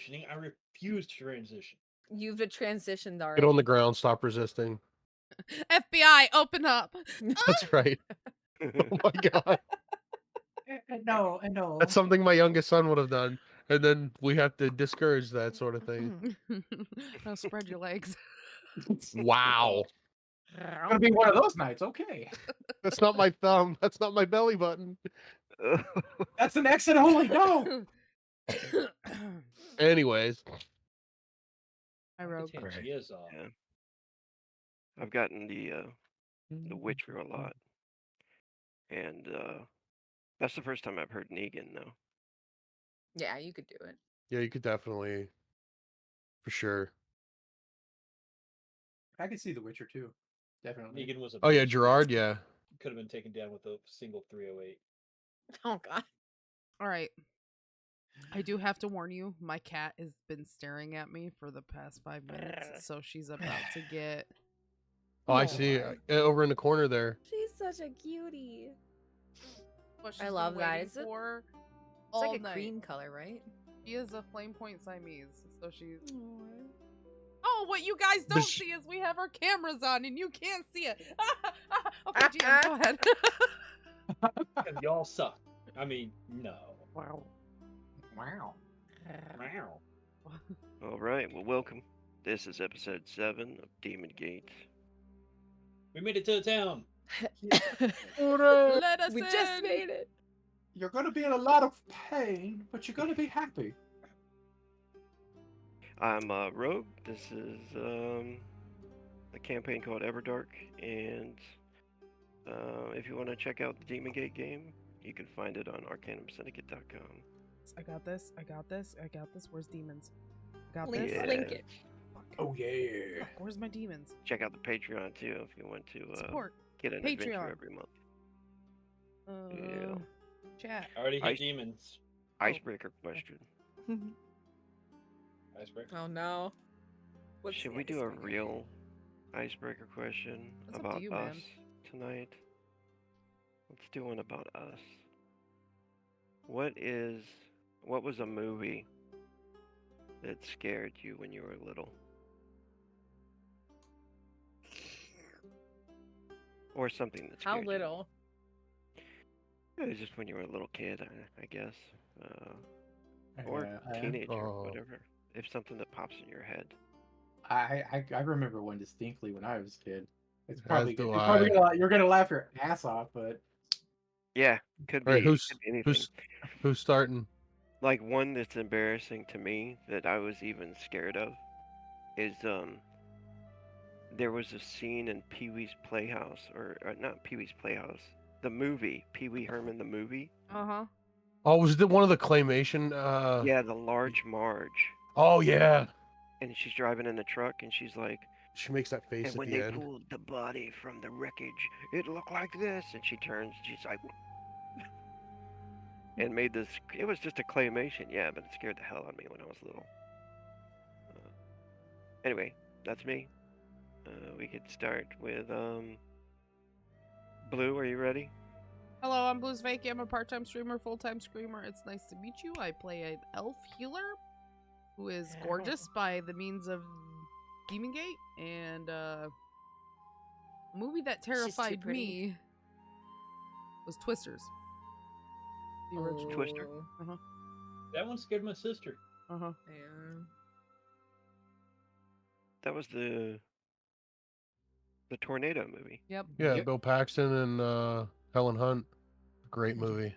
transitioning. I refuse to transition. You've transitioned Get already. on the ground. Stop resisting. FBI, open up. That's right. Oh my god. No. That's something my youngest son would have done. And then we have to discourage that sort of thing. Now spread your legs. Wow. It's gonna be one of those nights. Okay. That's not my thumb. That's not my belly button. That's an exit only. No. Anyways. I rogue. She is off. Yeah. I've gotten the Witcher a lot, and that's the first time I've heard Negan though. Yeah, you could do it. Yeah, you could definitely. For sure. I can see The Witcher too. Definitely. Negan was a Oh yeah, bitch. Gerard, yeah. Could have been taken down with a single 308. Oh god. All right. I do have to warn you, my cat has been staring at me for the past 5 minutes, so she's about to get... Oh, I see. Over in the corner there. She's such a cutie. what she's I been love that. waiting It's a- for It's all like a night. cream color, right? She is a flame point Siamese, so she's... Oh, what you guys don't see is we have our cameras on and you can't see it. Okay, GM, go ahead. Y'all suck. I mean, no. Wow. Wow. Wow. All right, well, welcome. This is episode 7 of Demon Gate. We made it to the town. Let us We in. just made it. You're gonna be in a lot of pain, but you're gonna be happy. I'm Rogue. This is a campaign called Everdark, and if you want to check out the Demon Gate game, you can find it on arcanumsyndicate.com. I got this. I got this. I got this. Where's demons? I got Link, this. Yeah. link it. Fuck. Oh yeah. Fuck, where's my demons? Check out the Patreon too if you want to Support. get an adventure Patreon. every month. Uh, Chat. I already hit Ice- demons. Icebreaker question. Icebreaker. Oh no. What's Should the we do a icebreaker? real icebreaker question That's up to about you, us man. tonight? Let's do one about us. What was a movie that scared you when you were little? Or something that How scared little? you? It was just when you were a little kid, I guess. Or teenager, Oh. whatever. If something that pops in your head. I remember one distinctly when I was a kid. It's As probably do you're gonna laugh your ass off, but Yeah, could be, All right, could be anything. who's starting? Like one that's embarrassing to me that I was even scared of is there was a scene in Pee-wee's Playhouse, or not Pee-wee's Playhouse, the movie Pee-wee Herman the movie. Uh-huh. Oh, was it one of the claymation? Yeah, the large Marge, Oh yeah. and she's driving in the truck, and she's like, She makes that face and at when the they end. pulled the body from the wreckage, it looked like this, and she turns, she's like, and made this. It was just a claymation, yeah, but it scared the hell out of me when I was little. Anyway, that's me. We could start with Blue. Are you ready? Hello, I'm Blues Vacay. I'm a part-time streamer, full-time screamer. It's nice to meet you. I play an elf healer who is gorgeous by the means of Demon Gate, and a movie that too terrified pretty. me was Twisters. The original. Twister? Oh, That one scared my sister. Uh-huh. yeah. That was the tornado movie. Yep. Yeah, Yep. Bill Paxton and Helen Hunt. Great movie.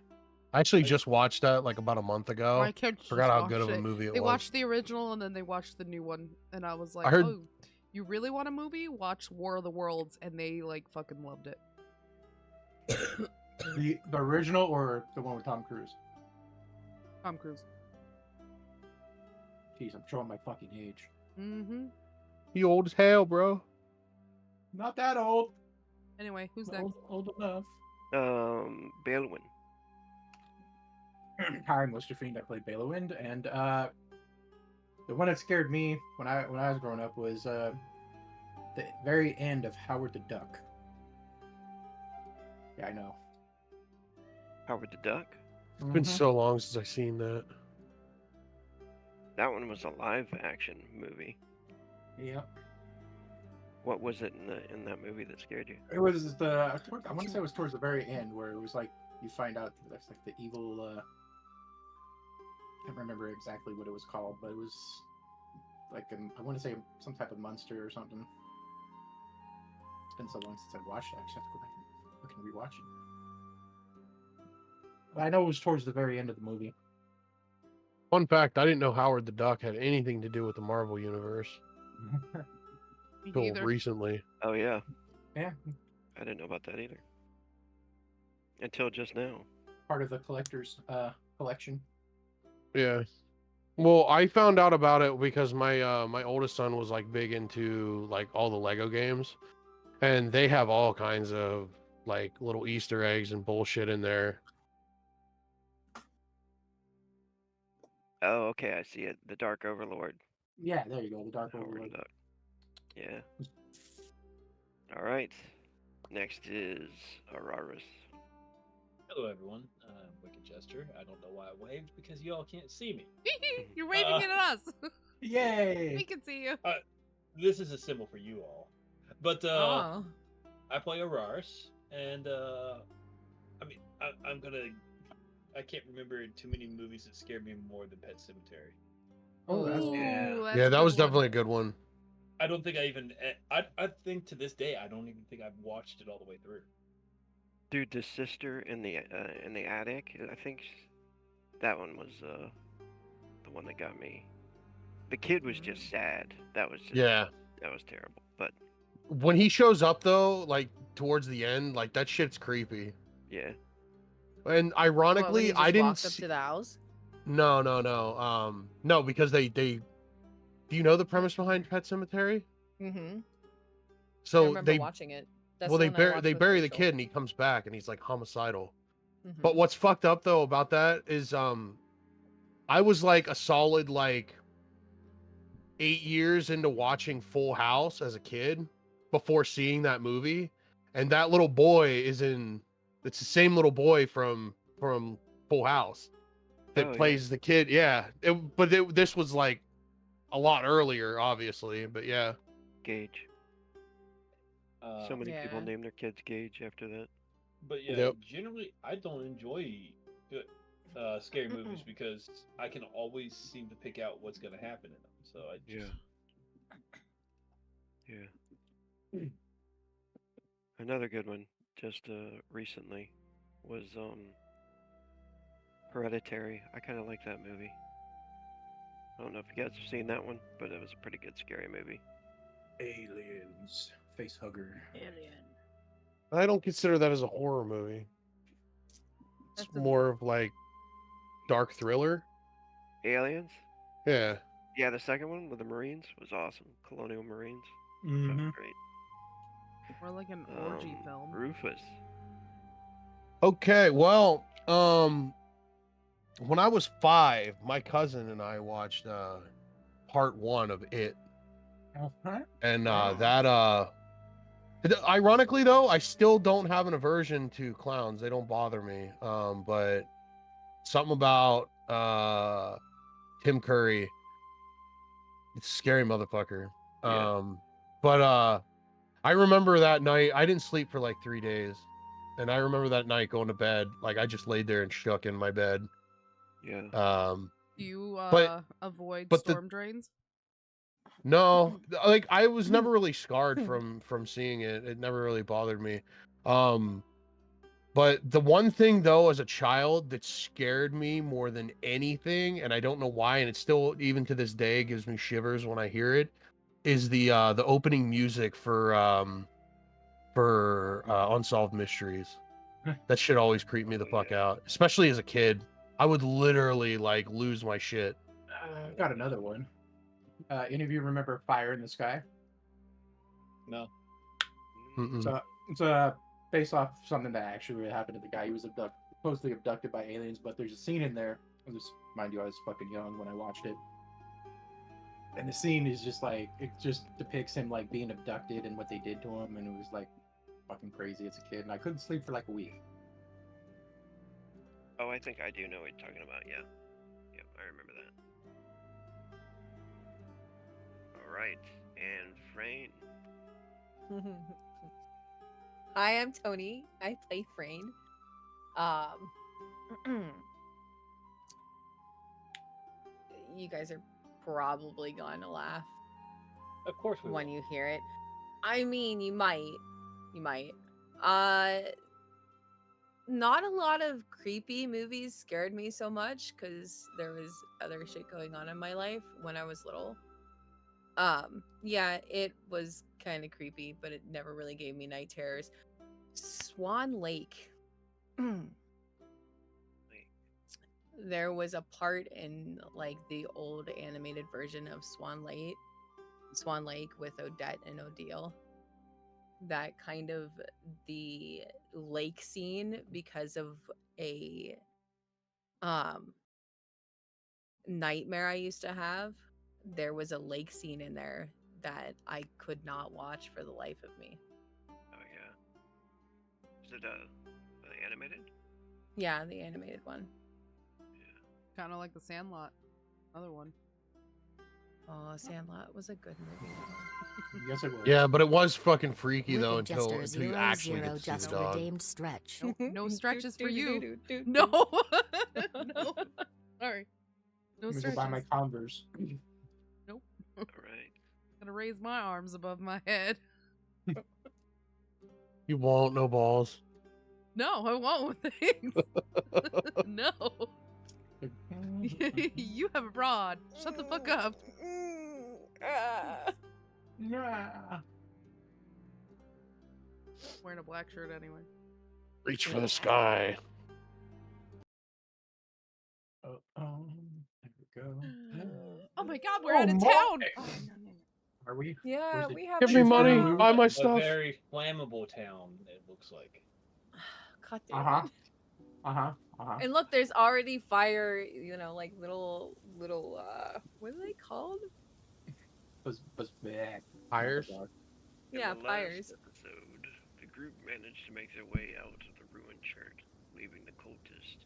I actually just watched that like about a month ago. My kids just Forgot how good watched of a it. movie it They was. watched the original and then they watched the new one, and I was like, I heard- "Oh, you really want a movie? Watch War of the Worlds," and they like fucking loved it. the original or the one with Tom Cruise. Tom Cruise. Jeez, I'm showing my fucking age. Mm-hmm. You old as hell, bro. Not that old. Anyway, who's next? Old enough. Dalewynnd. Hi, I'm Mr. Fiend. I played Dalewynnd, and the one that scared me when I was growing up was the very end of Howard the Duck. Yeah, I know. Howard the Duck. It's been so long since I've seen that. That one was a live action movie. Yep. What was it in that movie that scared you? It was I want to say it was towards the very end where it was like you find out that's like the evil. I can't remember exactly what it was called, but it was like I want to say some type of monster or something. It's been so long since I've watched it. I actually have to go back and look and rewatch it. But I know it was towards the very end of the movie. Fun fact: I didn't know Howard the Duck had anything to do with the Marvel universe Me until neither. recently. Oh yeah, Yeah, I didn't know about that either. Until just now. part of the collector's collection. Yeah. Well, I found out about it because my oldest son was like big into like all the Lego games, and they have all kinds of like little Easter eggs and bullshit in there. Oh, okay, I see it. The Dark Overlord. Yeah, there you go. The Dark Howard Overlord. the Duck. Yeah. All right. Next is Araris. Hello, everyone. I'm Wicked Jester. I don't know why I waved because you all can't see me. You're waving it at us. We Yay! can see you. This is a symbol for you all. But Oh. I play Araris, and I mean, I can't remember too many movies that scared me more than Pet Cemetery. Oh, that's Ooh, Yeah. that's Yeah, a that good was one. definitely a good one. I don't think I even. I think to this day I don't even think I've watched it all the way through. Dude, the sister in the attic. I think that one was the one that got me. The kid was just sad. That was just Yeah. that was terrible. But When he shows up though, like towards the end, like that shit's creepy. yeah. And What, when he ironically, just I didn't walks up see... to the house? No. No, because they do you know the premise behind Pet Cemetery? Mm-hmm. I So remember watching it. That's well the they one I watched they with bury the Rachel. kid and he comes back and he's like homicidal. Mhm. But what's fucked up though about that is I was like a solid like 8 years into watching Full House as a kid before seeing that movie, and that little boy is in... it's the same little boy from Full House that Oh, yeah. plays the kid. Yeah, this was like a lot earlier, obviously, but yeah. Gage. So many people Yeah. name their kids Gage after that. But yeah, Yep. generally I don't enjoy scary movies because I can always seem to pick out what's going to happen in them. So I just Yeah. Another good one just recently was Hereditary. I kind of like that movie. I don't know if you guys have seen that one, but it was a pretty good scary movie. Aliens. Face hugger. Alien. I don't consider that as a horror movie. It's That's a- more of like dark thriller. Aliens? Yeah. Yeah, the second one with the Marines was awesome. Colonial Marines. That Mm-hmm. was great. More like an orgy film. Rufus. Okay, well, when I was 5, my cousin and I watched part 1 of It. Okay. And Oh. that ironically though, I still don't have an aversion to clowns. They don't bother me. But something about Tim Curry, it's a scary motherfucker. Yeah. But I remember that night, I didn't sleep for like 3 days. And I remember that night going to bed, like I just laid there and shook in my bed. Yeah. Do you but avoid the- storm drains? No, like I was never really scarred from seeing it. It never really bothered me. But the one thing though, as a child, that scared me more than anything, and I don't know why, and it still even to this day gives me shivers when I hear it, is the opening music for Unsolved Mysteries. That shit always creeped me the fuck out, especially as a kid. I would literally like lose my shit. I've got another one. Any of you remember Fire in the Sky? no. Mm-mm. So it's based off something that actually really happened to the guy. He was supposedly abducted by aliens, but there's a scene in there. Mind you, I was fucking young when I watched it. And the scene is just like, it just depicts him like being abducted and what they did to him, and it was like fucking crazy as a kid. And I couldn't sleep for like a week. Oh, I think I do know what you're talking about. Yeah. Yeah, I remember that. right, and Frayne. Hi, I'm Tony. I play Frayne. You guys are probably gonna laugh Of course we when will. you hear it. I mean, you might. You might. Uh, not a lot of creepy movies scared me so much because there was other shit going on in my life when I was little. Yeah, it was kind of creepy, but it never really gave me night terrors. Swan Lake. There was a part in like the old animated version of Swan Lake with Odette and Odile. That kind of the lake scene because of a um nightmare I used to have. There was a lake scene in there that I could not watch for the life of me. Oh yeah. Is it animated? Yeah, the animated one. Kind of like the Sandlot. Another one. Oh, Sandlot was a good movie. Yes, it was. Yeah, but it was fucking freaky though Wicked until Jester you actually get to see the just dog. redeemed stretch. Nope, no stretches for you. Do. No. No. Sorry. No I'm gonna go buy my stretches. Converse. Nope. All right. Gonna raise my arms above my head. You won't, no balls. No, I won't. Thanks. No. You have a broad. Shut the fuck up. Yeah. Wearing a black shirt anyway. Reach for the sky. There we go. Oh my god, we're Oh, out of my- town. Are we? Yeah, Where's the- we have. Give a me Shoot for the money. moon? Buy my A stuff. very flammable town, it looks like. God damn Uh-huh. it. Uh-huh. And look, there's already fire. Like little. What are they called? Was bad. Hires. In Yeah, the fires. last episode, the group managed to make their way out of the ruined church, leaving the cultist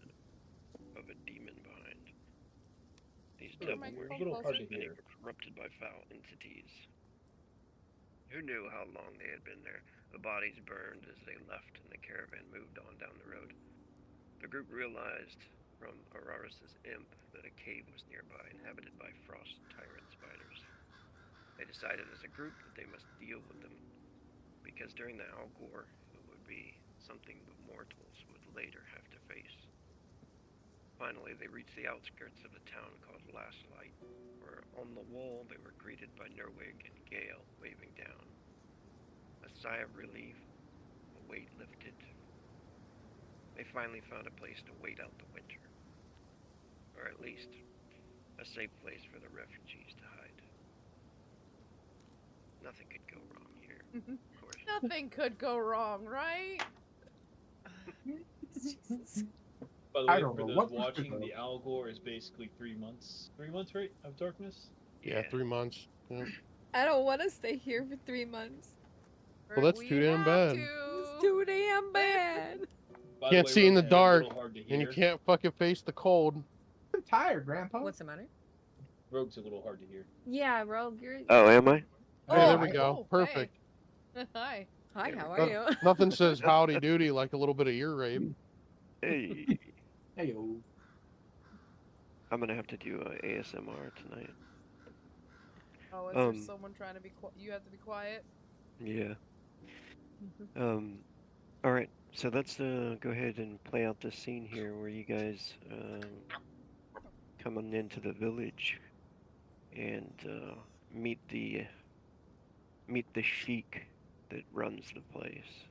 of a demon behind. These Sure, devil a worshippers little hard to had been hear. corrupted by foul entities. Who knew how long they had been there? The bodies burned as they left, and the caravan moved on down the road. The group realized from Araris's imp that a cave was nearby, inhabited by frost tyrant spiders. They decided as a group that they must deal with them, because during the Algor, it would be something the mortals would later have to face. Finally, they reached the outskirts of the town called Last Light, where on the wall they were greeted by Nerwig and Gale waving down. A sigh of relief, a weight lifted. They finally found a place to wait out the winter. Or at least, a safe place for the refugees to hide. Nothing could go wrong here, of course. Nothing could go wrong, right? Jesus. By the I way, don't for know those what watching, to the Algor is basically 3 months. 3 months, right? Of darkness? Yeah, 3 months. Yeah. I don't want to stay here for 3 months. Well, that's We too damn have bad. to. It's too damn bad. By Can't the way, see in the Rogan, a little dark, hard to and you hear. can't fucking face the cold. I'm tired, Grandpa. What's the matter? Rogue's a little hard to hear. Yeah, Rogue, you're. Oh, am I? Hey, there we I- go. Perfect. Hey. Hi. Hi, There how we are go. you? Nothing says howdy doody like a little bit of ear rape. Hey, Hey, yo. I'm gonna have to do ASMR tonight. Oh, is there Um, someone trying to be you have to be quiet? Yeah. All right. So let's go ahead and play out this scene here where you guys coming into the village and meet the sheik that runs the place.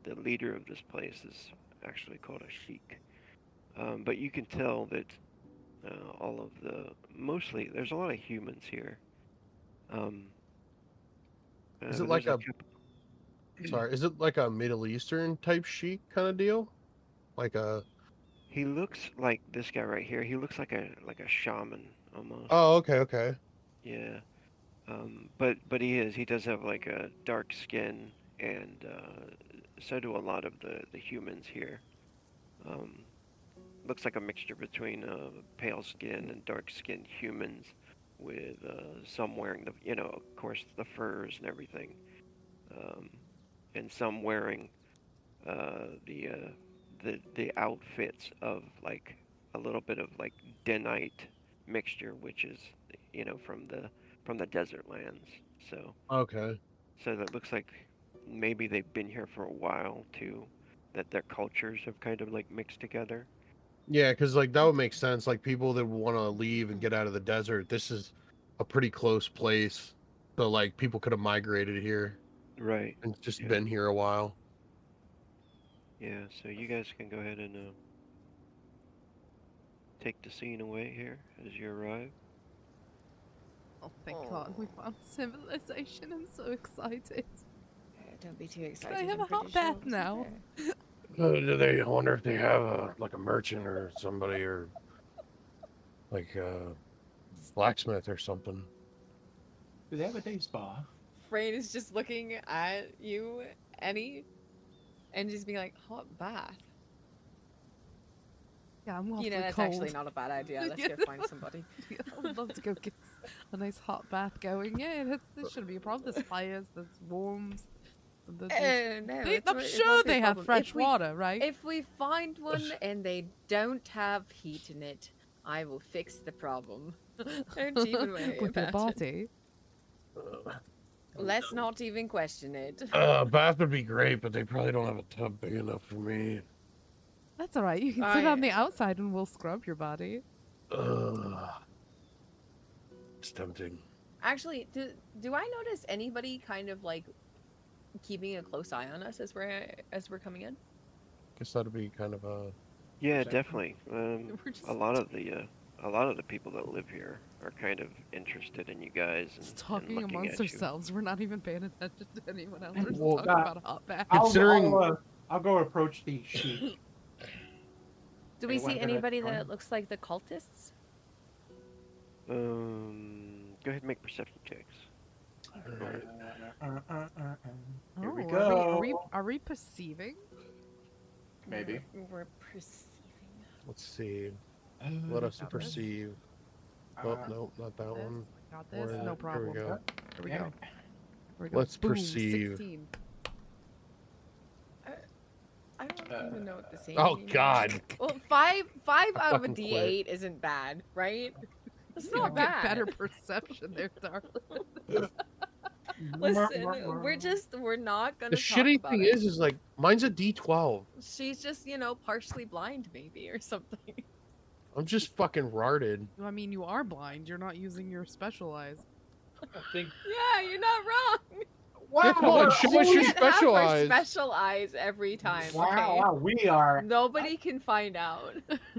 The leader of this place is actually called a sheik, but you can tell that all of mostly there's a lot of humans here. Is but it like there's a sorry? Is it like a Middle Eastern type chic kind of deal? Like a He looks like this guy right here. He looks like a shaman almost. oh, okay. Yeah. But he does have like a dark skin, and so do a lot of the humans here. Looks like a mixture between pale skin and dark skinned humans. with some wearing of course, the furs and everything, um, and some wearing the outfits of like a little bit of like denite mixture, which is from the desert lands. So Okay. so that looks like maybe they've been here for a while too. That their cultures have kind of like mixed together. Yeah, because like that would make sense. Like people that want to leave and get out of the desert, this is a pretty close place. So like people could have migrated here Right. and just Yeah. been here a while. Yeah. So you guys can go ahead and take the scene away here as you arrive. Oh, thank God, we found civilization. I'm so excited. Don't be too Can excited. I have I'm a hot pretty sure bath it wasn't now? there. Do they? I wonder if they have like a merchant or somebody or like a blacksmith or something. Do they have a day spa? Frayne is just looking at you, Annie, and just being like, hot bath. Yeah, I'm awfully That's cold. actually not a bad idea. Let's Yeah. go find somebody. Yeah, I would love to go get a nice hot bath going. Yeah, this shouldn't be a problem. There's fires, there's warms. No, I'm sure they have fresh water, right? If we find one and they don't have heat in it, I will fix the problem. Don't even worry With your about it. body. Let's not even question it. Bath would be great, but they probably don't have a tub big enough for me. That's alright. You can sit on the outside and we'll scrub your body. It's tempting. Actually, do I notice anybody kind of like keeping a close eye on us as we're coming in? Guess that'd be kind of a. Yeah, definitely. We're just A lot of the people that live here are kind of interested in you guys and talking looking amongst at you. ourselves. We're not even paying attention to anyone else. We're just Well, talking about a hot bath. I'll go approach the sheep. Do we Anyone see gonna anybody join? that looks like the cultists? Go ahead and make perception checks. Here we Oh, go. Are we perceiving? Maybe. We're perceiving. Let's see. Let us got this. perceive. Oh, no, not that one. Got this. Or- No Here problem. we go. Here we Damn go. it. Here we go. Let's Boom, perceive. 16. I don't even know what to say. Oh anymore. God. Well, five out of a fucking quit. D8 isn't bad, right? It's You not get bad. better perception there, darling. Listen, we're not gonna The talk shitty about thing it. is like mine's a D12. She's just, partially blind maybe or something. I'm just fucking rotted. I mean, you are blind. You're not using your special eyes. I think Yeah, you're not wrong. Yeah, come on, show us your We can't have special our eyes. special eyes every time. Wow, okay? wow, we are. Nobody can find out.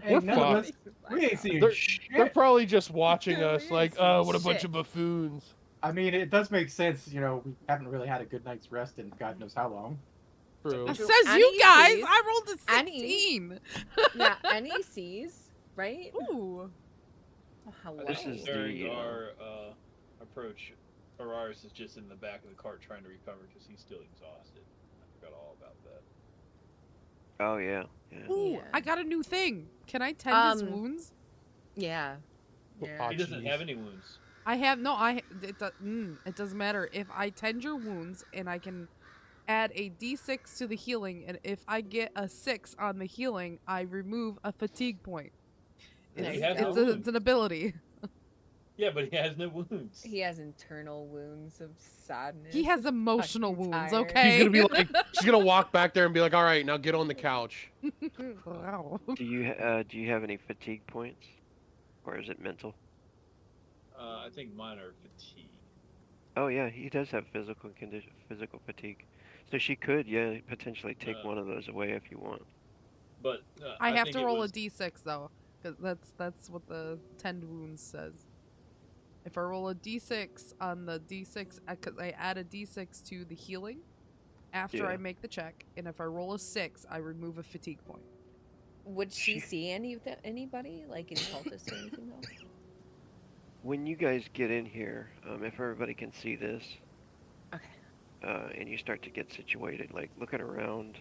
We're None of us- fucked. We ain't seeing They're shit. probably just watching We us ain't like, seen oh, what a bunch shit. of buffoons. I mean, it does make sense. We haven't really had a good night's rest in God knows how long. True. It So says Annie you guys. sees- I rolled a Annie- 16. Yeah, Annie sees, right? Ooh. Oh, hello. This is during the, our approach, Araris is just in the back of the cart trying to recover because he's still exhausted. I forgot all about that. Oh yeah, yeah. Ooh, Yeah. I got a new thing. Can I tend his Um, wounds? Yeah. Oh, He doesn't jeez. have any wounds. I have no. It doesn't matter if I tend your wounds and I can add a d6 to the healing, and if I get a 6 on the healing, I remove a fatigue point. There He you has go. no It's wounds. an ability. Yeah, but he has no wounds. He has internal wounds of sadness. He has emotional fucking wounds. tired. Okay. He's gonna be like, she's gonna walk back there and be like, all right, now get on the couch. Wow. Do you have any fatigue points, or is it mental? I think mine are fatigue. Oh yeah, he does have physical fatigue. So she could, potentially take one of those away if you want. But I have think to it roll was- a d6 though, because that's what the tend wounds says. If I roll a d6 on the d6, because I add a d6 to the healing after Yeah. I make the check, and if I roll a 6, I remove a fatigue point. Would she She- see anybody like in cultists or anything though? When you guys get in here, if everybody can see this, Okay. and you start to get situated, like looking around,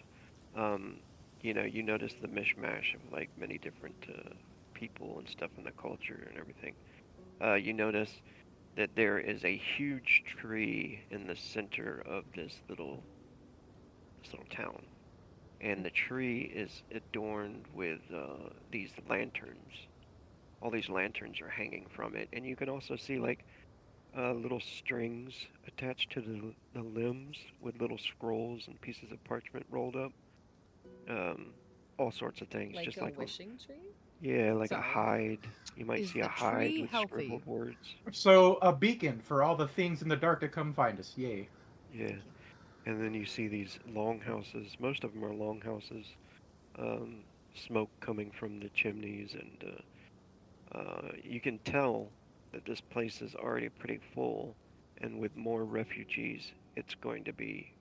you notice the mishmash of like many different people and stuff in the culture and everything. you notice that there is a huge tree in the center of this little town, and the tree is adorned with these lanterns. All these lanterns are hanging from it, and you can also see like little strings attached to the limbs with little scrolls and pieces of parchment rolled up. Um, all sorts of things, Like just a like wishing tree? yeah, like a Sorry. hide. You might Is see a the hide tree with healthy? scribbled words. So a beacon for all the things in the dark to come find us. Yay. Yeah, and then you see these longhouses. Most of them are longhouses. Um, Smoke coming from the chimneys, and you can tell that this place is already pretty full, and with more refugees, it's going to be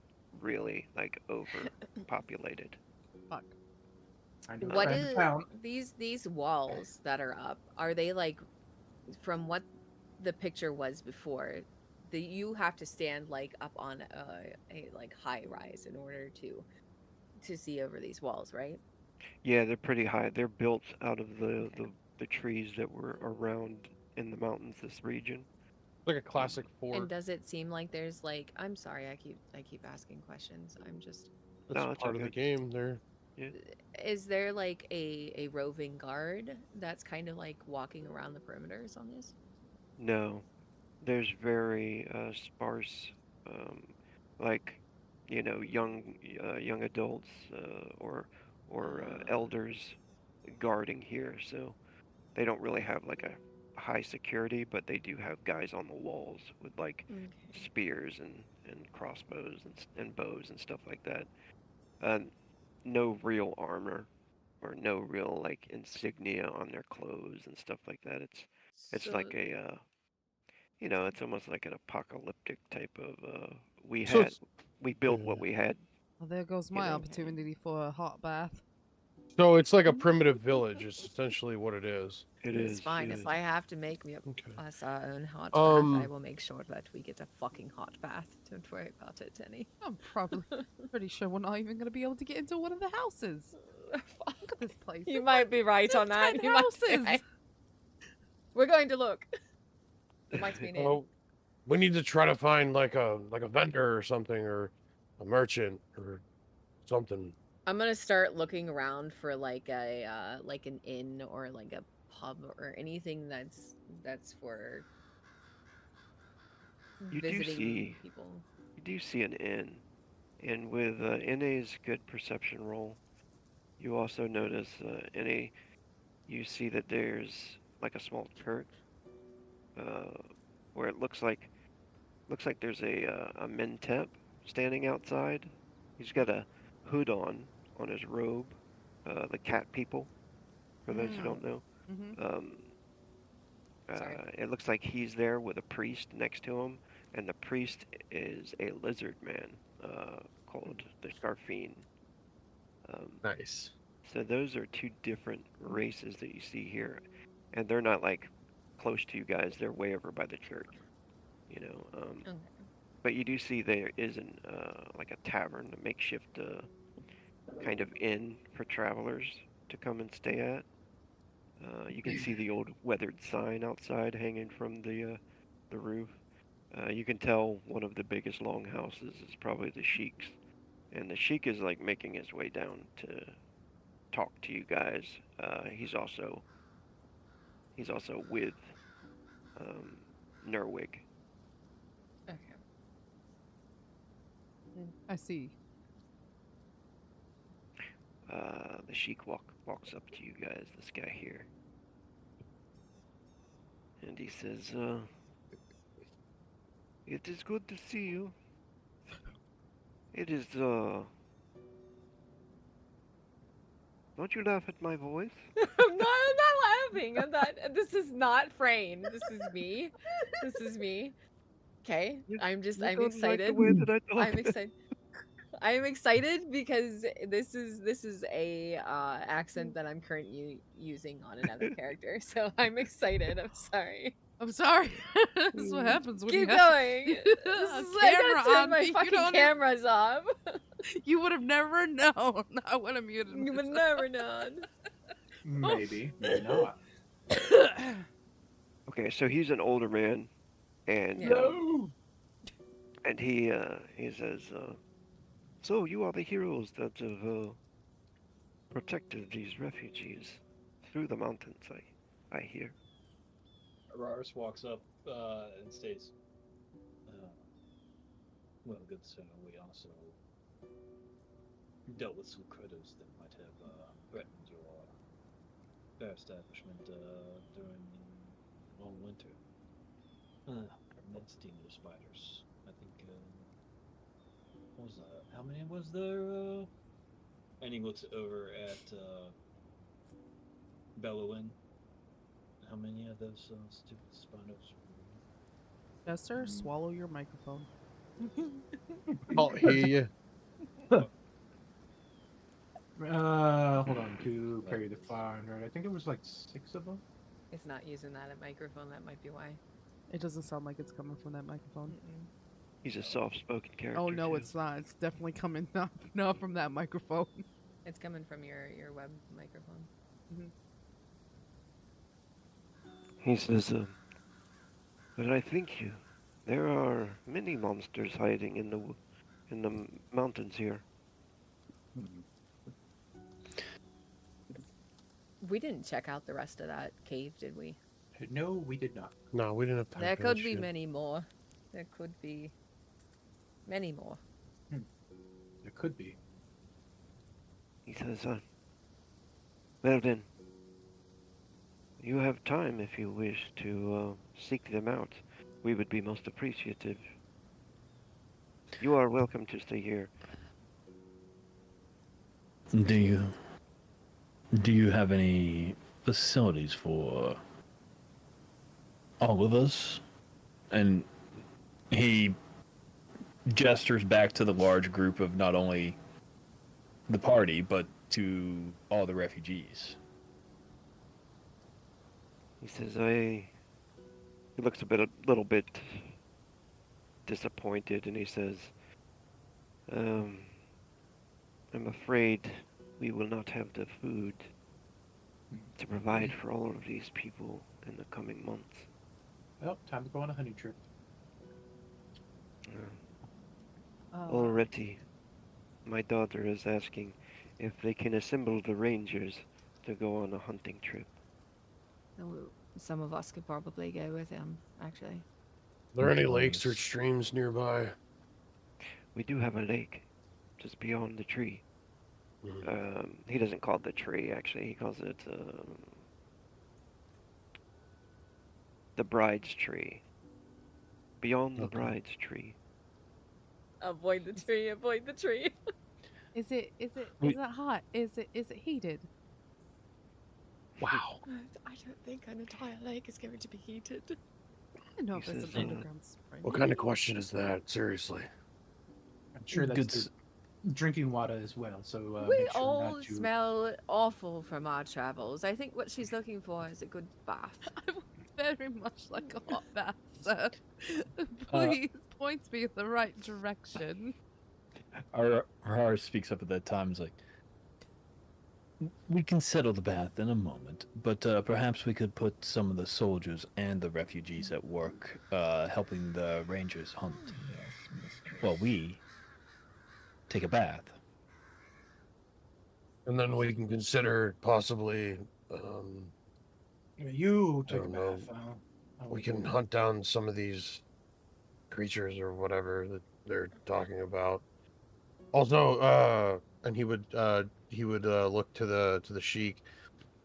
really like overpopulated. Fuck. I know What friend is town. these walls that are up? Are they like from what the picture was before? You have to stand like up on a like high rise in order to see over these walls, right? Yeah, they're pretty high. They're built out of Okay. the trees that were around in the mountains, this region. Like a classic And fort. does it seem like there's like I'm sorry, I keep asking questions. I'm just That's No, it's part of the okay. game. There. Yeah. is there like a roving guard that's kind of like walking around the perimeters on this? No, there's very sparse, um, like young adults or elders guarding here. So they don't really have like a high security, but they do have guys on the walls with like Okay. spears and crossbows and bows and stuff like that. Uh, no real armor or no real like insignia on their clothes and stuff like that. It's So like it's almost like an apocalyptic type of So it's we yeah. built what we had. Well, there goes You my know. opportunity for a hot bath. So it's like a primitive village. Is essentially what it is. It it's is. fine. It If is. I have to make me Okay. us our own hot bath, I Um. will make sure that we get a fucking hot bath. Don't worry about it, Tenny. I'm probably pretty sure we're not even going to be able to get into one of the houses. Look at this place. You There's might be right there's on that. 10 You might be houses. right. We're going to look. It might be an inn. Oh, we need to try to find like a vendor or something, or a merchant or something. I'm gonna start looking around for like a like an inn or like a pub or anything that's for You do visiting see people. you do see an inn, and with NA's good perception roll, you also notice NA. You see that there's like a small church, uh, where it looks like there's a Mentep standing outside. He's got a hood on his robe, the cat people. For those who don't know, Mm-hmm. um, Sorry. it looks like he's there with a priest next to him, and the priest is a lizard man called the Scarfine. Um, Nice. so those are two different races that you see here, and they're not like close to you guys. They're way over by the church, you know. Okay. But you do see there is like a tavern, a makeshift kind of inn for travelers to come and stay at. You can see the old weathered sign outside hanging from the roof. You can tell one of the biggest longhouses is probably the Sheik's, and the Sheik is like making his way down to talk to you guys. He's also with um, Nerwig. Okay. I see. The Sheik walks up to you guys. This guy here, and he says, "It is good to see you. It is Don't you laugh at my voice? I'm not laughing. I'm not. This is not Frayne. This is me. This is me. Okay. You- I'm you I'm don't like the excited. way that I talk. I'm excited. I'm excited because this is a accent that I'm currently using on another character. So I'm excited. I'm sorry. I'm sorry. This is what happens when Keep you have going. This a is, I camera gotta turn on my me. You fucking don't cameras off. You would have never known. I would have muted You would myself. never known. Maybe, maybe not. Okay, so he's an older man, and Yeah. No. and he says, "So you are the heroes that have protected these refugees through the mountains. I hear." Araris walks up and states, uh, "Well, good sir, we also dealt with some critters that might have threatened your fair establishment during the long winter. Nasty little spiders. I think, what was that? How many was there? And he looks over at Dalewynnd. How many of those stupid spiders? Jester, swallow your microphone. Oh, hear you. Hold on. To carry the 500. I think it was like 6 of them. It's not using that at microphone. That might be why. It doesn't sound like it's coming from that microphone. Mm-mm. He's a soft-spoken character. Oh no, too. it's not. It's definitely coming not from that microphone. It's coming from your web microphone. He says, "But I think there are many monsters hiding in the mountains here." We didn't check out the rest of that cave, did we? No, we did not. No, we didn't have time. There for could that be shit. many more. There could be many more. There could be. He says, "Well then, you have time if you wish to seek them out. We would be most appreciative. You are welcome to stay here." Do you have any facilities for all of us? And he gestures back to the large group of not only the party, but to all the refugees. He says, He looks a little bit disappointed, and he says, "I'm afraid we will not have the food to provide for all of these people in the coming months." Well, time to go on a hunting trip. Already, my daughter is asking if they can assemble the rangers to go on a hunting trip. Some of us could probably go with him, actually. Are there any lakes or streams nearby? We do have a lake just beyond the tree. He doesn't call it the tree, actually. He calls it the bride's tree. Beyond the bride's tree. Avoid the tree, avoid the tree. Is it hot? Is it heated? Wow. I don't think an entire lake is going to be heated. I know He if it's says, an underground spring. What kind of question is that? Seriously. I'm sure that's Good the drinking water as well. So We make sure all not to. smell awful from our travels. I think what she's looking for is a good bath. I would very much like a hot bath, sir. Please point me in the right direction. Our speaks up at that time. Is like, we can settle the bath in a moment, but perhaps we could put some of the soldiers and the refugees at work, helping the rangers hunt. Well, we take a bath. And then we can consider possibly, You I take a don't know. bath. we can hunt down some of these creatures or whatever that they're talking about. Also, and he would look to the sheik,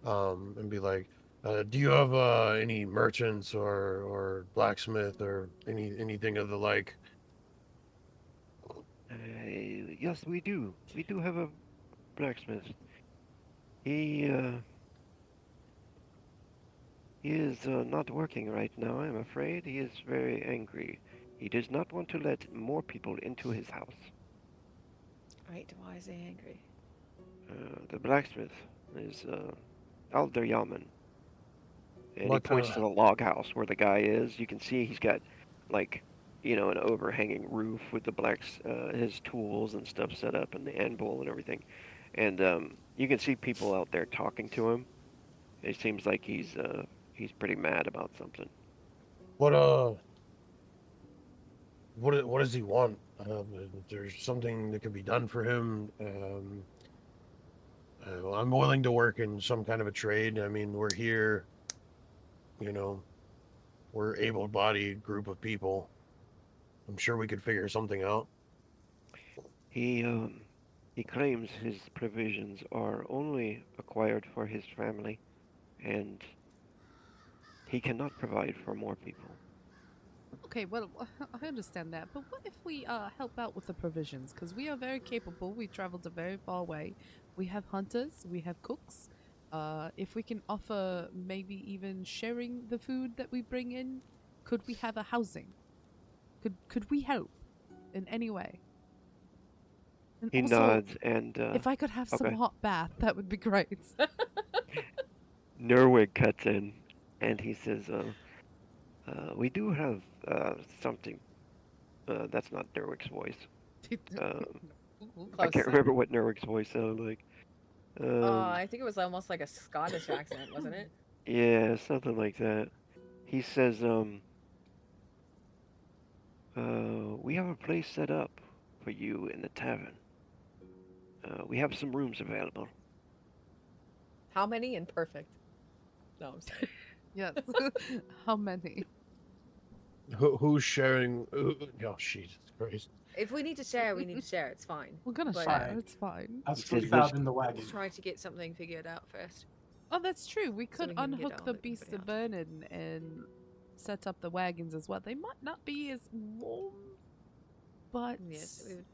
and be like, "Do you have any merchants or blacksmith or anything of the like?" Yes, we do. We do have a blacksmith. He is not working right now, I'm afraid. He is very angry. He does not want to let more people into his house. Right, why is he angry? The blacksmith is Alder Yaman. And What he points kind to the log house where the guy is. You can see he's got, like, an overhanging roof with his tools and stuff set up, and the anvil and everything. And you can see people out there talking to him. It seems like he's pretty mad about something. What does he want? If there's something that can be done for him. I'm willing to work in some kind of a trade. I mean, we're here, you know, we're able-bodied group of people. I'm sure we could figure something out. He claims his provisions are only acquired for his family, and he cannot provide for more people. Okay, well, I understand that, but what if we help out with the provisions? Because we are very capable. We traveled a very far way. We have hunters. We have cooks. If we can offer maybe even sharing the food that we bring in, could we have a housing? Could we help in any way? And He also, nods, and if I could have some okay. hot bath, that would be great. Nerwig cuts in, and he says, "We do have something." That's not Nerwig's voice. I can't remember what Nerwig's voice sounded like. I think it was almost like a Scottish accent, wasn't it? Yeah, something like that. He says, we have a place set up for you in the tavern. We have some rooms available. How many and perfect? No, I'm sorry. Yes. How many? Who's sharing? Oh, Jesus Christ! If we need to share, we need to share. It's fine. We're gonna But- share. It's fine. That's He says 3,000 in the wagon. Just trying to get something figured out first. Oh, that's true. We So could we can get unhook on the with beast of everybody burden and set up the wagons as well. They might not be as warm, but Yes, we would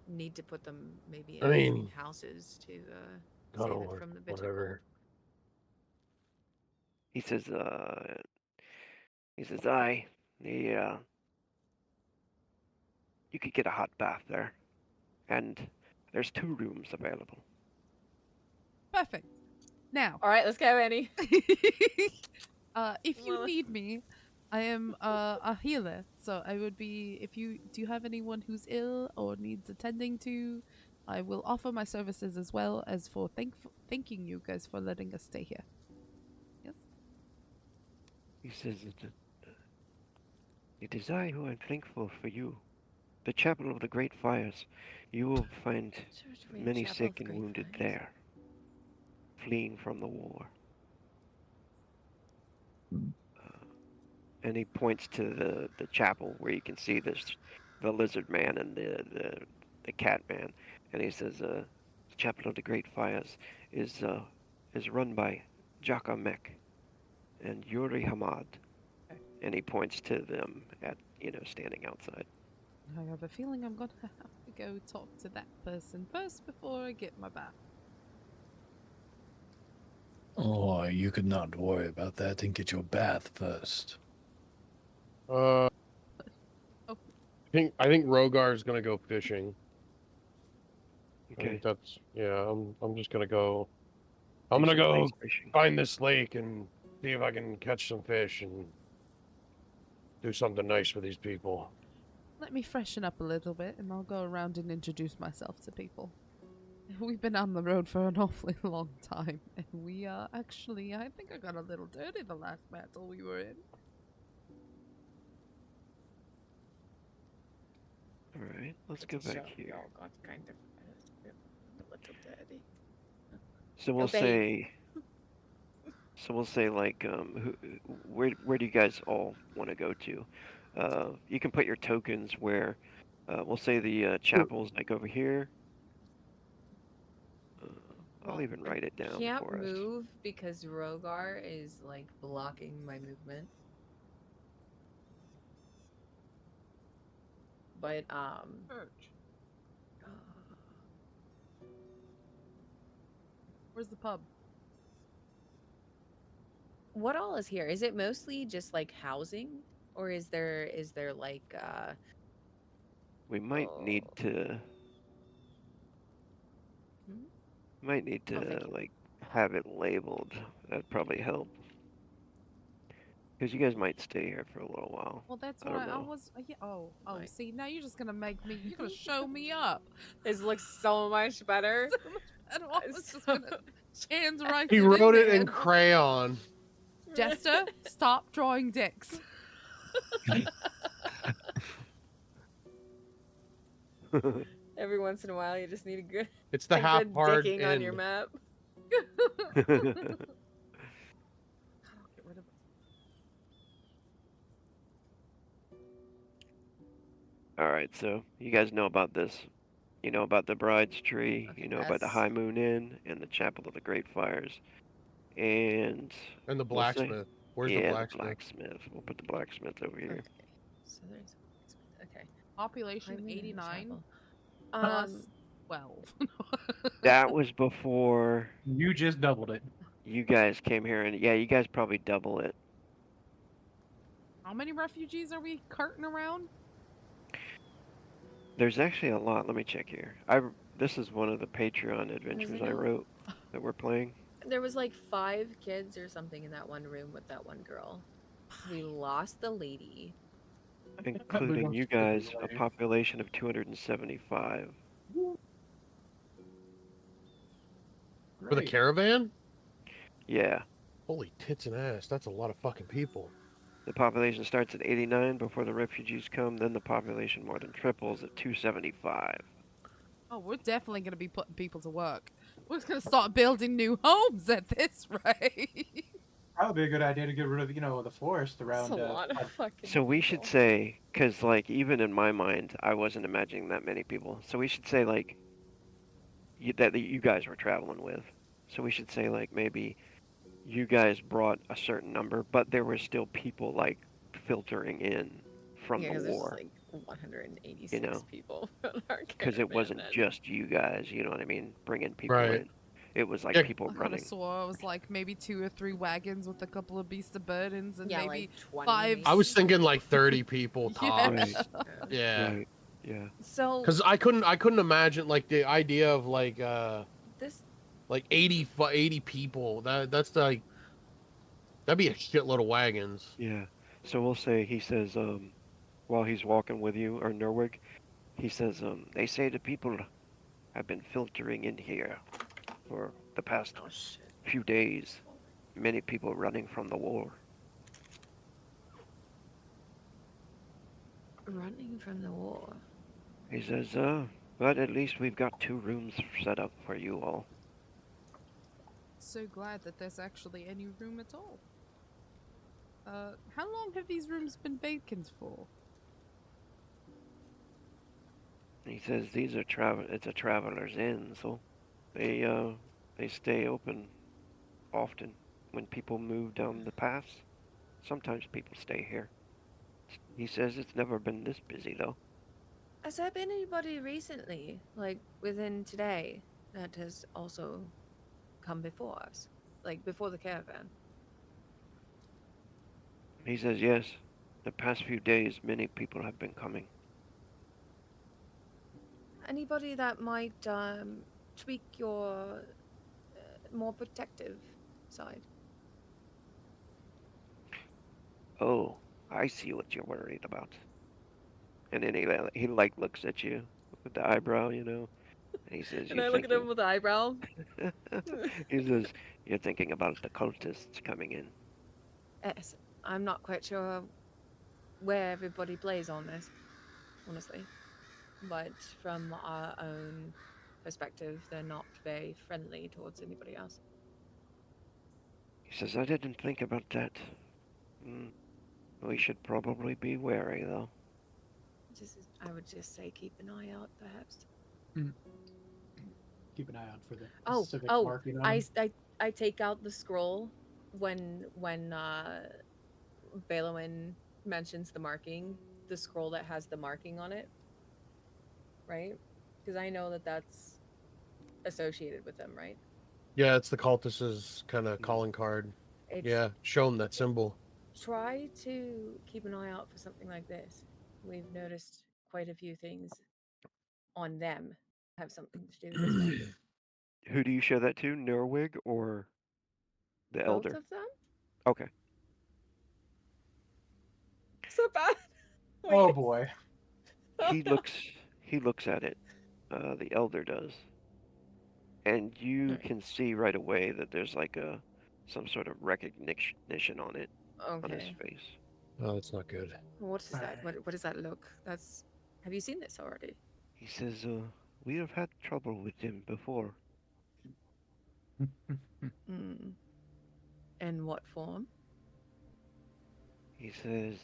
need to put them maybe I in mean, between houses to God, save or it from the bitter whatever. He says, "Aye, you could get a hot bath there, and there's 2 rooms available." perfect. Now, All right, let's go, Annie. if you Well- need me, I am a healer. So I would be. If you do, you have anyone who's ill or needs attending to, I will offer my services as well as for thanking you guys for letting us stay here. Yes. He says, "It is I who am thankful for you. The Chapel of the Great Fires. You will find many sick and wounded there, fleeing from the war." And he points to the chapel where you can see the lizard man and the cat man, and he says, "The Chapel of the Great Fires is run by Jaka Mek and Yuri Hamad," and he points to them at standing outside. I have a feeling I'm gonna have to go talk to that person first before I get my bath. Oh, you could not worry about that and get your bath first. I Oh. think Rogar's gonna go fishing. I Okay. think that's I'm just gonna go. I'm Do gonna some go ice fishing. find this lake and see if I can catch some fish and do something nice for these people. Let me freshen up a little bit and I'll go around and introduce myself to people. We've been on the road for an awfully long time, and we actually, I think I got a little dirty the last battle we were in. All right, let's go back here. Got kind of a little dirty. So we'll Go bathe. say like where do you guys all want to go to? You can put your tokens where we'll say the chapel's like over here. I'll even write it down Can't for us. move because Rogar is like blocking my movement. But Where's the pub? what all is here? Is it mostly just like housing, or is there like We might need Oh. to Hmm? might need to thank you. like have it labeled. That'd probably help. Because you guys might stay here for a little while. Well, that's I what don't I know. was. Yeah, oh, Like- see, now you're just gonna make me. You're gonna show me up. It looks so much better. And I was just gonna hands right. He wrote it in crayon. Jester, stop drawing dicks. Every once in a while, you just need It's the a half good hard dicking on your end. map. God, I'll get rid of it. All right, so you guys know about this. You know about the Bride's Tree. Okay, You know about the yes. High Moon Inn and the Chapel of the Great Fires. And And the we'll say, blacksmith. Where's yeah, the blacksmith? We'll put the blacksmith over here. Okay. So there's okay. Population I'm in the 89 chapel. plus 12. That was before You just doubled it. you guys came here, and yeah, you guys probably double it. How many refugees are we carting around? There's actually a lot. Let me check here. This is one of the Patreon adventures I know- wrote that we're playing. There was like 5 kids or something in that one room with that one girl. We lost the lady. Including don't you stick with guys, the a lady. population of 275. For the Great. caravan? Yeah. Holy tits and ass. That's a lot of fucking people. The population starts at 89 before the refugees come, then the population more than triples at 275. Oh, we're definitely going to be putting people to work. We're going to start building new homes at this rate. Probably a good idea to get rid of, the forest That's around. a lot of fucking So we should people. say, because like even in my mind, I wasn't imagining that many people. So we should say like that you guys were traveling with. So we should say like maybe you guys brought a certain number, but there were still people like filtering in from Yeah, the because there's war, like 186 you know, people on our because it caravan wasn't then. just you guys. You know what I mean? Bringing people Right. in. It was like Yeah. people I kind of running. saw it was like maybe 2 or 3 wagons with a couple of beasts of burdens and Yeah, maybe like 20 5. maybe. I was thinking like 30 people Yeah. tops. Right. Yeah. Right. Yeah. So Because I couldn't imagine like the idea of like this 80 people. That's like that'd be a shitload of wagons. Yeah. So we'll say he says, while he's walking with you, or Norwig, he says, they say the people have been filtering in here for the past oh shit. few days. Many people running from the war. Running from the war. He says, but at least we've got 2 rooms set up for you all. So glad that there's actually any room at all. How long have these rooms been vacant for? He says these are it's a traveler's inn, so they stay open often when people move down the pass. Sometimes people stay here. He says it's never been this busy though. Has there been anybody recently, like within today, that has also come before us? Like before the caravan? He says yes. The past few days many people have been coming. Anybody that might tweak your more protective side? Oh, I see what you're worried about. And then he like looks at you with the eyebrow, you know. And he says And you're I look at him thinking with the eyebrow. he says you're thinking about the cultists coming in. Yes, I'm not quite sure where everybody plays on this, honestly. But from our own perspective, they're not very friendly towards anybody else. He says I didn't think about that. We should probably be wary though. I would just say keep an eye out, perhaps. Keep an eye out for the Oh, specific oh, marking on them. I take out the scroll when Dalewynnd mentions the marking, the scroll that has the marking on it, right? Because I know that that's associated with them, right? Yeah, it's the cultists' kind of calling card. It's, Yeah, show them that symbol. Try to keep an eye out for something like this. We've noticed quite a few things on them have something to do this way. Who do you show that to? Norwig or the Both elder? of them? Okay. So bad. Oh Wait. boy. He looks at it. The elder does. And you can see right away that there's like some sort of recognition on it, on his Okay. face. Oh, that's not good. What is that? What does that look? That's. Have you seen this already? He says, we have had trouble with him before. Hmm. In what form? He says,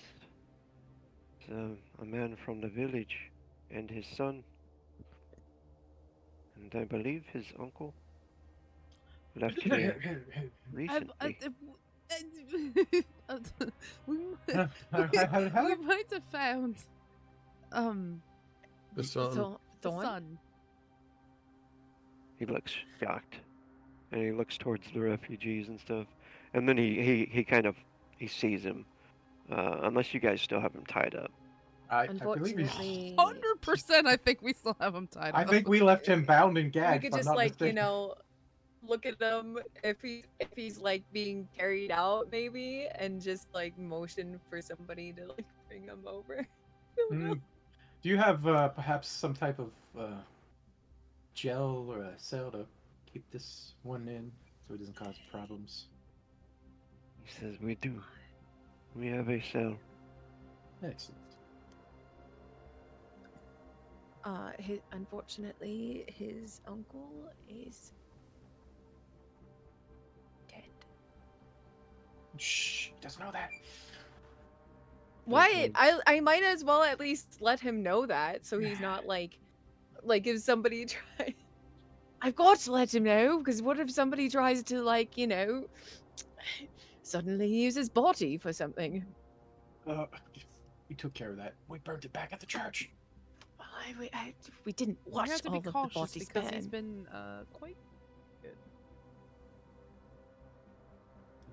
it's a man from the village and his son. And I believe his uncle left here recently. We How- might have found The son. the Thorn? son. He looks shocked, and he looks towards the refugees and stuff. And then he kind of sees him. Unless you guys still have him tied up. I believe he's. Unfortunately, 100%. I think we still have him tied I up. think we left him bound and we gagged. could if I'm just not like mistaken. look at him if he's like being carried out maybe, and just like motion for somebody to like bring him over. I don't know. Do you have perhaps some type of gel or a cell to keep this one in so it doesn't cause problems? He says, we do. We have a cell. Excellent. Unfortunately, his uncle is dead. Shh, he doesn't know that. Why? I might as well at least let him know that, so he's not like if somebody try. I've got to let him know, because what if somebody tries to like suddenly use his body for something? We took care of that. We burned it back at the church. Well, we didn't We watch have to all be of the cautious bodies because he's burn. been quite good.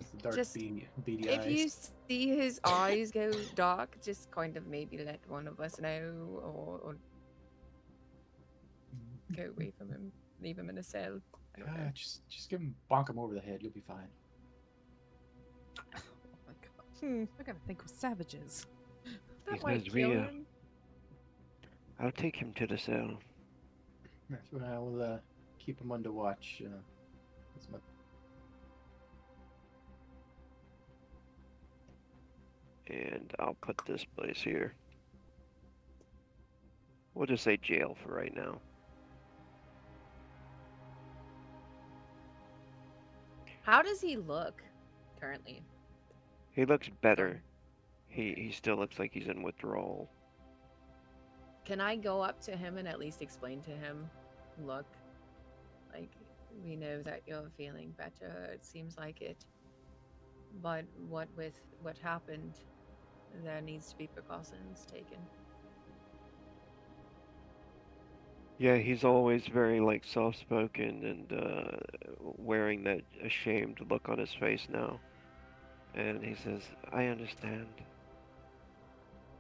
It's the dark Just beady If you eyes. see his eyes go dark, just kind of maybe let one of us know, or go away from him, leave him in a cell. I don't know. Just bonk him over the head. You'll be fine. Oh my god. I gotta think of savages. That He might says, kill "We, him. I'll take him to the cell." I will keep him under watch. That's my... And I'll put this place here. We'll just say jail for right now. How does he look currently? He looks better. He still looks like he's in withdrawal. Can I go up to him and at least explain to him, look, like, we know that you're feeling better, it seems like it, but what happened, there needs to be precautions taken. Yeah, he's always very like soft-spoken and wearing that ashamed look on his face now. And he says, "I understand."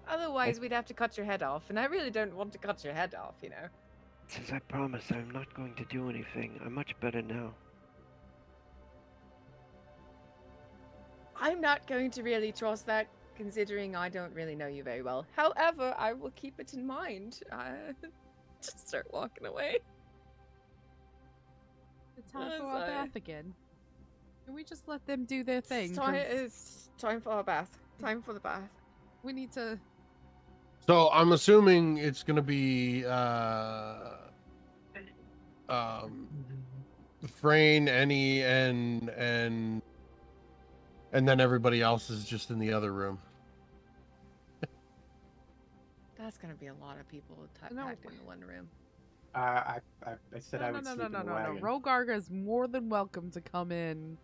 Otherwise, we'd have to cut your head off, and I really don't want to cut your head off, He says, "I promise I'm not going to do anything. I'm much better now." I'm not going to really trust that, considering I don't really know you very well. However, I will keep it in mind. Just start walking away. It's time for I'm our sorry. bath again. Can we just let them do their thing? It's time for our bath. Time for the bath. We need to. So I'm assuming it's gonna be Frayne, Annie, and then everybody else is just in the other room. That's gonna be a lot of people No. packed in one room. I said I would No. sleep in the wagon. Rogarga is more than welcome to come in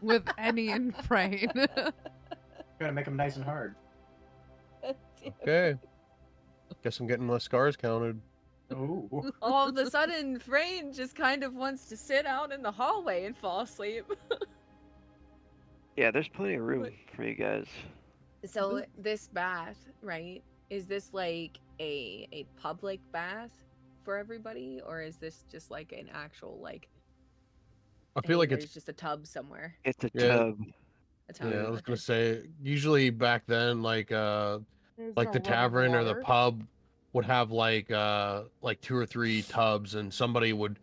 with Annie and Frayne. Gotta make them nice and hard. Okay. Guess I'm getting my scars counted. Oh. All of a sudden, Frayne just kind of wants to sit out in the hallway and fall asleep. Yeah, there's plenty of room What? for you guys. So this bath, right? Is this like a public bath for everybody, or is this just like an actual like? I feel hey, like there's it's just a tub somewhere. It's a Yeah. tub. A tub. yeah. I was okay. gonna say usually back then like There's the no running tavern or the water. pub would have like 2 or 3 tubs, and somebody would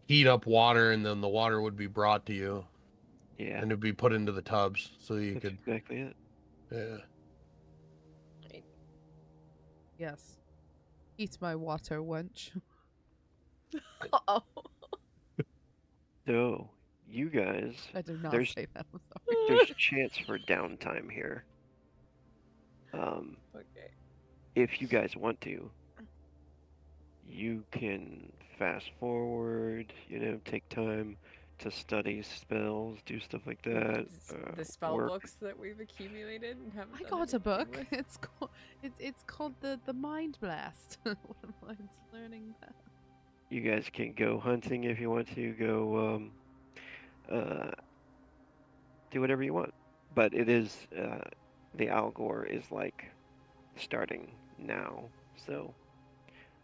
heat up water, and then the water would be brought to you, Yeah, and it'd be put into the tubs so you that's could exactly it. yeah. Yes. Eat my water, wench. Oh. So, you guys, I did not there's say that. I'm sorry. there's chance for downtime here. Okay. If you guys want to, you can fast forward. Take time to study spells, do stuff like that. The spell work. books that we've accumulated and haven't I done got a anything book. with. It's called the Mind Blast. What am I learning that? You guys can go hunting if you want to. Go do whatever you want. But it is the Algor is like starting now. So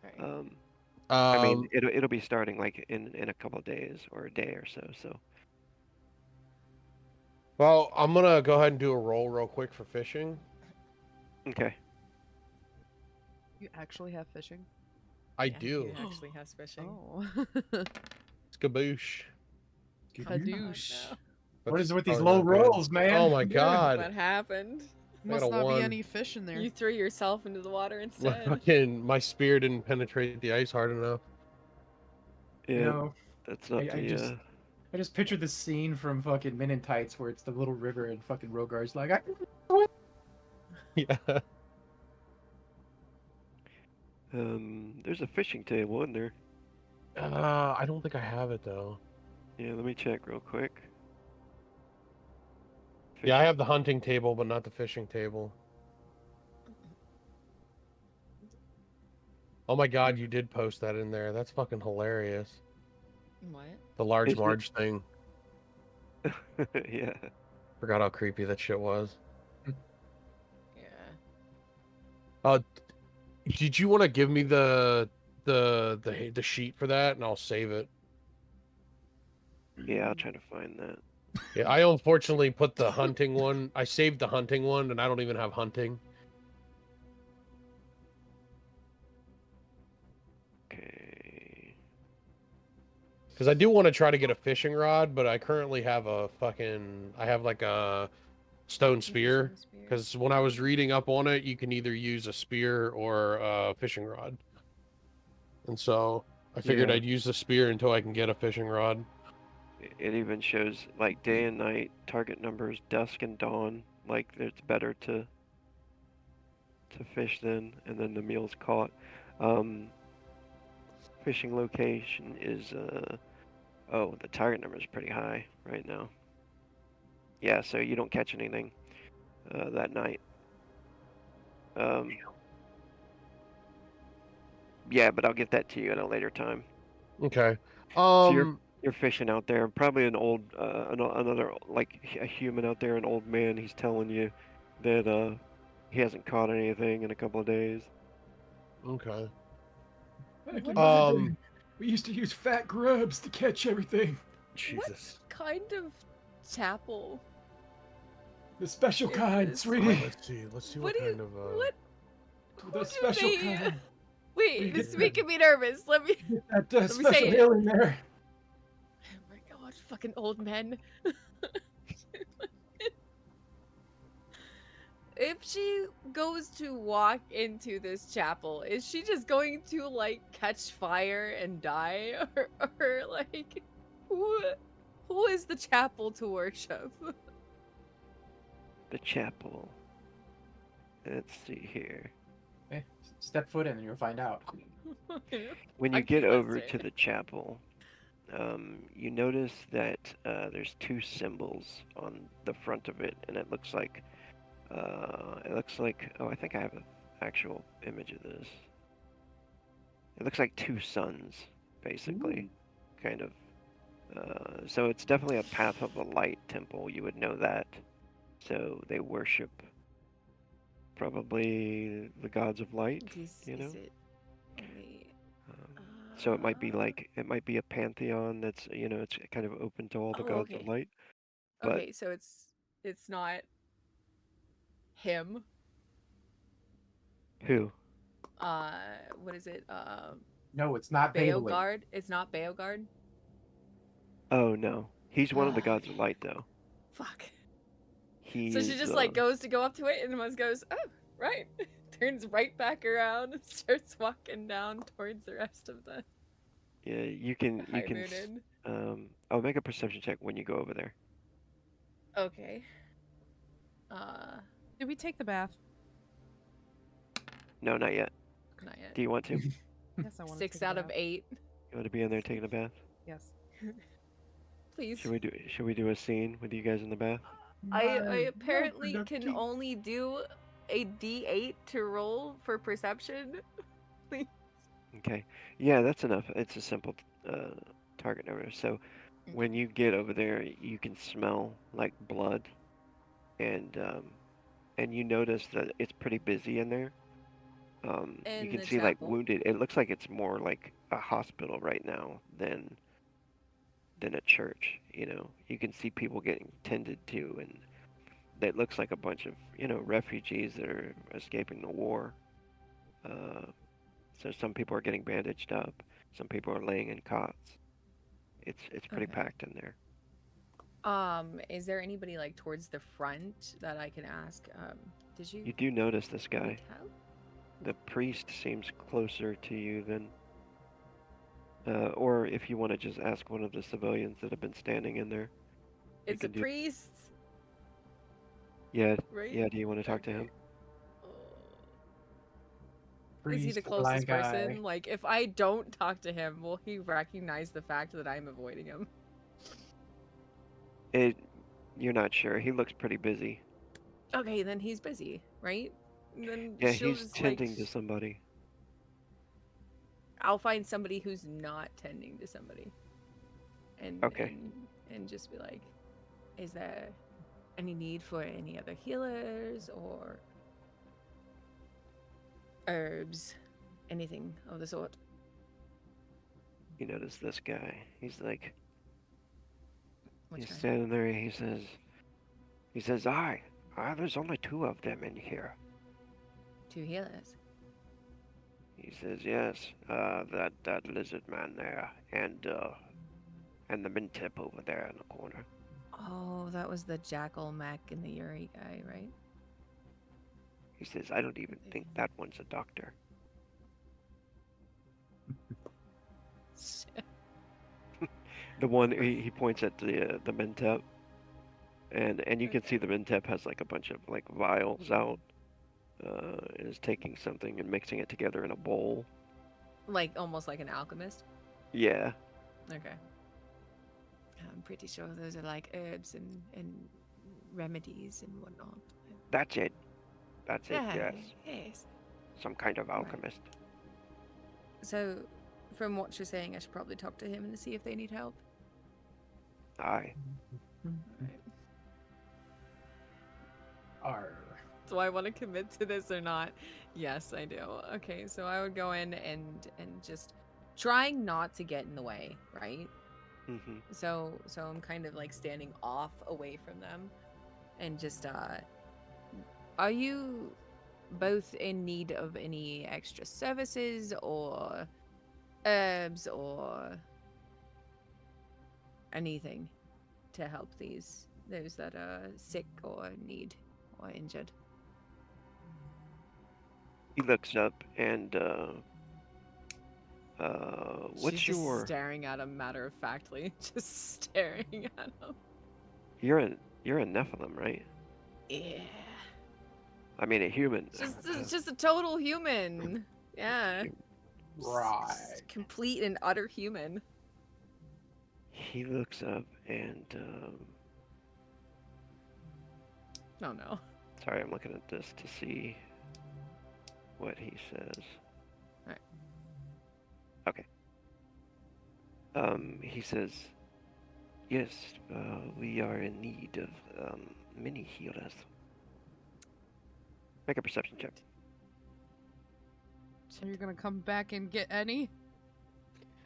Right. I mean Um, it'll be starting like in a couple of days or a day or so. So well, I'm gonna go ahead and do a roll real quick for fishing. okay. You actually have fishing? I Yeah, do. He actually has fishing. Oh. Skaboosh. Kadoosh. no. What is it with these Probably low not good. rolls, man? Oh my Yeah. god. What happened? I got Must a not be 1. any fish in there. You threw yourself into the water instead. My spear didn't penetrate the ice hard enough. Yeah, You know, that's not I just pictured the scene from fucking Men in Tights where it's the little river and fucking Rogar's like, Yeah. there's a fishing table in there. I don't think I have it though. Yeah, let me check real quick. Yeah, I have the hunting table, but not the fishing table. Oh my god, you did post that in there. That's fucking hilarious. What? The large Is it? Marge thing. Yeah. Forgot how creepy that shit was. Yeah. Did you want to give me the sheet for that, and I'll save it? Yeah, I'll try to find that. Yeah, I unfortunately put the hunting one. I saved the hunting one, and I don't even have hunting. Okay. Because I do want to try to get a fishing rod, but I currently have I have like a stone spear. Because when I was reading up on it, you can either use a spear or a fishing rod. And so I figured Yeah. I'd use the spear until I can get a fishing rod. It even shows like day and night, target numbers, dusk and dawn. Like it's better to fish then, and then the meal's caught. Fishing location is oh, the target number is pretty high right now. Yeah, so you don't catch anything that night. Yeah, but I'll get that to you at a later time. Okay. So you're fishing out there. Probably an old another like a human out there, an old man. He's telling you that he hasn't caught anything in a couple of days. Okay. Back in my day, we used to use fat grubs to catch everything. Jesus. What kind of chapel? The special Is kind, this? sweetie. Let's see. Let's see What what do you? kind of What? The Who do special they- kind. Wait, this is making me nervous. Let me. Get that me special say it. healing there. Oh my god, fucking old men. If she goes to walk into this chapel, is she just going to like catch fire and die, or like who is the chapel to worship? The chapel. Let's see here. Step foot in and you'll find out. When you I get can't over say. to the chapel, you notice that there's two symbols on the front of it, and it looks like oh, I think I have an actual image of this. It looks like two suns, basically, kind of. So it's definitely a Path of the Light temple. You would know that. So they worship probably the gods of light. You know. Is it only, So it might be a pantheon that's it's kind of open to all the gods of okay. light. But Okay, so it's not him. who? What is it? No, it's not Balewynnd. Beogard. It's not Beogard. Oh no, he's one of the gods of light though. Fuck. He So she just like goes to go up to it and once goes, oh, right. turns right back around and starts walking down towards the rest of the Yeah, you can High Moon Inn. oh, make a perception check when you go over there. Okay. Did we take the bath? No, not yet. Not yet. Do you want to? You Yes, I want to. 6 out of 8. want to be in there taking a bath? Yes. Please. Should we do a scene with you guys in the bath? I apparently can only do a D8 to roll for perception. Please. Okay. Yeah, that's enough. It's a simple target number. So when you get over there, you can smell like blood, and you notice that it's pretty busy in there. You In can the see like chapel? wounded. It looks like it's more like a hospital right now than a church. You know, you can see people getting tended to, and that looks like a bunch of refugees that are escaping the war. So some people are getting bandaged up. Some people are laying in cots. It's pretty Okay. packed in there. Is there anybody like towards the front that I can ask? Did you You do notice this guy. need help? The priest seems closer to you than, or if you want to just ask one of the civilians that have been standing in there. It's a can do- priest, Yeah, right? yeah. Do you want to talk to Okay. him? Is he the Priest, blind closest guy. person? Like, if I don't talk to him, will he recognize the fact that I'm avoiding him? You're not sure. He looks pretty busy. Okay, then he's busy, right? Then Yeah, she'll he's just, tending to somebody. I'll find somebody who's not tending to somebody. And Okay. and just be like, is there any need for any other healers or herbs? Anything of the sort? You notice this guy. He's like, Which he's guy? standing there. He says, there's only 2 of them in here. 2 healers. He says, yes, that lizard man there, and the Mintip over there in the corner. Oh, that was the Jackal Mac and the Yuri guy, right? He says, I don't even think that one's a doctor. Shit. The one he points at the Mintip, and you can see the Mintip has like a bunch of like vials out, and is taking something and mixing it together in a bowl. Like almost like an alchemist. Yeah. Okay. I'm pretty sure those are like herbs and remedies and whatnot. That's it. That's it. Yeah, Yes. yes. Some kind of Right. alchemist. So, from what you're saying, I should probably talk to him and see if they need help. Aye. Arr. Do I want to commit to this or not? Yes, I do. Okay, so I would go in and just trying not to get in the way, right? Mm-hmm. So I'm kind of like standing off away from them, and just are you both in need of any extra services or herbs or anything to help those that are sick or need or injured? He looks up and what's She's your? just staring at him matter of factly, just staring at him. You're a Nephilim, right? Yeah. I mean, a human. Just a total human. Yeah. Right. Just complete and utter human. He looks up and Oh no. sorry, I'm looking at this to see what he says. Alright. Okay. He says, yes, we are in need of many healers. Make a perception check. So you're gonna come back and get any?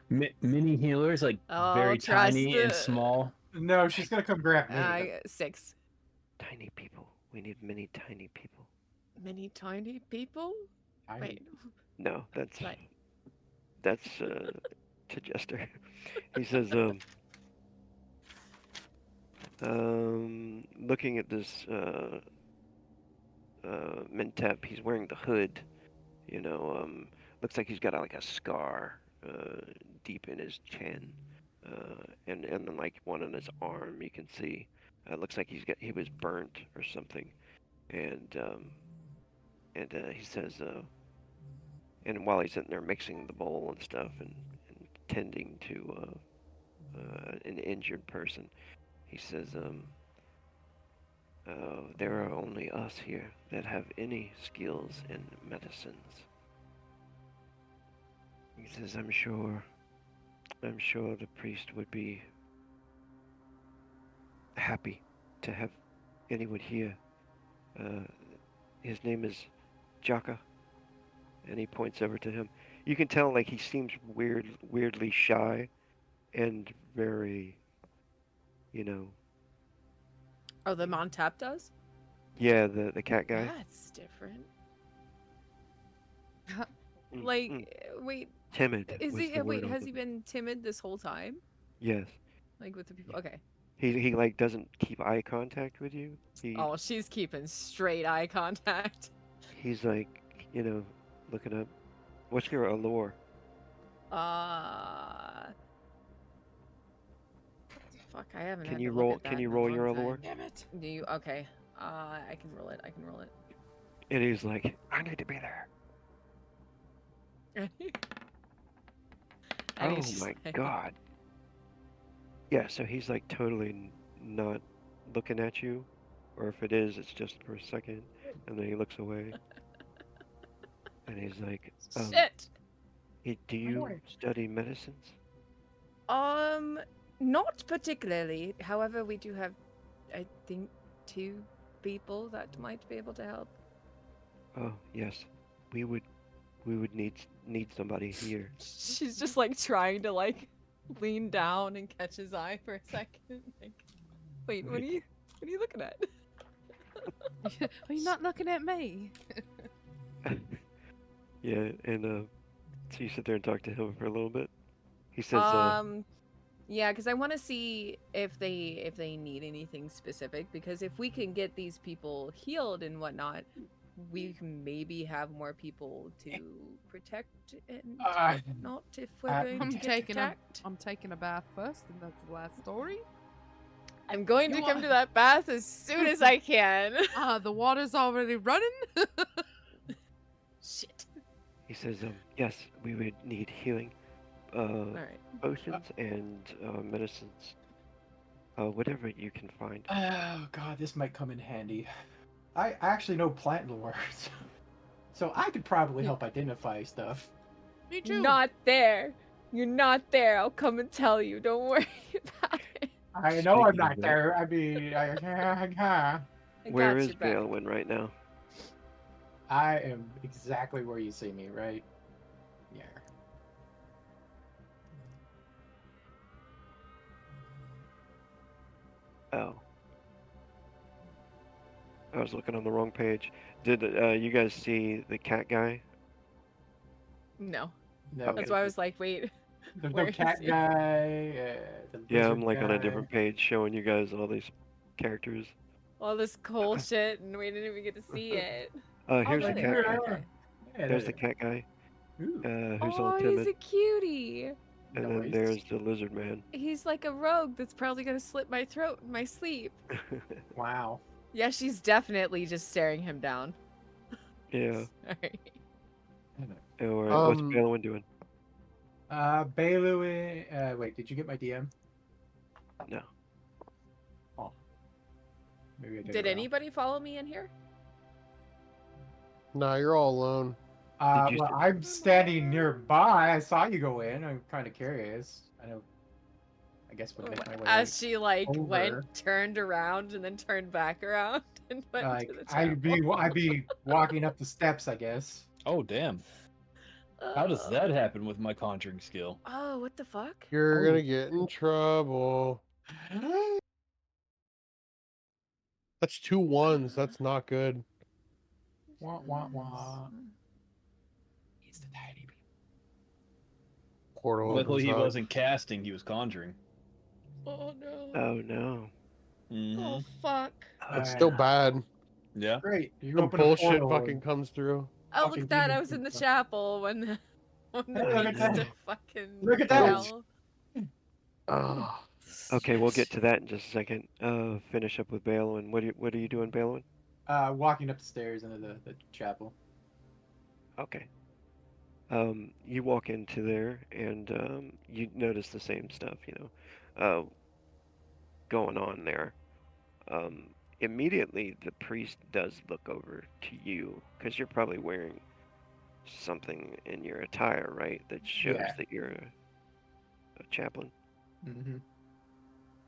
Mini healers, like Oh, very trust tiny and the- small. No, she's gonna come grab me. 6. Tiny people. We need many tiny people. Many tiny people? Wait. No, that's Right. to Jester. He says, looking at this Mentep. He's wearing the hood. You know, looks like he's got like a scar deep in his chin, and then like one on his arm. You can see. Looks like he was burnt or something, and he says, and while he's sitting there mixing the bowl and stuff and tending to an injured person, he says, there are only us here that have any skills in medicines. He says, I'm sure the priest would be happy to have anyone here. His name is Jaka, and he points over to him. You can tell, like, he seems weirdly shy and very, you know. Oh, the Montap does? Yeah, the cat guy. That's different. Like, wait. Timid. Is was he? the Wait, word I has was he looking- been timid this whole time? Yes. Like with the people? Okay. He like doesn't keep eye contact with you. Oh, she's keeping straight eye contact. He's like, you know, looking up. What's your allure? Fuck, I haven't. Can had you to look roll? at that Can you in a roll long your time. allure? Damn it. Do you? Okay. I can roll it. I can roll it. And he's like, I need to be there. And Oh he's just my like- god. Yeah, so he's like totally not looking at you, or if it is, it's just for a second, and then he looks away. And he's like, Shit. do you study medicines? Not particularly. However, we do have, I think, 2 people that might be able to help. Oh yes, we would need somebody here. She's just like trying to like lean down and catch his eye for a second. Like, wait, what are you looking at? Are you not looking at me? Yeah, and so you sit there and talk to him for a little bit. He says, yeah, because I want to see if they need anything specific. Because if we can get these people healed and whatnot, we can maybe have more people to protect and not if we're going I'm to get taking attacked. I'm taking a bath first, and that's the last story. I'm going to You come are- to that bath as soon as I can. The water's already running. Shit. he says, yes, we would need healing, All right. potions and medicines, whatever you can find. Oh god, this might come in handy. I actually know plant lore, so I could probably help identify stuff. Me too. Not there. You're not there. I'll come and tell you. Don't worry about it. I know I'm Speaking not of that- there. I mean, I Where got is your back. Dalewynnd right now? I am exactly where you see me, right? Yeah. Oh. I was looking on the wrong page. Did you guys see the cat guy? No. No, That's why I was like, wait. there's where no is cat he? guy. The Yeah, I'm lizard like on a guy. different page showing you guys all these characters. All this cool shit, and we didn't even get to see it. Here's the really? cat guy. Okay. Yeah, There's the cat guy, Ooh. who's all Oh, timid. he's a cutie. And then Nice. there's the lizard man. He's like a rogue that's probably gonna slit my throat in my sleep. Wow. Yeah, she's definitely just staring him down. Yeah. Sorry. Or what's Um, Balin doing? Baylou. Wait, did you get my DM? No. Oh. Maybe I did. Did anybody follow me in here? Nah, you're all alone. Did you Well, see- I'm standing nearby. I saw you go in. I'm kind of curious. I know. I guess we'll make my way. As she like over. went, turned around, and then turned back around and went Like to the I'd be walking up the steps, I guess. Oh, damn. How does that happen with my conjuring skill? Oh, what the fuck? You're Oh. gonna get in trouble. That's 2 1s. That's not good. Wah wah wah. It's the tiny people. Portal Luckily, opens he up. wasn't casting, he was conjuring. Oh no. Oh no. Mhm. Oh fuck. It's still bad. Yeah. Great. You Some open a bullshit portal fucking and comes through. Oh, look fucking at that! I demons was in the come. chapel when the Hey, look at beast that. fucking Look at that. fell. Ah, Okay, we'll get to that in just a second. Finish up with Balewynn. What are you doing, Balewynn? Walking up the stairs into the chapel. Okay. You walk into there and you notice the same stuff, going on there. Immediately, the priest does look over to you because you're probably wearing something in your attire, right? That shows Yeah. that you're a chaplain. Mm-hmm.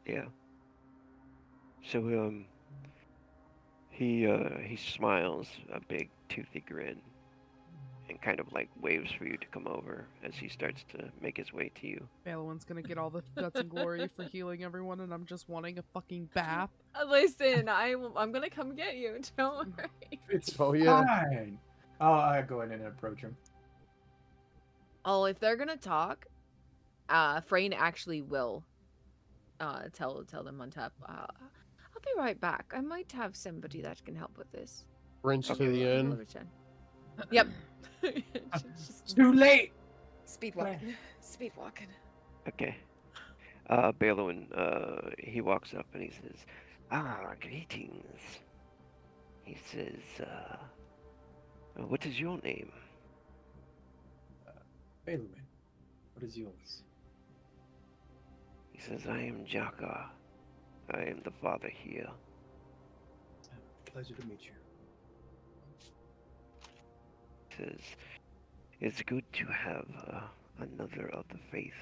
Yeah. So he smiles a big toothy grin and kind of like waves for you to come over as he starts to make his way to you. Balewyn's gonna get all the guts and glory for healing everyone, and I'm just wanting a fucking bath. Listen, I'm gonna come get you. Don't worry. It's Oh, yeah. fine. I'll go in and approach him. Oh, if they're gonna talk, Frayne actually will tell them on tap. I'll be right back. I might have somebody that can help with this. rinse to Okay. the I'll end. return. Yep. It's too late. Speed walking. Speed walking. Okay. Balewynn, he walks up and he says, greetings. He says, what is your name? Dalewynnd, what is yours? He says, I am Jaka. I am the father here. Pleasure to meet you. He says, it's good to have another of the faith.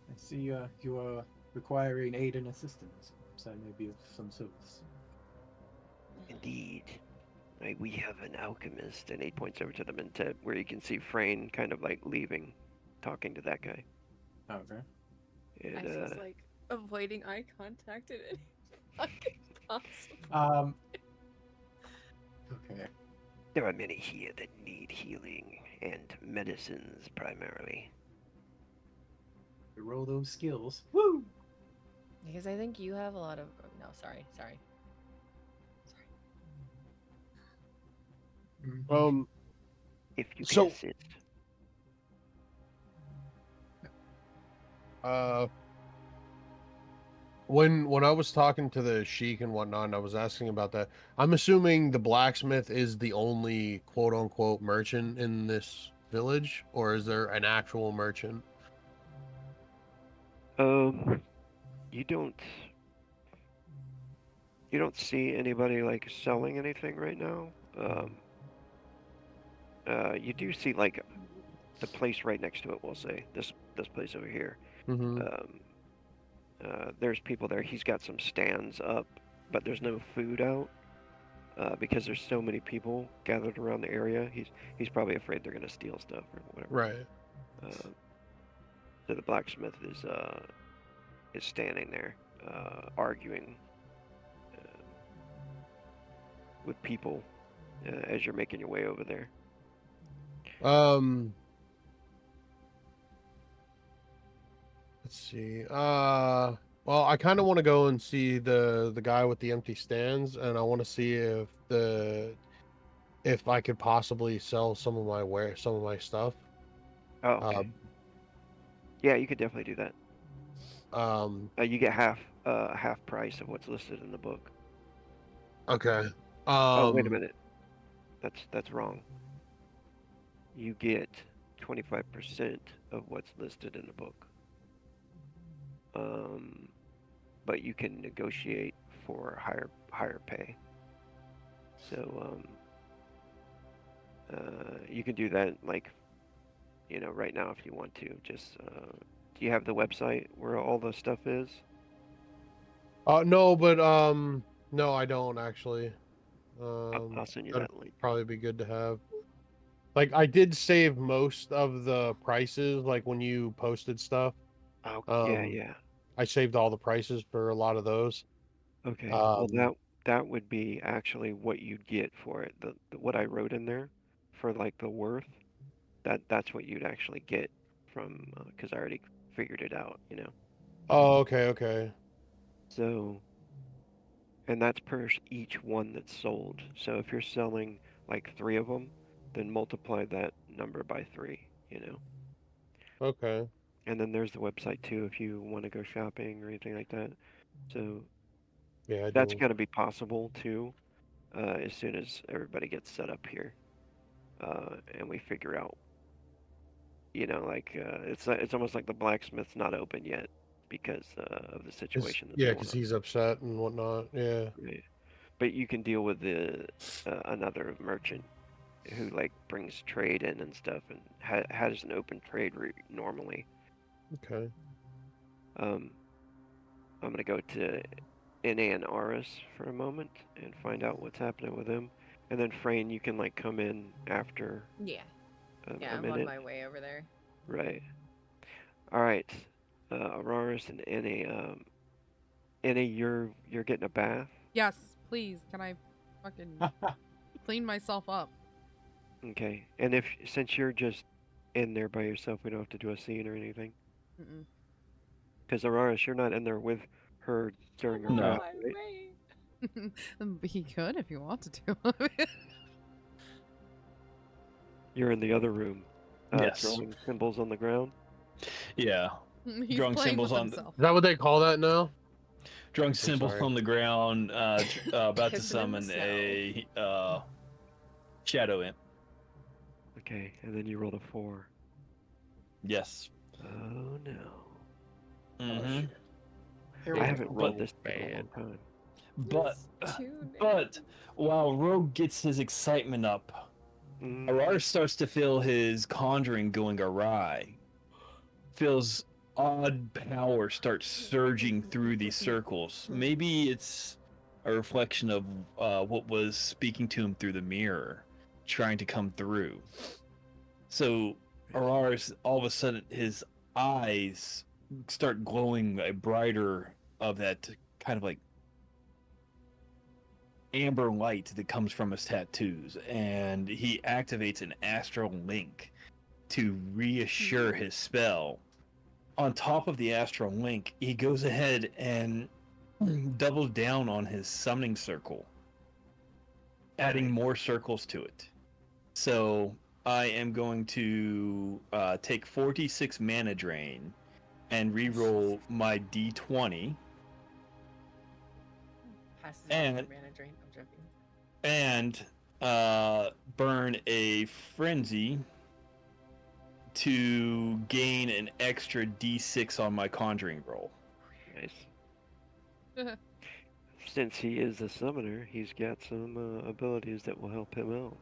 I see you are requiring aid and assistance. So I may be of some service. Indeed. We have an alchemist, and he points over to the Mentet, where you can see Frayne kind of like leaving, talking to that guy. Okay. And, As he's like avoiding eye contact at any fucking possible. Okay. there are many here that need healing and medicines primarily. You roll those skills. Woo! Because I think you have a lot of. No, sorry. If you can So- assist. When I was talking to the sheik and whatnot, and I was asking about that. I'm assuming the blacksmith is the only quote unquote merchant in this village, or is there an actual merchant? You don't see anybody like selling anything right now. You do see like the place right next to it. We'll say this place over here. Mm-hmm. There's people there. He's got some stands up, but there's no food out because there's so many people gathered around the area. He's probably afraid they're gonna steal stuff or whatever. Right. So the blacksmith is standing there arguing with people as you're making your way over there. Let's see. Well, I kind of want to go and see the guy with the empty stands, and I want to see if I could possibly sell some of my stuff. Oh, okay. Yeah, you could definitely do that. You get half price of what's listed in the book. Okay. Oh, wait a minute. That's wrong. You get 25% of what's listed in the book. But you can negotiate for higher pay. So you can do that like right now if you want to. Just do you have the website where all the stuff is? No, but no, I don't actually. I'll send you That'd that link. probably be good to have. Like, I did save most of the prices, like when you posted stuff. Oh, yeah. I saved all the prices for a lot of those. Okay. Well, that would be actually what you'd get for it. The what I wrote in there for like the worth. That's what you'd actually get from because I already figured it out. Oh, okay. So And that's per each one that's sold. So if you're selling like 3 of them, then multiply that number by 3, you know. Okay. And then there's the website too if you want to go shopping or anything like that. So Yeah, I that's do. going to be possible too, as soon as everybody gets set up here, and we figure out, like it's almost like the blacksmith's not open yet because of the situation that's Yeah, going because on. he's upset and whatnot. Yeah. Right. But you can deal with the another merchant who like brings trade in and stuff and has an open trade route normally. Okay. I'm gonna go to NA and Aris for a moment and find out what's happening with him, and then Frayne, you can like come in after Yeah. a Yeah, I'm minute. on my way over there. Right. All right. Auraris and NA. NA, you're getting a bath. Yes, please. Can I fucking clean myself up? Okay. And since you're just in there by yourself, we don't have to do a scene or anything. Mm-mm. Because Auraris, you're not in there with her during her No. bath, right? Be good if you wanted to. You're in the other room. Yes. Drawing symbols on the ground. Yeah. He's Drawing playing symbols with on himself. Is that what they call that now? Drawing symbols sorry. on the ground, about to Pissing in the summon a shadow imp. Okay, and then you rolled a 4. Yes. Oh no. Mm-hmm. I haven't rolled But- this in a long time. But while Rogue gets his excitement up, Arar starts to feel his conjuring going awry. Feels odd power start surging through these circles. Maybe it's a reflection of what was speaking to him through the mirror, trying to come through. So Arar, all of a sudden, his eyes start glowing a brighter of that kind of like amber light that comes from his tattoos, and he activates an astral link to reassure his spell. On top of the astral link, he goes ahead and doubles down on his summoning circle, adding more circles to it. So I am going to take 46 mana drain and reroll my d20 Passes And- mana drain. I'm joking. and burn a frenzy to gain an extra d6 on my conjuring roll. Nice. Since he is a summoner, he's got some abilities that will help him out.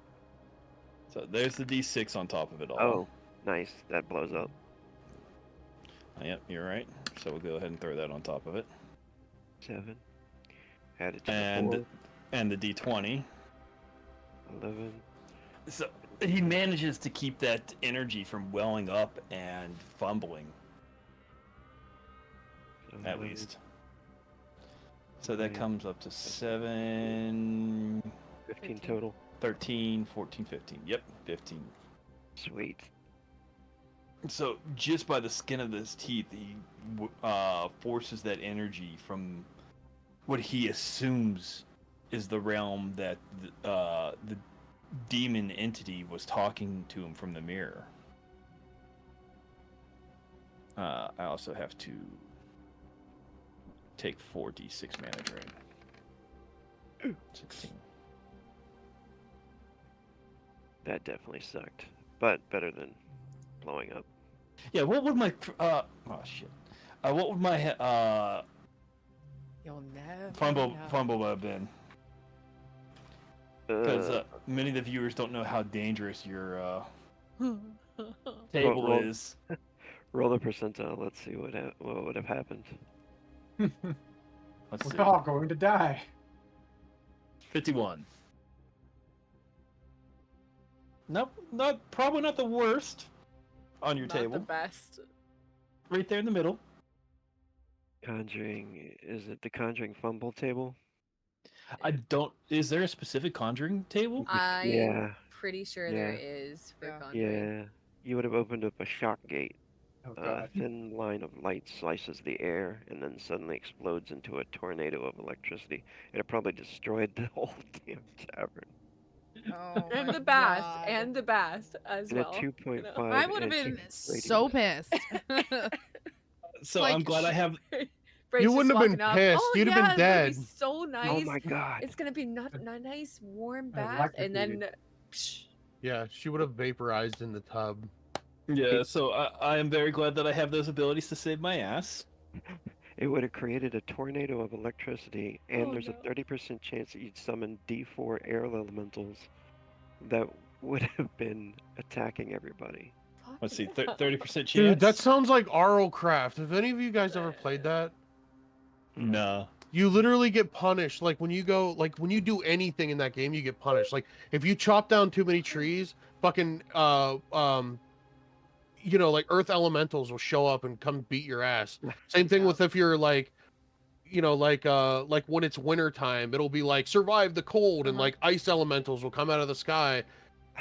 So there's the d6 on top of it all. Oh, nice. That blows up. Yep, you're right. So we'll go ahead and throw that on top of it. 7. Add it to the 4. And the d20. 11. So he manages to keep that energy from welling up and fumbling, at least. So that comes up to 7, 15 total. 13, 14, 15. Yep, 15. Sweet. So just by the skin of his teeth, he forces that energy from what he assumes is the realm that the demon entity was talking to him from the mirror. I also have to take 4d6 mana drain. 16. That definitely sucked, but better than blowing up. Yeah, what would my oh shit? What would my You'll never fumble have been? Because Uh, many of the viewers don't know how dangerous your table Roll- is. roll the percentile. Let's see what would have happened. Let's see. We're all going to die. 51. Nope, probably not the worst on your Not table. the best. Right there in the middle. Conjuring. Is it the Conjuring fumble table? I don't. Is there a specific conjuring table? I'm Yeah. pretty sure Yeah. there is for Yeah. Conjuring. Yeah. You would have opened up a shock gate. Oh A god. thin line of light slices the air and then suddenly explodes into a tornado of electricity. It probably destroyed the whole damn tavern. Oh And my the bath, god. and the bath as And a well. 2.5 I would have been so pissed. So Like, I'm glad I have. Brace You just wouldn't have been walking up. pissed. Oh You'd have yeah, been it's gonna be dead. so nice. Oh my god. It's gonna be not a nice warm bath, and Electrocuted. then psh, Yeah, she would have vaporized in the tub. Yeah, so I am very glad that I have those abilities to save my ass. It would have created a tornado of electricity, and Oh, there's no. a 30% chance that you'd summon D4 air elementals that would have been attacking everybody. Let's see, fucking hell. 30% chance. Dude, that sounds like Arrowcraft. Have any of you guys ever played that? No. You literally get punished. Like when you go, like when you do anything in that game, you get punished. Like if you chop down too many trees, fucking you know, like earth elementals will show up and come beat your ass. Same thing with if you're like, you know, like when it's winter time, it'll be like survive the cold, and like ice elementals will come out of the sky.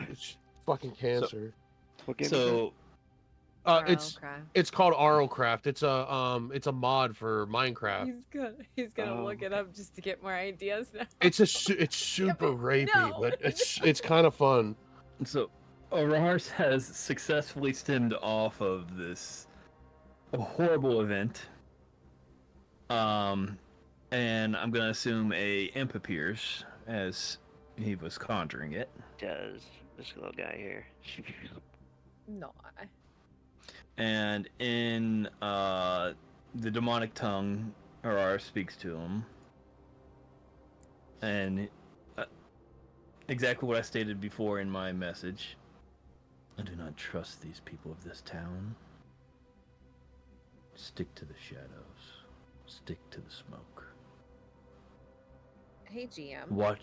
It's fucking cancer. What game is that? So Arrowcraft. It's called Arrowcraft. It's a mod for Minecraft. He's gonna Oh, look it up just to get more ideas now. It's super rapey, no. but it's kind of fun. So, Rars has successfully stemmed off of this horrible event. And I'm gonna assume a imp appears as he was conjuring it. Does this little guy here? No. And in the demonic tongue, Arar speaks to him. And exactly what I stated before in my message. I do not trust these people of this town. Stick to the shadows. Stick to the smoke. Hey GM. Watch,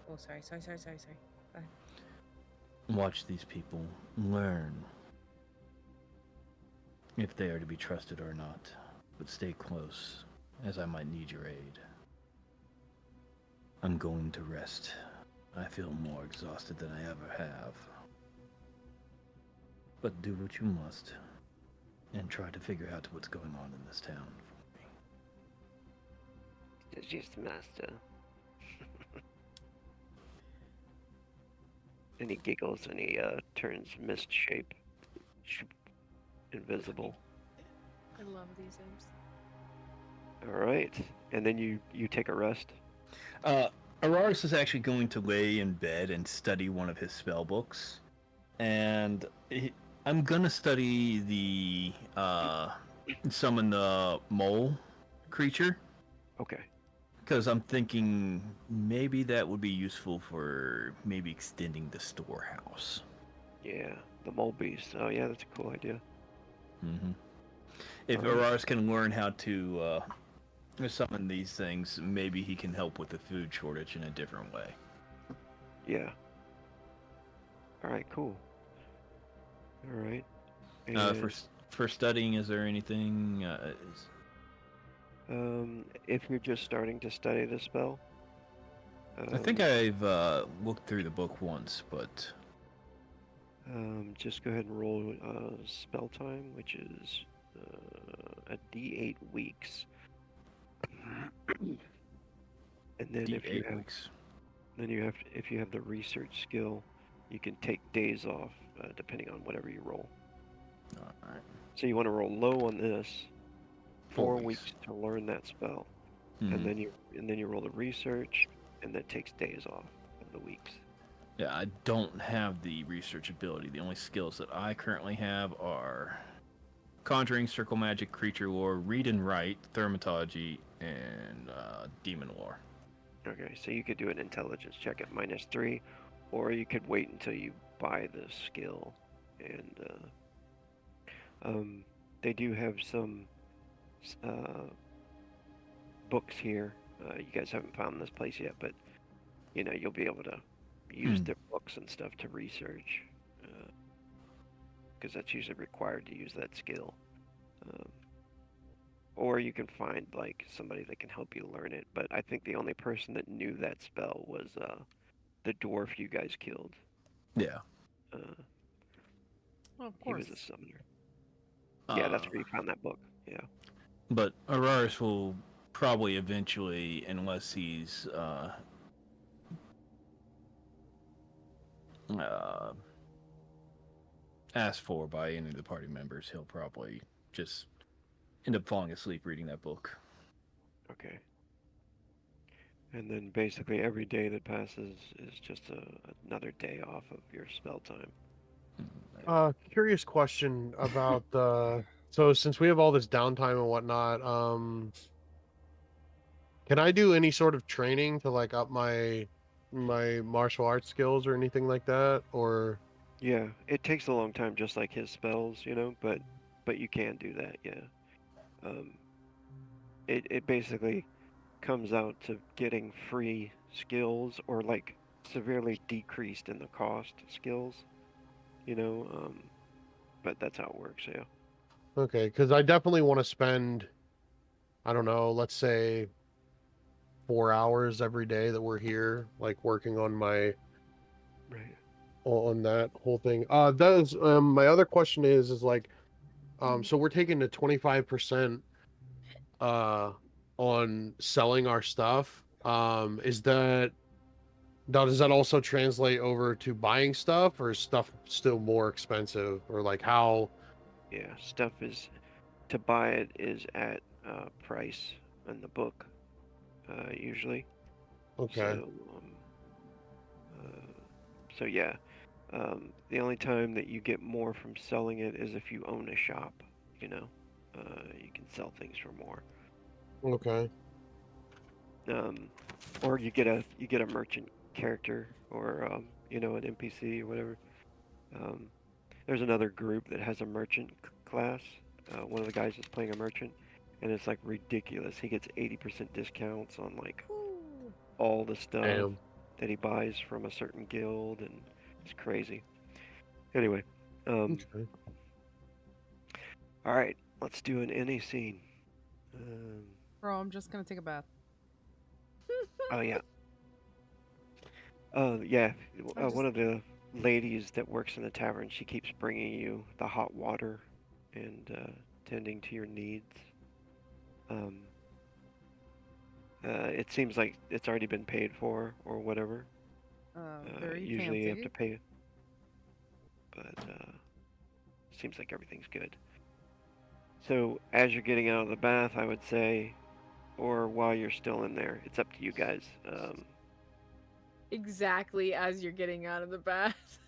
Oh, sorry. Go ahead. watch these people. Learn if they are to be trusted or not. But stay close, as I might need your aid. I'm going to rest. I feel more exhausted than I ever have. But do what you must, and try to figure out what's going on in this town for me. It's just master. And he giggles and he turns mist shape. Invisible. I love these imps. Alright. And then you take a rest. Araris is actually going to lay in bed and study one of his spell books. And I'm gonna study the summon the mole creature. Okay. Because I'm thinking maybe that would be useful for maybe extending the storehouse. Yeah. The mole beast. Oh yeah, that's a cool idea. Mm-hmm. If Araris can learn how to summon these things, maybe he can help with the food shortage in a different way. Yeah. Alright, cool. Alright. For studying, is there anything? If you're just starting to study the spell. I think I've looked through the book once, but just go ahead and roll spell time, which is a D8 weeks. And then if you have, weeks. then you have, if you have the research skill, you can take days off depending on whatever you roll. All right. So you want to roll low on this. 4 weeks. weeks to learn that spell, Mhm. and then you roll the research, and that takes days off of the weeks. Yeah, I don't have the research ability. The only skills that I currently have are conjuring, circle magic, creature lore, read and write, thaumaturgy, and demon lore. Okay, so you could do an intelligence check at -3, or you could wait until you buy the skill. And they do have some books here. You guys haven't found this place yet, but you know you'll be able to use their books and stuff to research, because that's usually required to use that skill. Or you can find like somebody that can help you learn it. But I think the only person that knew that spell was the dwarf you guys killed. Yeah. Well, of He course. was a summoner. Yeah, that's where you found that book. Yeah. But Araris will probably eventually, unless he's asked for by any of the party members, he'll probably just end up falling asleep reading that book. Okay. And then basically every day that passes is just another day off of your spell time. Curious question about so since we have all this downtime and whatnot, can I do any sort of training to like up my martial arts skills or anything like that? Or Yeah, it takes a long time, just like his spells, but you can do that. Yeah. It basically comes out to getting free skills or like severely decreased in the cost skills, you know. But that's how it works. Yeah. okay, because I definitely want to spend, I don't know, let's say 4 hours every day that we're here, like working on Right. on that whole thing. Those my other question is like, so we're taking the 25% on selling our stuff. Is that now does that also translate over to buying stuff, or is stuff still more expensive, or like how? Yeah. Stuff is to buy it is at price in the book, usually. Okay. So, uh, so yeah. The only time that you get more from selling it is if you own a shop. You know, you can sell things for more. Okay. Or you get a merchant character or an NPC or whatever. Um, there's another group that has a merchant class. One of the guys is playing a merchant, and it's like ridiculous. He gets 80% discounts on like all the stuff Damn. that he buys from a certain guild, and it's crazy. Anyway, Okay. all right, let's do an any scene. Um, Bro, I'm just gonna take a bath. oh yeah. Yeah. I just- One of the ladies that works in the tavern, she keeps bringing you the hot water and tending to your needs. It seems like it's already been paid for or whatever. Very Usually you have fancy. to pay, but seems like everything's good. So as you're getting out of the bath, I would say, or while you're still in there, it's up to you guys. Exactly as you're getting out of the bath.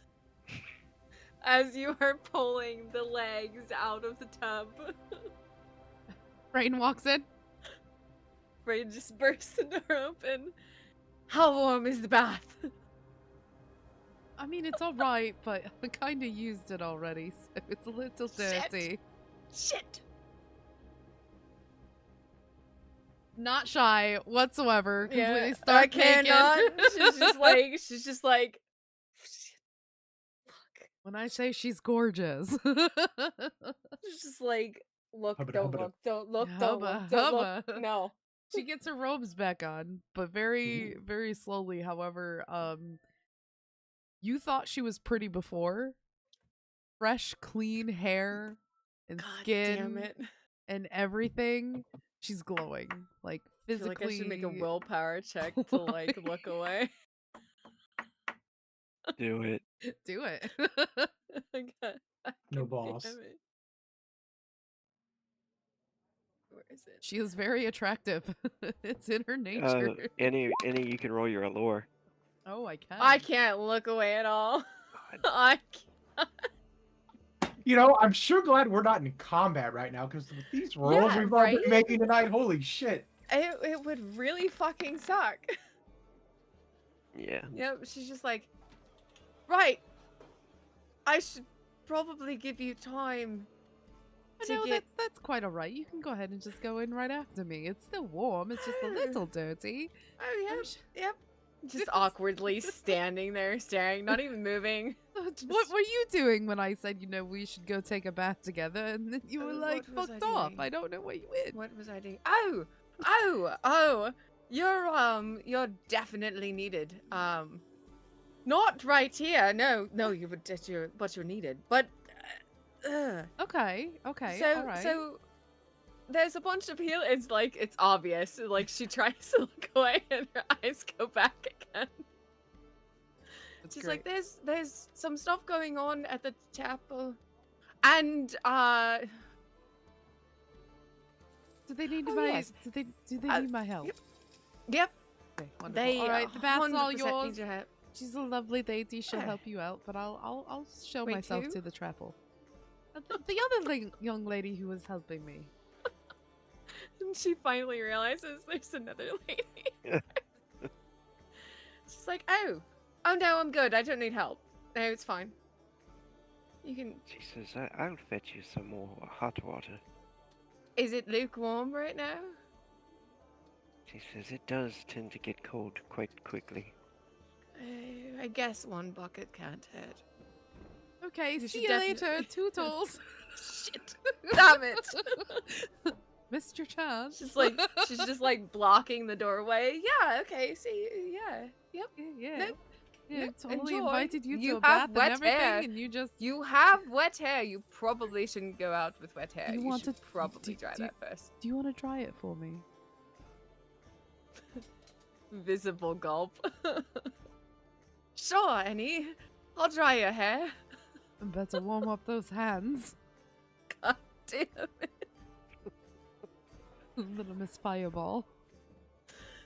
As you are pulling the legs out of the tub. Rain walks in. Rain just bursts the door open. How warm is the bath? I mean, it's alright, but I kind of used it already, so it's a little Shit. dirty. Shit. Not shy whatsoever. Completely I stark naked. cannot. she's just like, fuck. When I say she's gorgeous. She's just like, look, Hubba don't hubba. look, don't look, don't Hubba look, don't look. hubba. No. She gets her robes back on, but very, very slowly. However, you thought she was pretty before. Fresh, clean hair and God skin damn it. and everything. She's glowing, like I feel physically. like I should make a willpower check to like look away. Do it. Do it. No God boss. damn it. Where is it? She is very attractive. It's in her nature. Any you can roll your allure. Oh, I can. I can't look away at all. God. I can't. You know, I'm sure glad we're not in combat right now, because with these rolls Yeah, we've all right? been making tonight, holy shit. It would really fucking suck. Yeah. Yep, she's just like, right. I should probably give you time to No, get. that's quite alright. You can go ahead and just go in right after me. It's still warm. It's just a little dirty. Oh, I'm yep, sh- yep. Just awkwardly standing there, staring, not even moving. What were you doing when I said, we should go take a bath together? And then you were like, what was I fucked off. doing? I don't know what you in. What was I doing? Oh! You're definitely needed. Not right here. No, but you're needed. But Ugh. Okay. Okay. So all right. so there's a bunch of heal. It's like it's obvious. Like she tries to look away and her eyes go back again. That's She's great. like, there's some stuff going on at the chapel, and Do they need oh, my? yes. Do they Uh, need my help? Yep. Okay, wonderful. They all right, the bath's all 100% need yours. your help. She's a lovely lady. She'll Yeah. help you out, but I'll show Wait, myself who? to the chapel. The other young lady who was helping me. And she finally realizes there's another lady. She's like, oh no, I'm good. I don't need help. No, it's fine. You can. She says, I'll fetch you some more hot water. Is it lukewarm right now? She says it does tend to get cold quite quickly. I guess one bucket can't hurt. Okay, You see should you later. Toodles. Shit! Damn it! Missed your chance. She's just like blocking the doorway. Yeah. Okay. See. Yeah. Yep. Yeah. Nope. Yeah, Nope, totally enjoy. invited you to You a bath have and wet everything, hair. and you just You have wet hair. You probably shouldn't go out with wet hair. You You want should to- probably do- dry do- that first. Do you want to dry it for me? Visible gulp. Sure, Annie. I'll dry your hair. And better warm up those hands. God damn it. Little Miss Fireball.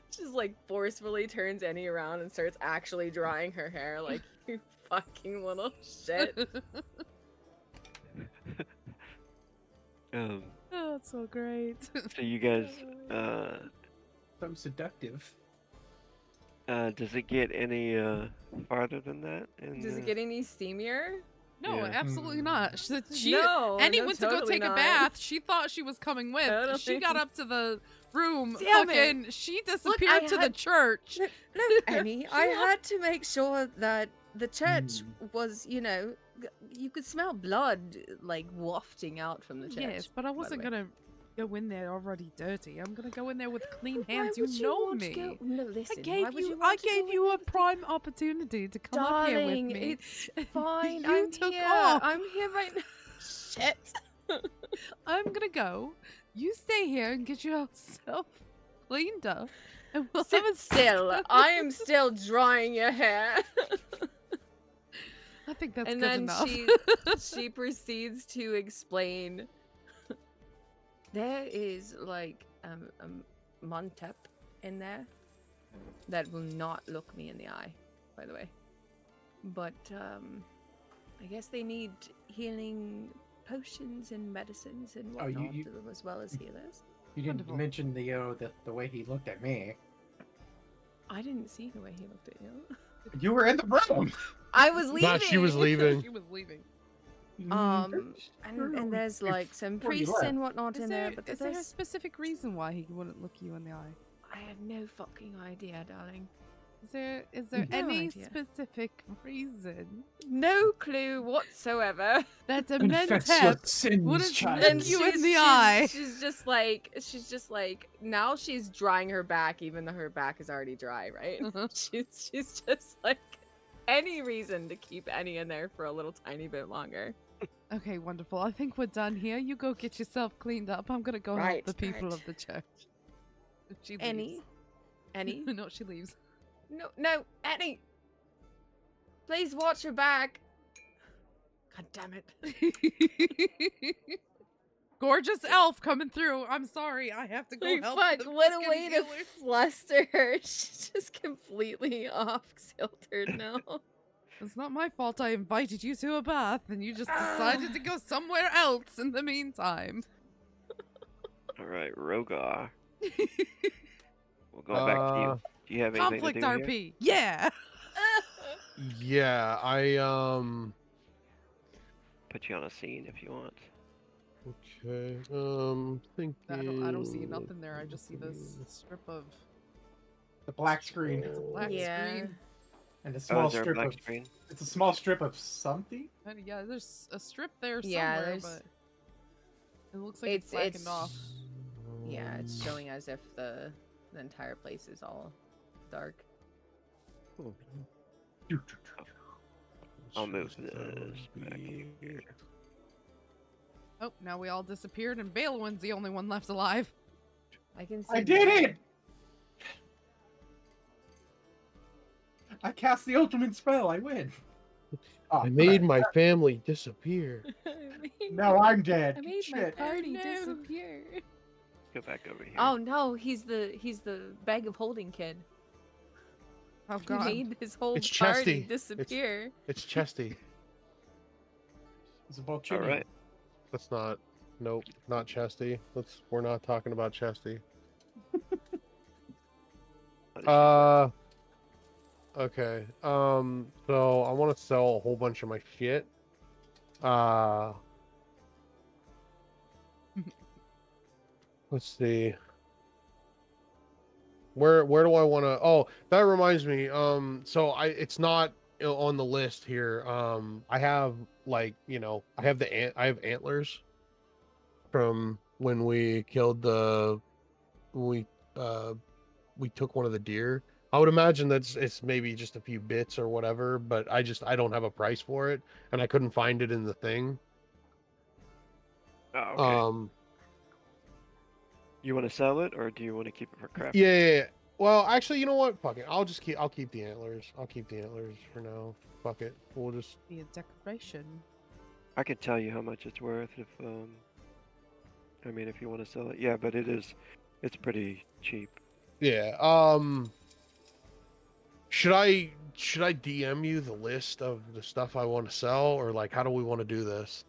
Just like forcefully turns Annie around and starts actually drying her hair. Like, you fucking little shit. Um, Oh, that's so great. so you guys, So seductive. does it get any farther than that? Does it get any steamier? No, Yeah. absolutely not. She No, Annie no, went to go totally take a not. bath. She thought she was coming with. She Totally. got up to the room. Damn it. Fucking, she disappeared to the had- church. No, Annie, I had to make sure that the church was, you could smell blood like wafting out from the church. Yes, but I wasn't way. gonna go in there already dirty. I'm gonna go in there with clean Why hands. would You know want to me. go- No, listen. I gave why would you. want I to go gave in you there a with prime opportunity to come up here with Darling, me. it's fine. You I'm took here. off. I'm here right now. Shit. I'm gonna go. You stay here and get yourself cleaned up. And we'll Sit have a still. I am still drying your hair. I think that's and good then enough. she proceeds to explain. There is like a Montep in there that will not look me in the eye, by the way. But I guess they need healing potions and medicines and Oh, whatnot, you- as well as healers. You didn't Wonderful. mention the way he looked at me. I didn't see the way he looked at you. You were in the room. I was leaving. Nah, she was leaving. She was leaving. And there's like some Before you priests left. and whatnot in there, but Is there a there's specific reason why he wouldn't look you in the eye? I have no fucking idea, darling. Is there No any idea. specific reason No clue whatsoever. that a Confess your Mentep sins, wouldn't child. look you in the eye? She's just like now she's drying her back, even though her back is already dry, right? She's just like any reason to keep Annie in there for a little tiny bit longer. Okay, wonderful. I think we're done here. You go get yourself cleaned up. I'm gonna go help Right, the people right. of the church. She leaves. Annie? No, she leaves. No, Annie! Please watch your back. God damn it. Gorgeous elf coming through. I'm sorry. I have to go Like, help. fuck, the what a fucking way to healers. fluster her. She's just completely off kiltered now. It's not my fault I invited you to a bath and you just decided to go somewhere else in the meantime. All right, Rogar. We'll go back to you. Do you have anything Conflict to do here? RP. Yeah. Yeah, I Put you on a scene if you want. Okay. Thinking. I don't see nothing there. I just see this strip of The black screen. it's a black Yeah. screen. And a Oh, small is there a strip black of screen? it's a small strip of something. And yeah, there's a strip there Yeah, somewhere, there's- but it looks like it's blackened off. Yeah, it's showing as if the entire place is all dark. I'll move this back here. Oh, now we all disappeared, and Dalewynnd's the only one left alive. I can see. I did that. it! I cast the ultimate spell. I win. Oh, I made crap. my family disappear. No, I'm dead. I made my Shit. party Oh, no. disappear. Go back over here. Oh no, he's the bag of holding kid. Oh He god. made his whole It's party Chesty. disappear. It's Chesty. It's about All Chinny. right. That's not. Nope, not Chesty. We're not talking about Chesty. What is she Okay. So I want to sell a whole bunch of my shit. Let's see. Where do I want to? Oh, that reminds me. So it's not on the list here. I have like I have I have antlers from when we killed when we took one of the deer. I would imagine it's maybe just a few bits or whatever, but I don't have a price for it, and I couldn't find it in the thing. Oh, okay. You want to sell it, or do you want to keep it for crafting? Yeah. Well, actually, you know what? Fuck it. I'll keep the antlers. I'll keep the antlers for now. Fuck it. We'll just. Be a decoration. I could tell you how much it's worth if I mean, if you want to sell it. Yeah, but it's pretty cheap. Yeah. Should I DM you the list of the stuff I want to sell, or like how do we want to do this?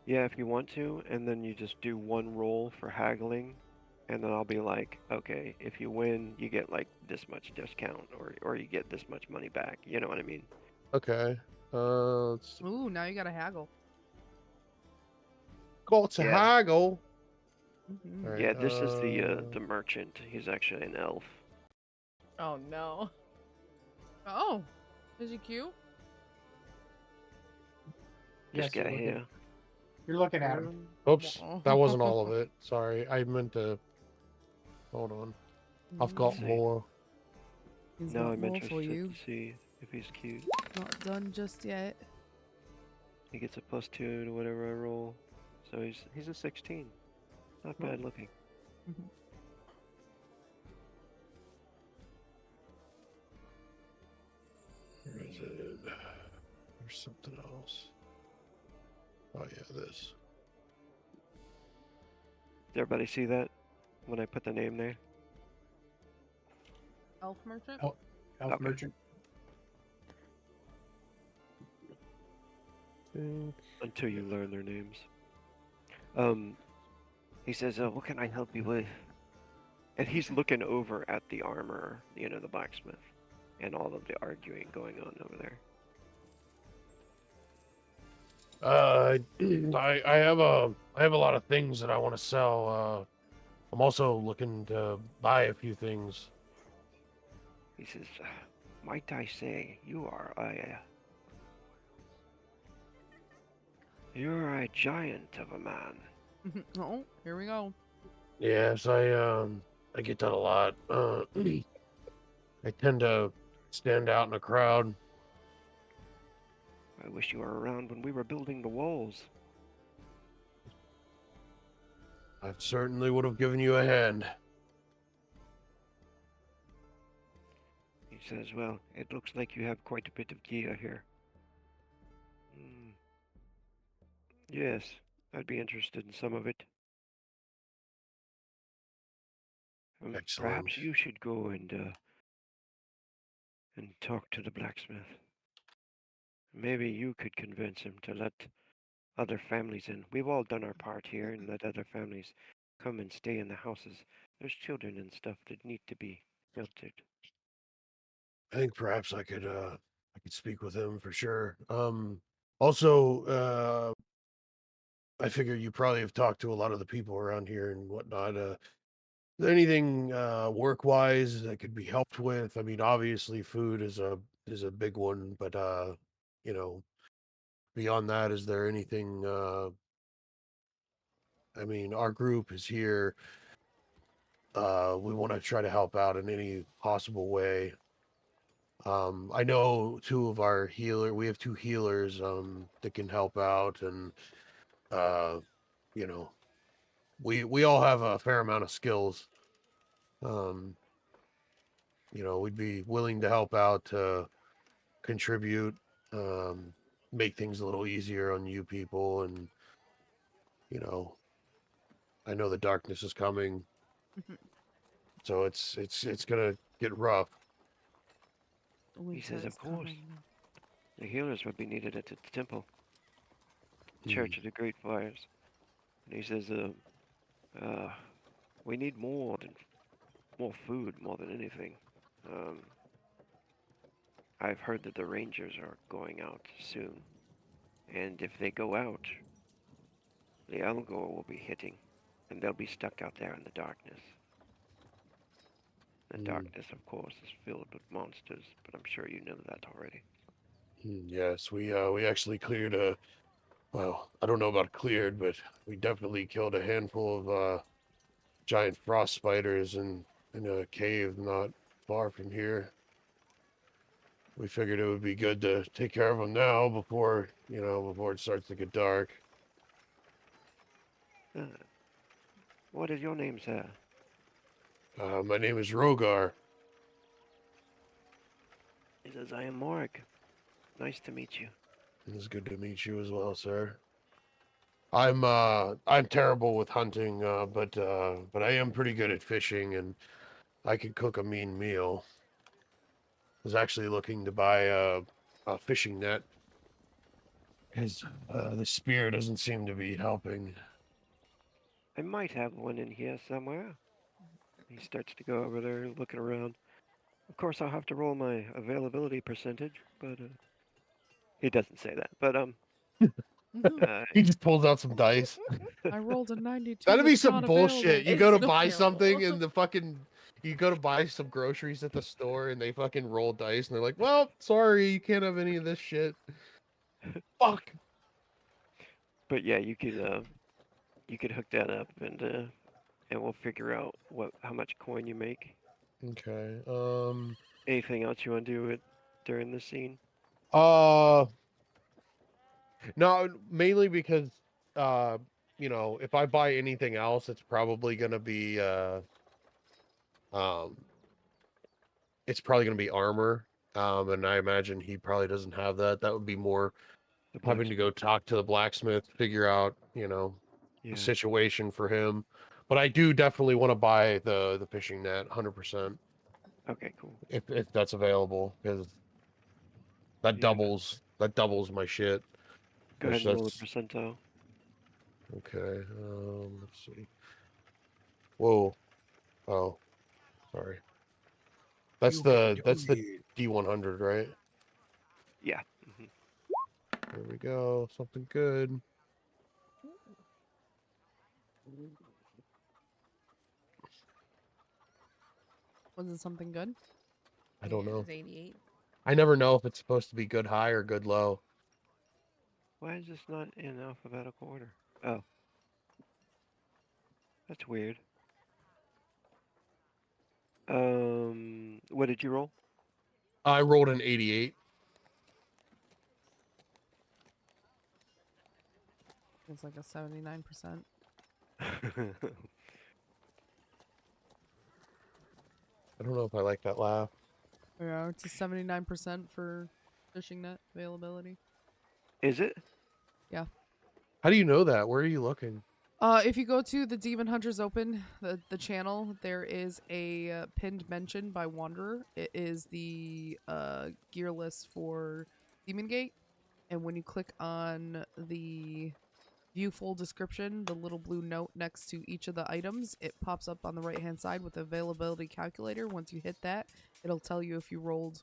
Yeah, if you want to, and then you just do one roll for haggling, and then I'll be like, okay, if you win, you get like this much discount, or you get this much money back. You know what I mean? Okay. Let's see. Ooh, now you gotta haggle. Got to Yeah. haggle. Mhm. All right, Yeah, this is the merchant. He's actually an elf. Oh no. Oh, is he cute? This Yes, guy you're looking- here. You're looking at him. Oops, that wasn't all of it. Sorry, I meant to. Hold on, I've got see. more. He's No, got I'm more interested for you. to see if he's cute. Not done just yet. He gets a +2 to whatever I roll, so he's a 16. Not bad looking. Where is it? There's something else. Oh yeah, this. Did everybody see that when I put the name there? Elf merchant? Oh. Elf Okay. merchant. Think. Until you learn their names. He says, what can I help you with? And he's looking over at the armor, the blacksmith, and all of the arguing going on over there. I have a lot of things that I want to sell. I'm also looking to buy a few things. He says, might I say, you're a giant of a man. Oh, here we go. Yes, I get that a lot. I tend to stand out in a crowd. I wish you were around when we were building the walls. I certainly would have given you a hand. He says, well, it looks like you have quite a bit of gear here. Yes, I'd be interested in some of it. Excellent. Perhaps you should go and talk to the blacksmith. Maybe you could convince him to let other families in. We've all done our part here and let other families come and stay in the houses. There's children and stuff that need to be sheltered. I think perhaps I could speak with him for sure. Also, I figure you probably have talked to a lot of the people around here and whatnot. Is there anything work wise that could be helped with? I mean, obviously food is a big one, but beyond that, is there anything I mean, our group is here. We want to try to help out in any possible way. I know we have two healers that can help out, and you know, we all have a fair amount of skills. You know, we'd be willing to help out, to contribute, make things a little easier on you people, and you know, I know the darkness is coming, so it's gonna get rough. The He winter says, is of course. coming. The healers would be needed at the temple, Hmm. Church of the Great Fires. And he says, we need more food more than anything. Um, I've heard that the Rangers are going out soon, and if they go out, the Algor will be hitting, and they'll be stuck out there in the darkness. The darkness, of course, is filled with monsters, but I'm sure you know that already. Yes, we actually cleared a. Well, I don't know about cleared, but we definitely killed a handful of giant frost spiders in a cave not far from here. We figured it would be good to take care of them now before, you know, before it starts to get dark. Uh, what is your name, sir? My name is Rogar. He says, I am Morg. Nice to meet you. It's good to meet you as well, sir. I'm terrible with hunting, but I am pretty good at fishing, and I can cook a mean meal. I was actually looking to buy a fishing net, because the spear doesn't seem to be helping. I might have one in here somewhere. He starts to go over there, looking around. Of course, I'll have to roll my availability percentage, but he doesn't say that. But He just pulls out some dice. I rolled a 92. That'd be that's some not bullshit. You It's go to not buy available. something and you go to buy some groceries at the store and they fucking roll dice and they're like, "Well, sorry, you can't have any of this shit." Fuck. But yeah, you could hook that up and we'll figure out how much coin you make. Okay. Anything else you want to do during the scene? Uh. No, mainly because, uh, you know, if I buy anything else, it's probably gonna be um, it's probably gonna be armor. And I imagine he probably doesn't have that. That would be more The having to go blacksmith. talk to the blacksmith, figure out, you know, a Yeah. situation for him. But I do definitely want to buy the fishing net, 100%, Okay, cool. if that's available, because Yeah. that doubles my shit. Go Which ahead and roll the that's percentile. okay. Let's see. Whoa. Oh, sorry. That's the D100, right? Yeah. There we go. Something good. Was it something good? I don't Yeah, it know. was 88. I never know if it's supposed to be good high or good low. Why is this not in alphabetical order? Oh, that's weird. What did you roll? I rolled an 88. It's like a 79%. I don't know if I like that laugh. Yeah, it's a 79% for fishing net availability. Is it? Yeah. How do you know that? Where are you looking? If you go to the Demon Hunters Open, the channel, there is a pinned mention by Wanderer. It is the gear list for Demon Gate, and when you click on the view full description, the little blue note next to each of the items, it pops up on the right hand side with the availability calculator. Once you hit that, it'll tell you if you rolled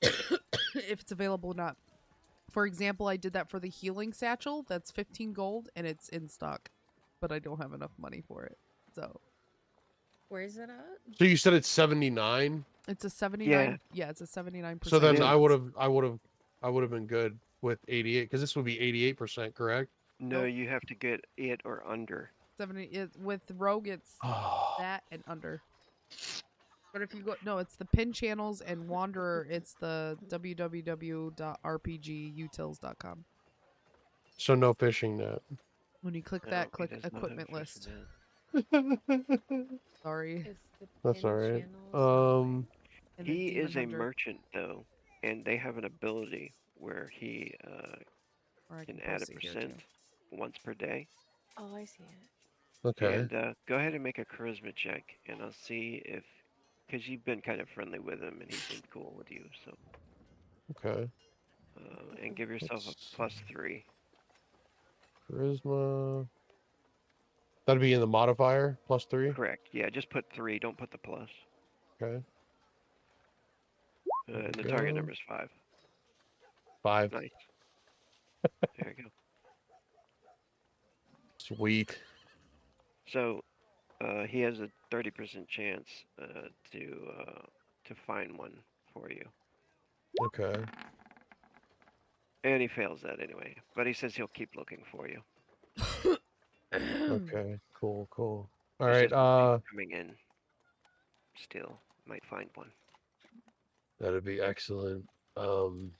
if it's available or not. For example, I did that for the healing satchel. That's 15 gold and it's in stock, but I don't have enough money for it. So Where is it at? So you said it's 79. it's a 79. Yeah. Yeah, it's a 79%. So then Yeah. I would have been good with 88, because this would be 88%, correct? No, Nope. you have to get it or under. 70 with Rogue. It's Oh, that and under. But if you go, no, it's the pin channels, and Wanderer, it's the www.rpgutils.com. so no fishing net. When you click No, that, he click does not have equipment a list. fisherman. Sorry. Is the That's pin all right. channels And the He demon is a hunter, merchant though, and they have an ability where he or I can can add post a it here too. percent once per day. Oh, I see it. Okay. And go ahead and make a charisma check, and I'll see if, because you've been kind of friendly with him, and he seemed cool with you. So, Okay. and give yourself Let's a +3. Charisma. That'd be in the modifier, +3. Correct. Yeah, just put 3. Don't put the plus. Okay. There And we the target go. number is 5. 5. Nice. There you go. Sweet. So, he has a 30% chance to find one for you. Okay. And he fails that anyway. But he says he'll keep looking for you. Okay. Cool. Cool. All He right. says people coming in still might find one. That'd be excellent. So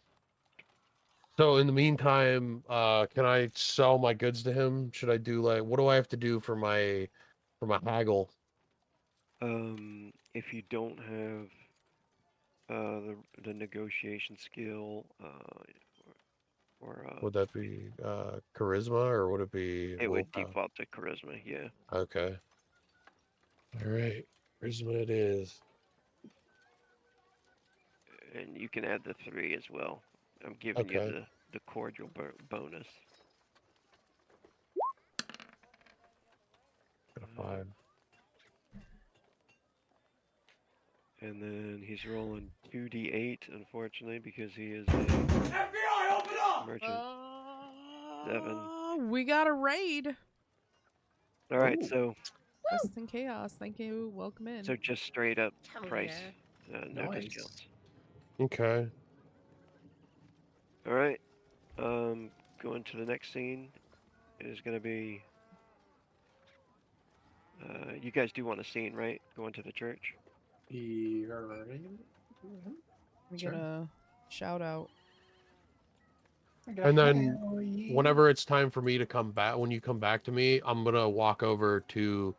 in the meantime, can I sell my goods to him? Should I do like what do I have to do for my haggle? If you don't have the negotiation skill, or Would that be charisma or would it be it would willpower? default to charisma, yeah. Okay. All right. Charisma it is. And you can add the 3 as well. I'm giving you Okay. the cordial bonus. Got a 5. And then he's rolling 2d8, unfortunately, because he is a FBI, open up! Merchant. 7. We got a raid. All right, Ooh. so Just in chaos. Thank you. Welcome in. so just straight up Hell price, yeah. no Nice. discounts. Okay. All right, going to the next scene is going to be. You guys do want a scene, right? Going to the church. We Sure. get a shout out. And then whenever it's time for me to come back, when you come back to me, I'm gonna walk over to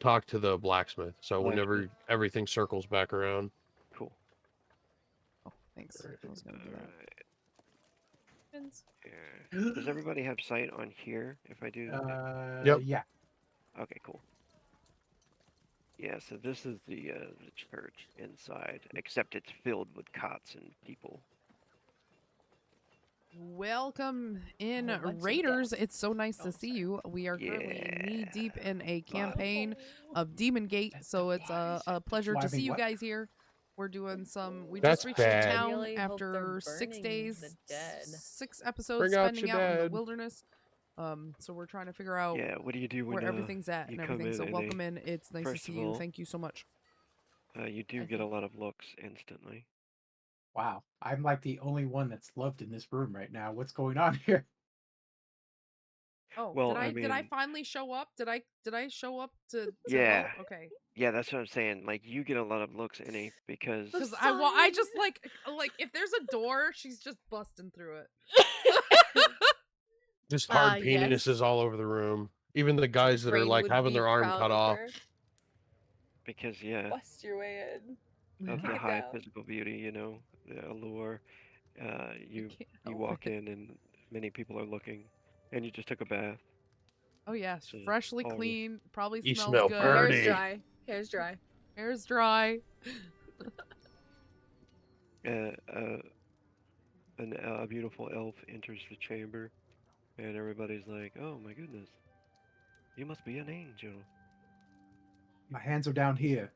talk to the blacksmith. So whenever Blacksmith. everything circles back around. Cool. Oh, thanks. Alright. I was gonna do that. Alright. Pins. Yeah. Does everybody have sight on here? If I do. Yep. Yeah. Okay. Cool. Yeah. So this is the church inside, except it's filled with cots and people. Welcome in, Oh, what's Raiders. that? It's so nice Oh, to see sorry. you. We are currently knee Yeah. deep in a campaign of Demon Gate, so it's a pleasure to see you guys here. We're doing some. We That's just reached bad. town Really hope they're after 6 burning days, the dead. 6 episodes Bring out spending your out in the dad. wilderness. So we're trying to figure out Yeah. What do you do when where everything's at you and come everything. in So and welcome in. It's nice to first see of you. all, Thank you so much. you do I get a think- lot of looks instantly. Wow. I'm like the only one that's loved in this room right now. What's going on here? Oh, Well, did I mean, finally show up? Did I show up to Yeah. vote? Okay. Yeah, that's what I'm saying. Like you get a lot of looks in it because Because I just like if there's a door, she's just busting through it. Just hard yes. penises all over the room. Even the guys that are Brain like would having be their arm proud cut of off. her. yeah, Bust your way in. of Kick the it high down. physical beauty, you know, the allure. You can't you help walk it. in and many people are looking, and you just took a bath. Oh yeah, So, freshly all good. clean. Probably You smells smell good. dirty. Hair's dry. Hair's dry. Hair's dry. A beautiful elf enters the chamber, and everybody's like, "Oh my goodness, you must be an angel." My hands are down here.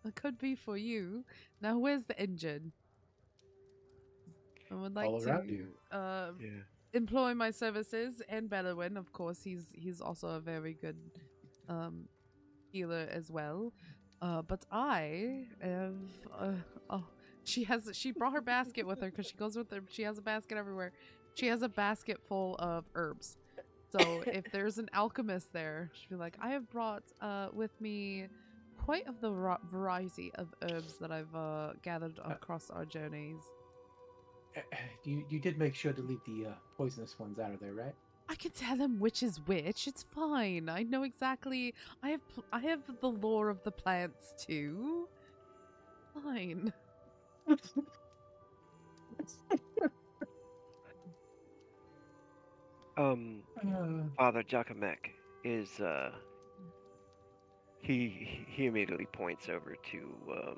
It could be for you. Now where's the engine? I would like All around you. to Yeah. employ my services, and Dalewynnd, of course. He's also a very good healer as well. But I have she brought her basket with her because she goes with her. She has a basket everywhere. She has a basket full of herbs. So if there's an alchemist there, she'd be like, I have brought with me quite of the variety of herbs that I've gathered across our journeys. You did make sure to leave the poisonous ones out of there, right? I can tell him which is which. It's fine. I know exactly. I have the lore of the plants too. Fine. Father Giacomek is he immediately points over to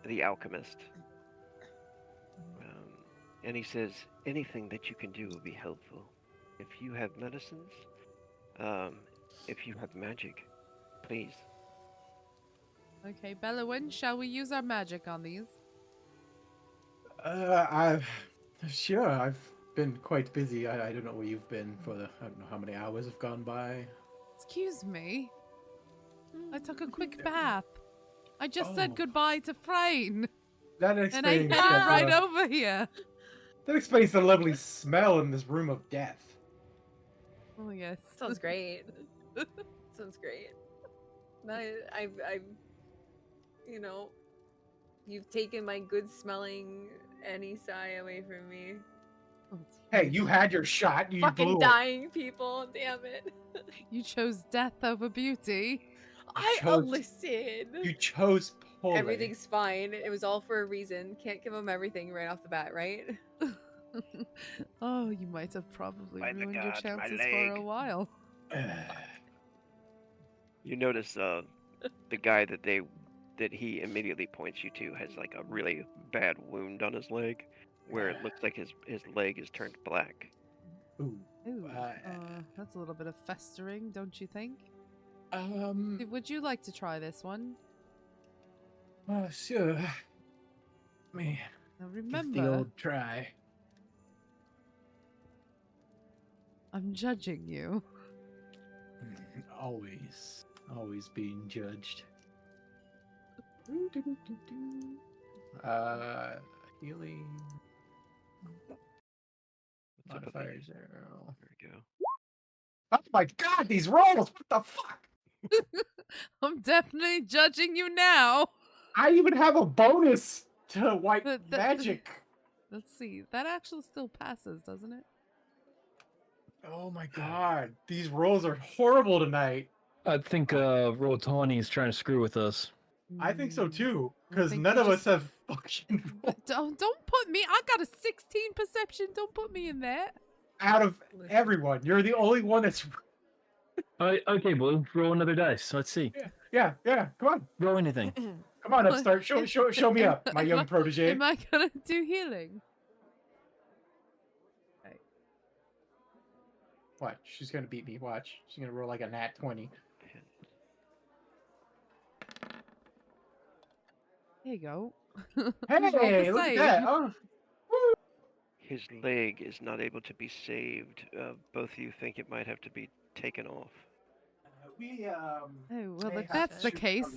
the alchemist, and he says, anything that you can do will be helpful. If you have medicines, if you have magic, please. Okay, Dalewynnd, shall we use our magic on these? I've sure I've been quite busy. I don't know where you've been for the. I don't know how many hours have gone by. Excuse me. I took a quick bath. I just Oh. said goodbye to Frayne, That and I explains headed right the, over here. that explains the lovely smell in this room of death. Oh yes. Sounds great. Sounds great. I've, you know, you've taken my good smelling Anisai away from me. Hey, you had your shot. You Fucking blew it. dying people, damn it. You chose death over beauty. Listen. You chose poorly. Everything's fine. It was all for a reason. Can't give them everything right off the bat, right? Oh, you might have probably By the ruined your gods, my chances for a leg. while. You notice the guy that he immediately points you to has like a really bad wound on his leg, where it looks like his leg is turned black. Ooh. Ooh, that's a little bit of festering, don't you think? Um. Would you like to try this one? Sure. Me. Now Give remember, the old try. I'm judging you. Always being judged. Healing. What's up with Modifier these? 0. There we go. Oh my god, these rolls! What the fuck? I'm definitely judging you now. I even have a bonus to white The- magic. Let's see. That actually still passes, doesn't it? Oh my god, these rolls are horrible tonight. I think Rotani is trying to screw with us. I think so too, I because think none you of us just- have fucking rolled Don't put me. I got a 16 perception. Don't put me in there. out of Listen. everyone. You're the only one that's. Okay, Blue, roll another dice. Let's see. Yeah. Come on, Roll anything. come on, Upstart. Show me up, my young protege. Am I gonna do healing? Okay. Watch, she's gonna beat me. Watch, she's gonna roll like a nat 20. There you go. Hey, Rolled the look at save. that! Oh, woo. His leg is not able to be saved. Both of you think it might have to be taken off. We Oh well, may if have that's to the shoot case,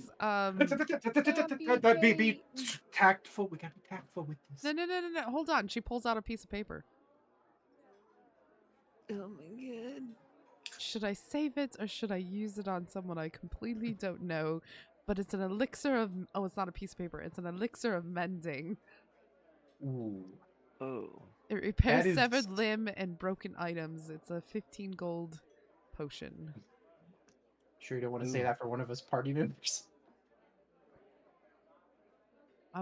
be tactful. We gotta be tactful with this. no. Hold on. She pulls out a piece of paper. Oh my god. Should I save it or should I use it on someone I completely don't know? But it's an elixir of. Oh, it's not a piece of paper. It's an elixir of mending. Ooh. Oh. It repairs That is- severed limb and broken items. It's a 15 gold potion. Sure, you don't want to Ooh. say that for one of us party members.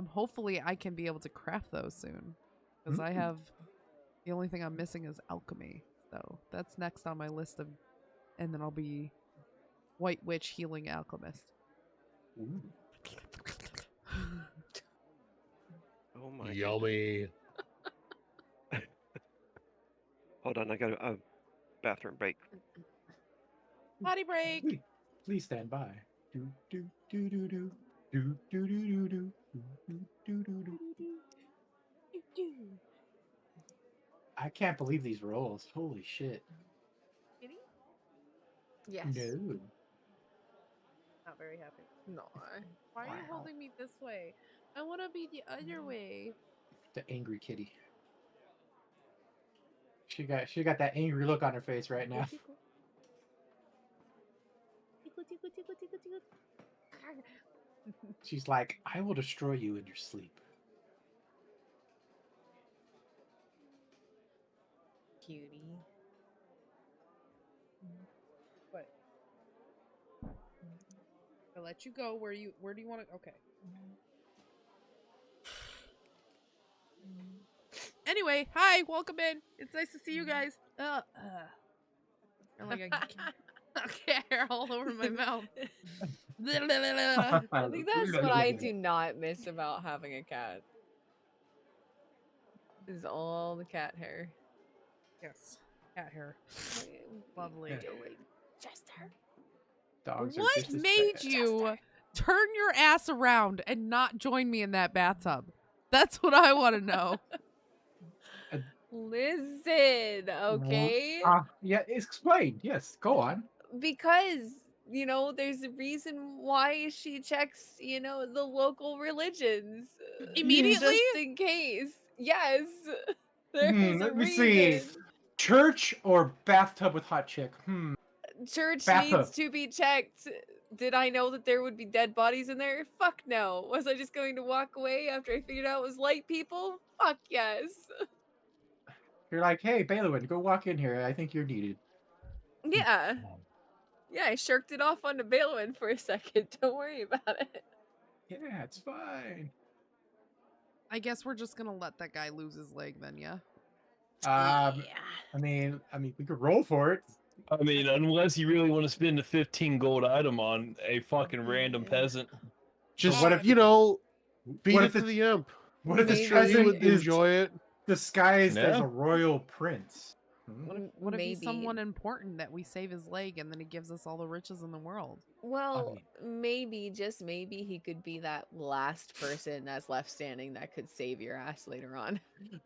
Hopefully I can be able to craft those soon. Because I have the only thing I'm missing is alchemy. So that's next on my list of, and then I'll be White Witch Healing Alchemist. Ooh. Oh my. Yummy. Hold on, I got a bathroom break. Potty break. Please stand by. Do do do do do do do do do do do do do. I can't believe these rolls. Holy shit. Yes. No. Not very happy. No. Why are you Wow. holding me this way? I want to be the other way. The angry kitty. She got that angry look on her face right now. She's like, I will destroy you in your sleep. Cutie. What? I'll let you go. Where do you want to? Okay. Anyway, hi, welcome in. It's nice to see you guys. I like a cat hair all over my mouth. I think that's what I do not miss about having a cat. Is all the cat hair. Yes, cat hair. What are you Lovely. doing, Chester? Dogs are What just as made bad. you turn your ass around and not join me in that bathtub? That's what I want to know. Listen, okay? Yeah, explain. Yes, go on. Because, there's a reason why she checks, the local religions. Immediately? Just in case. Yes. There is a Let me see. reason. Church or bathtub with hot chick? Church Bathtub. needs to be checked. Did I know that there would be dead bodies in there? Fuck no. Was I just going to walk away after I figured out it was light people? Fuck yes. You're like, hey, Dalewynnd, go walk in here. I think you're needed. Yeah. Yeah, I shirked it off onto Dalewynnd for a second. Don't worry about it. Yeah, it's fine. I guess we're just gonna let that guy lose his leg then, yeah? I mean, we could roll for it. I mean, unless you really want to spend a 15 gold item on a fucking random peasant. Just what if- beat what it if to it- the imp. What if I'm this sure he peasant would is enjoy it. disguised as Yeah. a royal prince? What if he's Maybe. someone important that we save his leg and then he gives us all the riches in the world? Well, maybe, just maybe, he could be that last person that's left standing that could save your ass later on.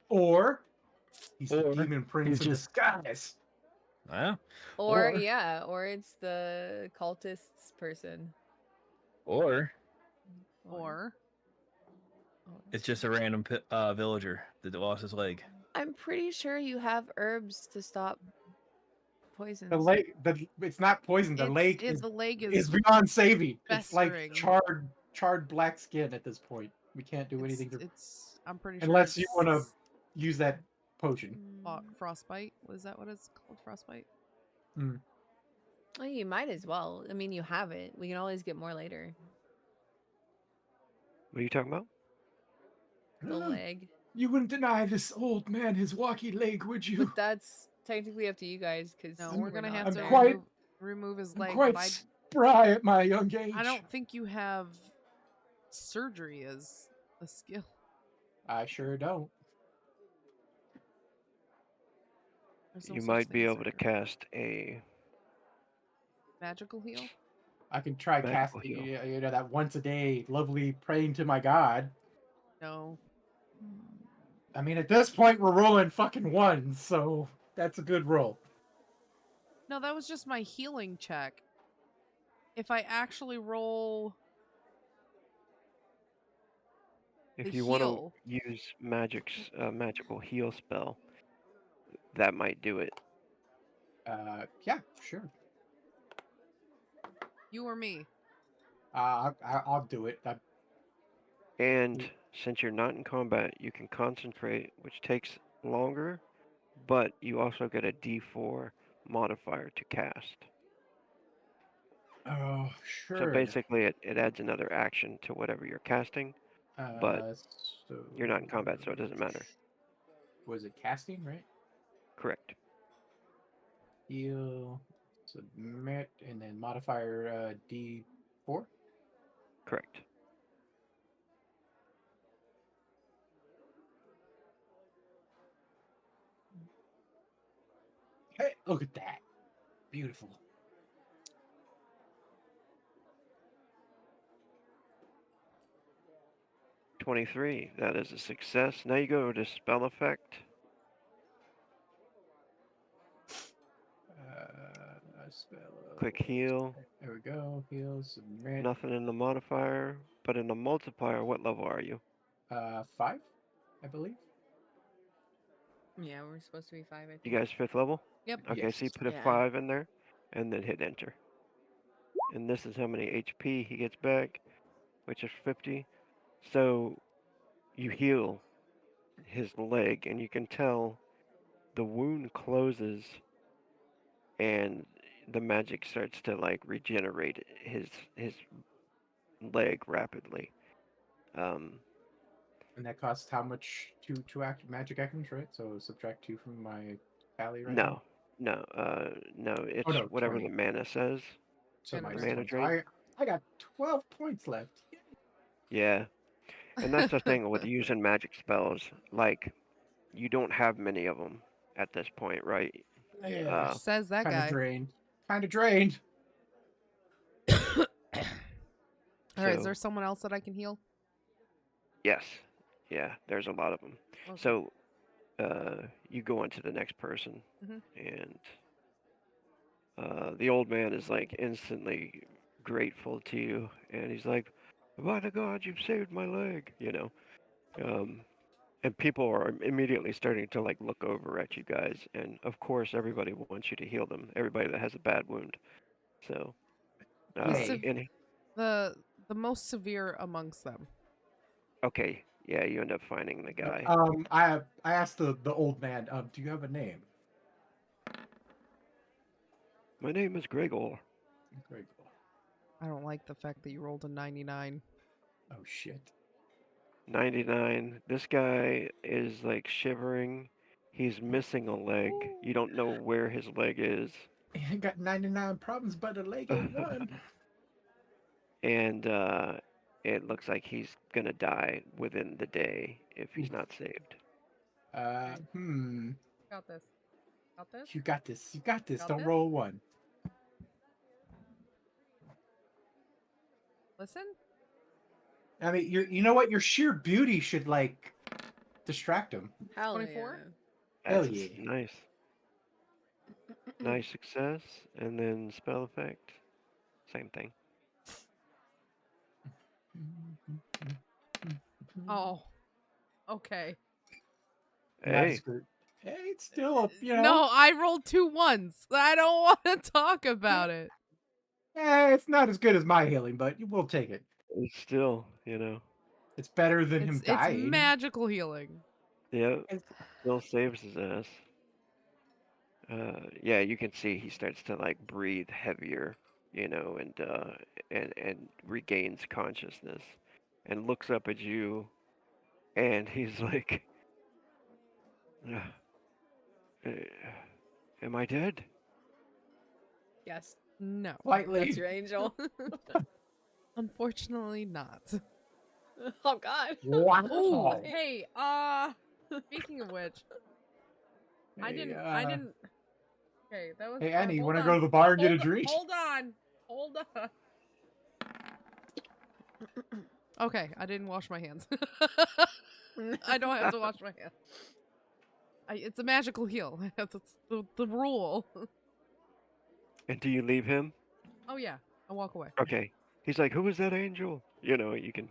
Or he's the Or demon prince he's in just- disguise. Yeah. Or it's the cultists person. Or Or it's just a random villager that lost his leg. I'm pretty sure you have herbs to stop poisons. The lake, it's not poison. The lake the leg is beyond saving. It's like festering. charred black skin at this point. We can't do anything to, I'm pretty sure unless you it's want to use that potion. frostbite. Was that what it's called? Frostbite? Well, you might as well. I mean, you have it. We can always get more later. What are you talking about? The leg. You wouldn't deny this old man his walkie leg, would you? But that's technically up to you guys, because No, we're gonna have I'm to quite- remove his I'm leg. quite but spry at my young age. I don't think you have surgery as a skill. I sure don't. There's no You such might thing be as able to surgery. cast a Magical heal. I can try Magical casting, heal. that once a day, lovely praying to my god. No. I mean, at this point, we're rolling fucking ones, so that's a good roll. No, that was just my healing check. If I actually roll If the you want to heal. use magical heal spell, that might do it. Yeah, sure. You or me? I'll do it. And since you're not in combat, you can concentrate, which takes longer, but you also get a D4 modifier to cast. Oh, sure. So basically, it adds another action to whatever you're casting, but you're not in combat, so it doesn't matter. Was it casting, right? Correct. Heal, submit, and then modifier D4? Correct. Hey, look at that. Beautiful. $23. That is a success. Now you go to spell effect. Quick heal. There we go. Heal, submit. Nothing in the modifier, but in the multiplier, what level are you? 5, I believe. Yeah, we're supposed to be 5, I think. You guys 5th level? Yep. Okay, Yes. so you put a Yeah. 5 in there, and then hit enter. And this is how many HP he gets back, which is 50. So you heal his leg, and you can tell the wound closes, and the magic starts to like regenerate his leg rapidly. Um, And that costs how much? Two magic items, right? So subtract 2 from my tally right now. no, it's Oh no, whatever 20. the mana says. So And minus mana 20. So drain. I got 12 points left. Yeah, and that's the thing with using magic spells. Like, you don't have many of them at this point, right? Yeah. Says that Kind of guy. drained. Kind of drained. All right, is So there someone else that I can heal? yes, yeah, there's a lot of them. Okay. So you go on to the next person, Mhm. and the old man is like instantly grateful to you, and he's like, "By the gods, you've saved my leg," you know. And people are immediately starting to like look over at you guys, and of course, everybody wants you to heal them. Everybody that has a bad wound. So, Who's Hey. and the most severe amongst them? okay, yeah, you end up finding the guy. I asked the old man, do you have a name? My name is Gregor. Very cool. I don't like the fact that you rolled a 99. Oh shit. 99. This guy is like shivering. He's missing a leg. You don't know where his leg is. I got 99 problems, but a leg ain't one. And it looks like he's gonna die within the day if he's not saved. Got this. Got this. You got this. You got this. Got Don't this? roll 1. Listen. I mean, you know what? Your sheer beauty should like distract him. Hell 24? Hell That's yeah. nice. Nice success. And then spell effect. Same thing. Oh. Okay. Not Hey, as good. Hey, it's still a, No, I rolled 2 ones. I don't want to talk about it. it's not as good as my healing, but we'll take it. it's still, you know, It's better than him It's dying. magical healing. yeah, It's- still saves his ass. Yeah, you can see he starts to like breathe heavier, you know, and regains consciousness, and looks up at you, and he's like, "Uh, "Am I dead?" Yes, No. Slightly. that's your angel. Unfortunately not. Oh God. Wow. Oh, hey, speaking of which, I Hey, didn't Okay, that was Hey, Annie, you hold want to on. go to the bar and get a Hold- drink? Hold on. Hold on. Okay, I didn't wash my hands. I don't have to wash my hands. It's a magical heal. That's the rule. And do you leave him? Oh yeah, I walk away. Okay. He's like, "Who was that angel?" You know, you can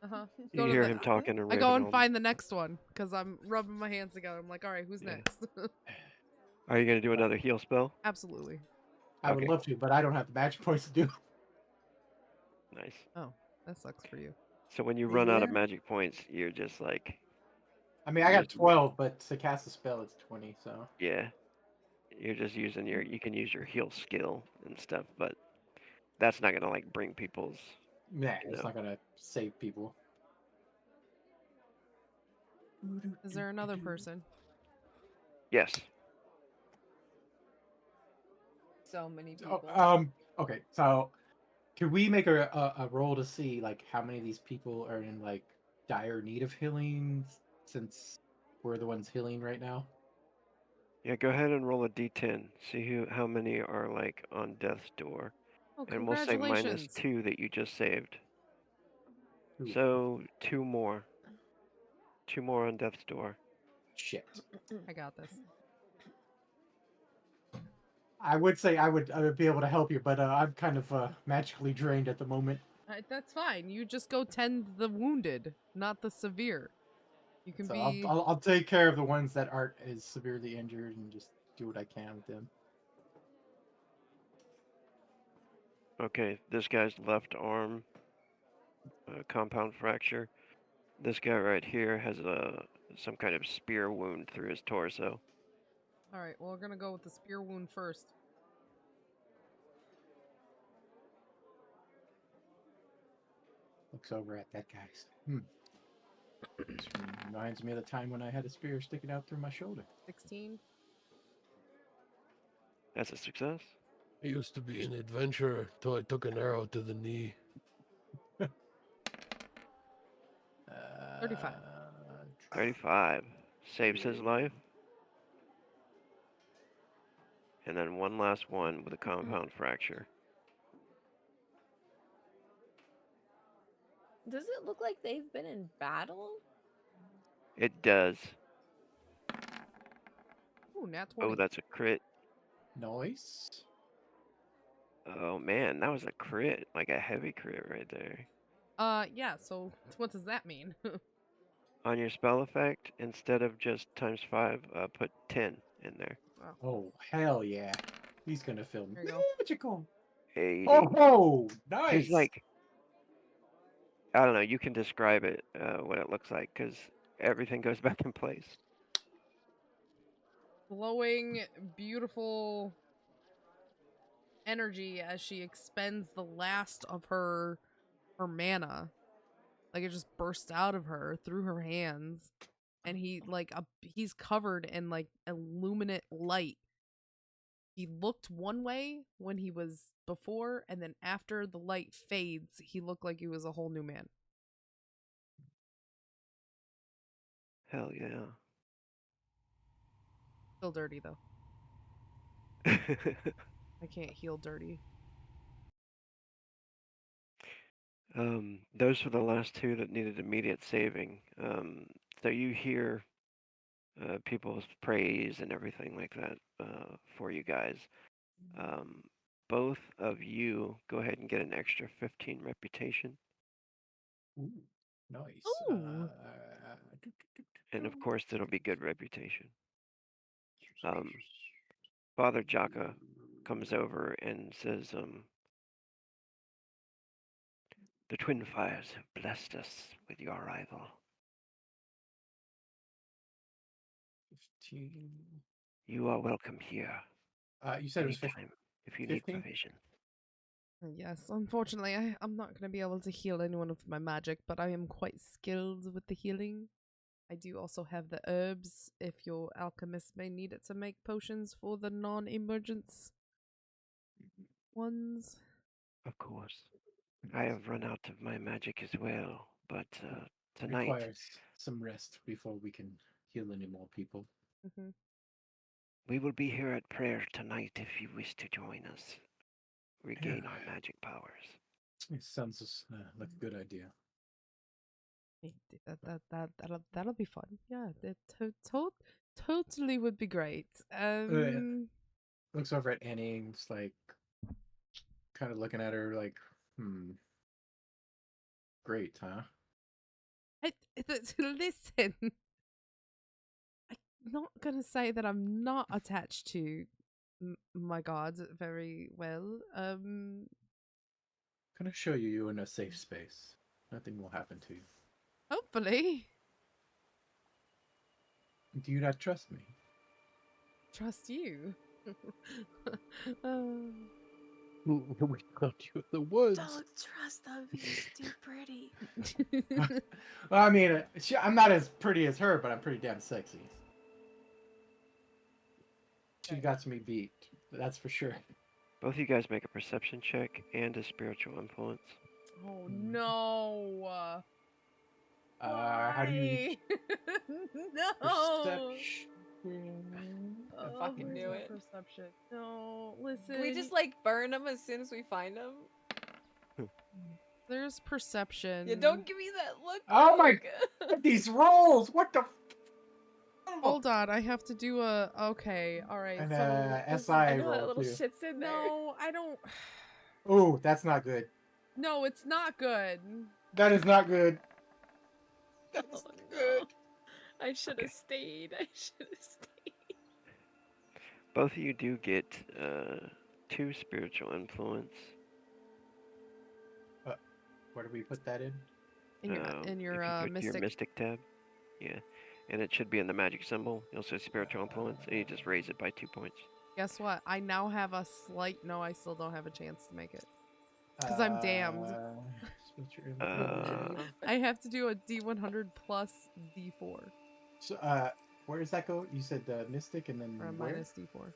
Uh-huh. you Go to hear the- him talking and I go and Ravenholm. find the next one because I'm rubbing my hands together. I'm like, all right, who's Yeah. next? Are you gonna do another heal spell? Absolutely. I would Okay. love to, but I don't have the magic points to do. Nice. Oh, that sucks for you. So when you run out of Yeah. magic points, you're just like, I mean, I got Just- 12, but to cast a spell, it's 20. So yeah, you're just using your. You can use your heal skill and stuff, but that's not gonna like bring people's. yeah, it's No. not gonna save people. Is there another person? Yes. So many Oh, people. okay, so could we make a roll to see like how many of these people are in like dire need of healing since we're the ones healing right now? Yeah. Go ahead and roll a d10. See how many are like on death's door, Oh, and we'll say congratulations. -2 that you just saved. Ooh, So 2 more. 2 more on death's door. shit. I got this. I would say I would be able to help you, but I'm kind of magically drained at the moment. That's fine. You just go tend the wounded, not the severe. You can So be. I'll take care of the ones that aren't as severely injured and just do what I can with them. Okay. This guy's left arm, compound fracture. This guy right here has some kind of spear wound through his torso. All right. Well, we're gonna go with the spear wound first. Looks over at that guy's. This reminds me of the time when I had a spear sticking out through my shoulder. 16. That's a success. I used to be an adventurer till I took an arrow to the knee. 35. 35. Saves his life. And then one last one with a compound fracture. Does it look like they've been in battle? It does. Ooh, nat 20. Oh, that's a crit. Nice. Oh man, that was a crit. Like a heavy crit right there. Yeah, so what does that mean? On your spell effect, instead of just ×5, put 10 in there. Oh, hell yeah. He's gonna feel There you go. magical. 80. Oh, nice. He's like, I don't know, you can describe it, what it looks like, because everything goes back in place. Glowing, beautiful energy as she expends the last of her mana. Like it just bursts out of her through her hands, and he's covered in like illuminate light. He looked one way when he was before, and then after the light fades, he looked like he was a whole new man. Hell yeah. Still dirty though. I can't heal dirty. Those were the last two that needed immediate saving. So you hear people's praise and everything like that for you guys. Both of you go ahead and get an extra 15 reputation. Ooh, nice. Ooh. And of course, it'll be good reputation. Father Jaka comes over and says, the Twin Fires have blessed us with your arrival. 15. You are welcome here. You said it was 15. Anytime, if you need 15? provision. Yes, unfortunately, I'm not going to be able to heal anyone with my magic, but I am quite skilled with the healing. I do also have the herbs if your alchemist may need it to make potions for the non-emergence ones. Of course. I have run out of my magic as well, but tonight Requires some rest before we can heal any more people. Mm-hmm. we will be here at prayer tonight if you wish to join us. Regain our magic powers. It sounds like a good idea. That'll be fun. Yeah, it totally would be great. Looks over at Annie and just like kind of looking at her like, great, huh? Listen, I'm not gonna say that I'm not attached to my god very well. Gonna show you in a safe space. Nothing will happen to you. Hopefully. Do you not trust me? Trust you. We found you in the woods. Don't trust them. He's too pretty. Well, I mean, I'm not as pretty as her, but I'm pretty damn sexy. She got me beat. That's for sure. Both of you guys make a perception check and a spiritual influence. Oh no. How do you No. perception? I fucking knew it. Perception. No, listen. Can we just like burn them as soon as we find them? There's perception. Yeah, don't give me that look. Oh my Rogue. god! These rolls! What the? Hold on, I have to do a. Okay, all right. And So SI I know that roll little too. shit's in there. no, I don't. Ooh, that's not good. No, it's not good. That is not good. That's Oh, not good. no. I should have stayed. I should have stayed. Both of you do get 2 spiritual influence. Where do we put that in? In your If you go to mystic. your mystic tab, yeah, and it should be in the magic symbol. You'll see spiritual influence, and you just raise it by 2 points. Guess what? I now have a slight. No, I still don't have a chance to make it. 'Cause I'm damned. I have to do a D100 plus D4 So, where does that go? You said Mystic and then or a where? minus D4.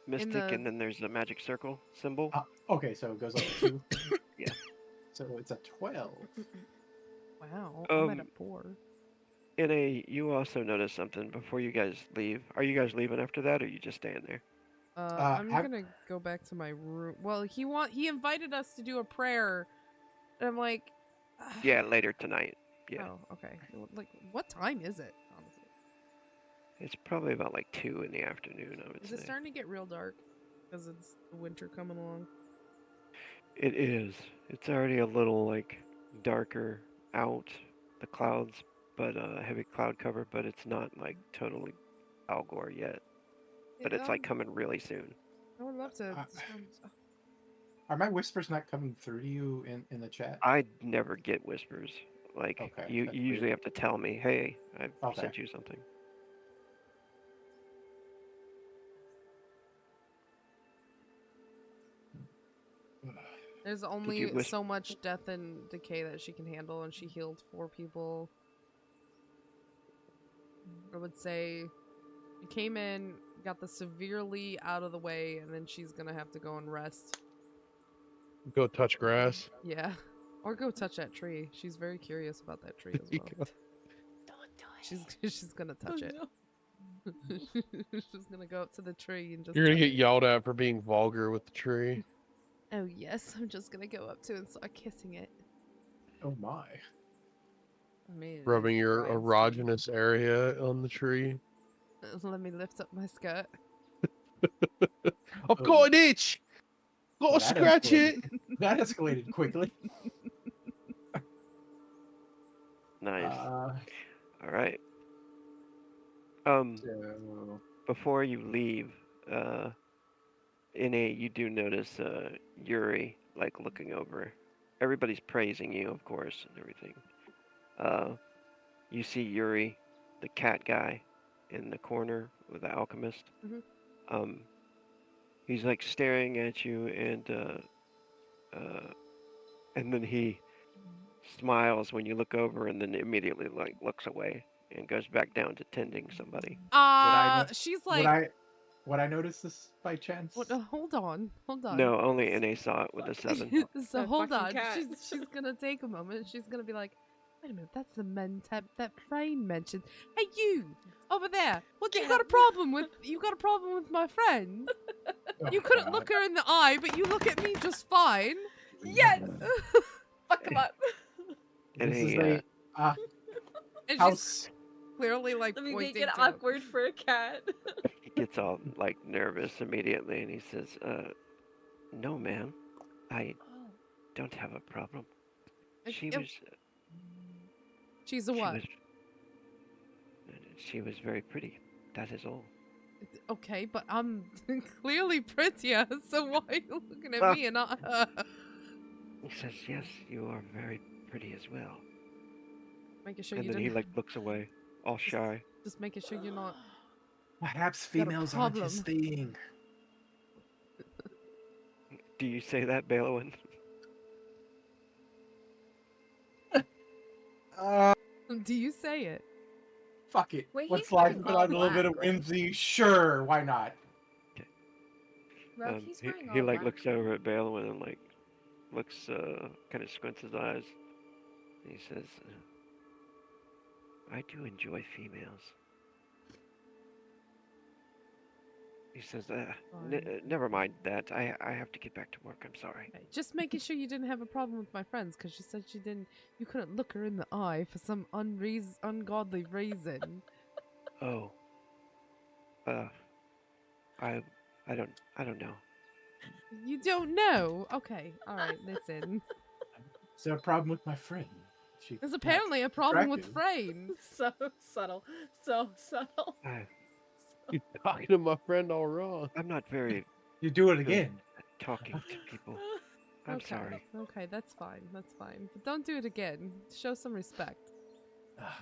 Mystic, the- and then there's the magic circle symbol. Okay, so it goes up to 2. Yeah. So it's a 12. Wow, I'm at a 4. You also noticed something before you guys leave. Are you guys leaving after that, or are you just staying there? I'm gonna go back to my room. Well, he invited us to do a prayer, and I'm like, Yeah, later tonight. Yeah. Oh, okay. Like, what time is it? Honestly, It's probably about like 2 in the afternoon, I would is say. it starting to get real dark? Because it's the winter coming along. It is. It's already a little like darker out, the clouds, but heavy cloud cover, but it's not like totally Algor yet. But it's like coming really soon. I would love to. Are my whispers not coming through to you in the chat? I never get whispers. Like Okay, you that's usually weird. have to tell me, hey, I've Okay. sent you something. There's you only wish- so much death and decay that she can handle, and she healed 4 people. I would say you came in, got the severely out of the way, and then she's gonna have to go and rest. Go touch grass. Yeah. Or go touch that tree. She's very curious about that tree as well. Don't do it. She's gonna touch it. no. She's gonna go up to the tree and just You're gonna touch get it. yelled at for being vulgar with the tree. Oh yes, I'm just gonna go up to it and start kissing it. Oh my. I mean, it Rubbing is your bride's day. erogenous area on the tree. Let me lift up my skirt. I've got an itch! Well, Gotta that scratch it! escalated. That escalated quickly. Nice. Uh, All right. so... Before you leave, you do notice Yuri like looking over. Everybody's praising you, of course, and everything. You see Yuri, the cat guy, in the corner with the alchemist. Mhm. He's like staring at you, and then he smiles when you look over, and then immediately like looks away and goes back down to tending somebody. She's Would like, would I notice this by chance? hold on. No, only NA saw it with a 7. So That hold fucking on. cat. She's gonna take a moment. She's gonna be like, wait a minute, that's the men type that Frayne mentioned. Hey, you over there. What you got a problem with? You got a problem with my friend? Oh, You couldn't God. look her in the eye, but you look at me just fine. Yes! Fuck him up. And This he, is a And house. she's clearly like Let me pointing make it to awkward for a cat. he gets all like nervous immediately, and he says, "No, ma'am, I Oh. don't have a problem. If- She if- was, She's a she what? was, she was very pretty. That is all." Okay, but I'm clearly prettier, so why are you looking at Ah. me and not her? He says, "Yes, you are very pretty as well." Making sure And you then he didn't. like looks away, all shy. Just making sure you're not. Perhaps Got a females aren't his problem. thing. Do you say that, Dalewynnd? Do you say it? Fuck it. Wait, Let's he's live wearing put all on a little bit of black, right? whimsy. Sure, why not? Rogue, he's wearing He all like black. looks over at Dalewynnd and like looks, kind of squints his eyes. And he says, "I do enjoy females." He says, "Never mind that. I have to get back to work. I'm sorry." Okay, just making sure you didn't have a problem with my friends, because she said you couldn't look her in the eye for some ungodly reason. Oh. I don't know. You don't know? Okay, alright, listen. Is there a problem with my friend? She There's not apparently a problem with attractive. Frayne. So subtle. So subtle. You're talking to my friend all wrong. I'm not very You do it good again. at talking to people. I'm Okay, sorry. Okay, that's fine. That's fine. But don't do it again. Show some respect.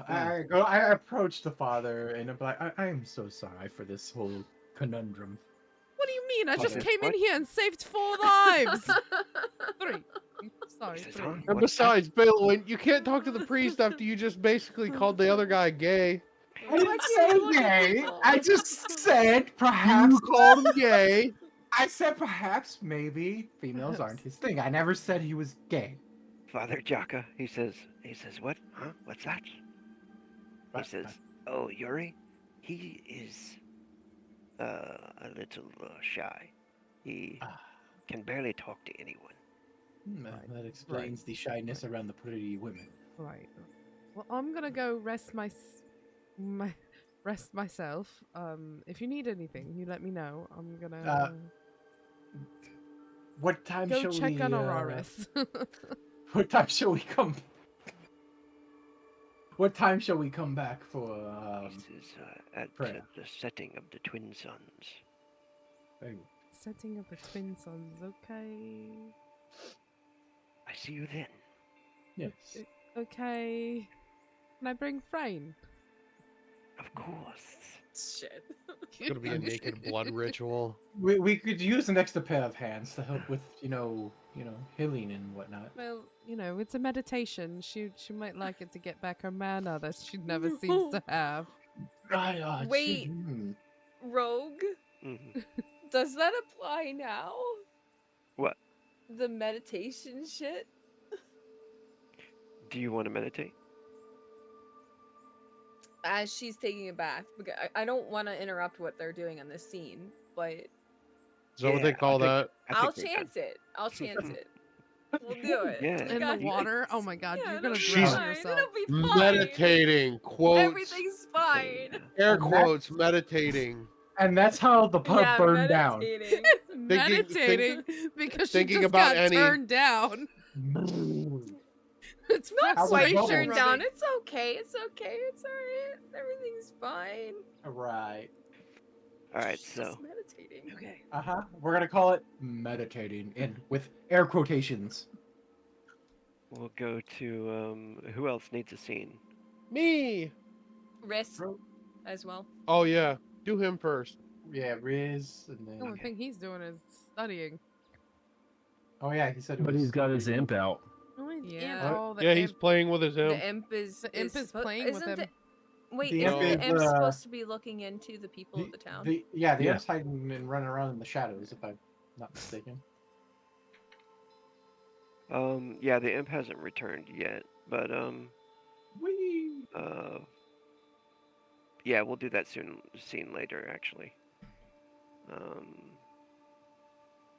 I approach the father and I'm like, I am so sorry for this whole conundrum. What do you mean? I just Okay. came in What? here and saved 4 lives! 3. Sorry. He says, three. "Huh? And What's that?" besides, Dalewynnd, you can't talk to the priest after you just basically called the other guy gay. I didn't Why can't say you look at gay. people? I just said perhaps. You called him gay. I said perhaps maybe females aren't his thing. I never said he was gay. Father Jaka, he says, what? Huh? What's that? He What? says, oh, Yuri, he is a little shy. He Ah, can barely talk to anyone. that explains the shyness around the pretty women. Right. Well, I'm gonna go rest rest myself. If you need anything, you let me know. I'm gonna What time go shall check we? on Araris. What time shall we come? What time shall we come back for? This is at prayer. the setting of the twin suns. Setting of the twin suns. Okay. I see you then. Yes. Okay. Can I bring Frayne? Of course. Shit. It's gonna be a naked blood ritual. We could use an extra pair of hands to help with healing and whatnot. Well, it's a meditation. She might like it to get back her mana that she never seems to have. Wait. Rogue, Mhm. does that apply now? What? The meditation shit? Do you want to meditate? As she's taking a bath. Because I don't want to interrupt what they're doing on this scene, but Is that what they call that? I'll chance it. I'll chance it. We'll do it. Yeah. We In the got water? this. Oh my god, Yeah, you're gonna it'll be She's drown fine. yourself. It'll be fine. Meditating, quotes, Everything's fine. air And that- quotes, meditating. And that's how the pub Yeah, burned down. meditating. Meditating because she thinking just about got any- turned down. It's Not How's the quite bubble? turned down. running. It's okay. It's okay. It's alright. Everything's fine. Right. All right, She's so just meditating. Okay. We're gonna call it meditating with air quotations. we'll go to who else needs a scene? Me. Risk as well. Oh yeah, do him first. Yeah, Riz, and The then. only thing he's doing is studying. Oh yeah, he said. It But was he's got his imp out. Yeah. Yeah, he's playing with his imp. The imp is The imp is suppo- playing with isn't him. Wait, The isn't imp the is, imp supposed to be looking into the people of the town? The Yeah. imp's hiding and running around in the shadows, if I'm not mistaken. Yeah, the imp hasn't returned yet, but Whee! yeah, we'll do that scene later actually. I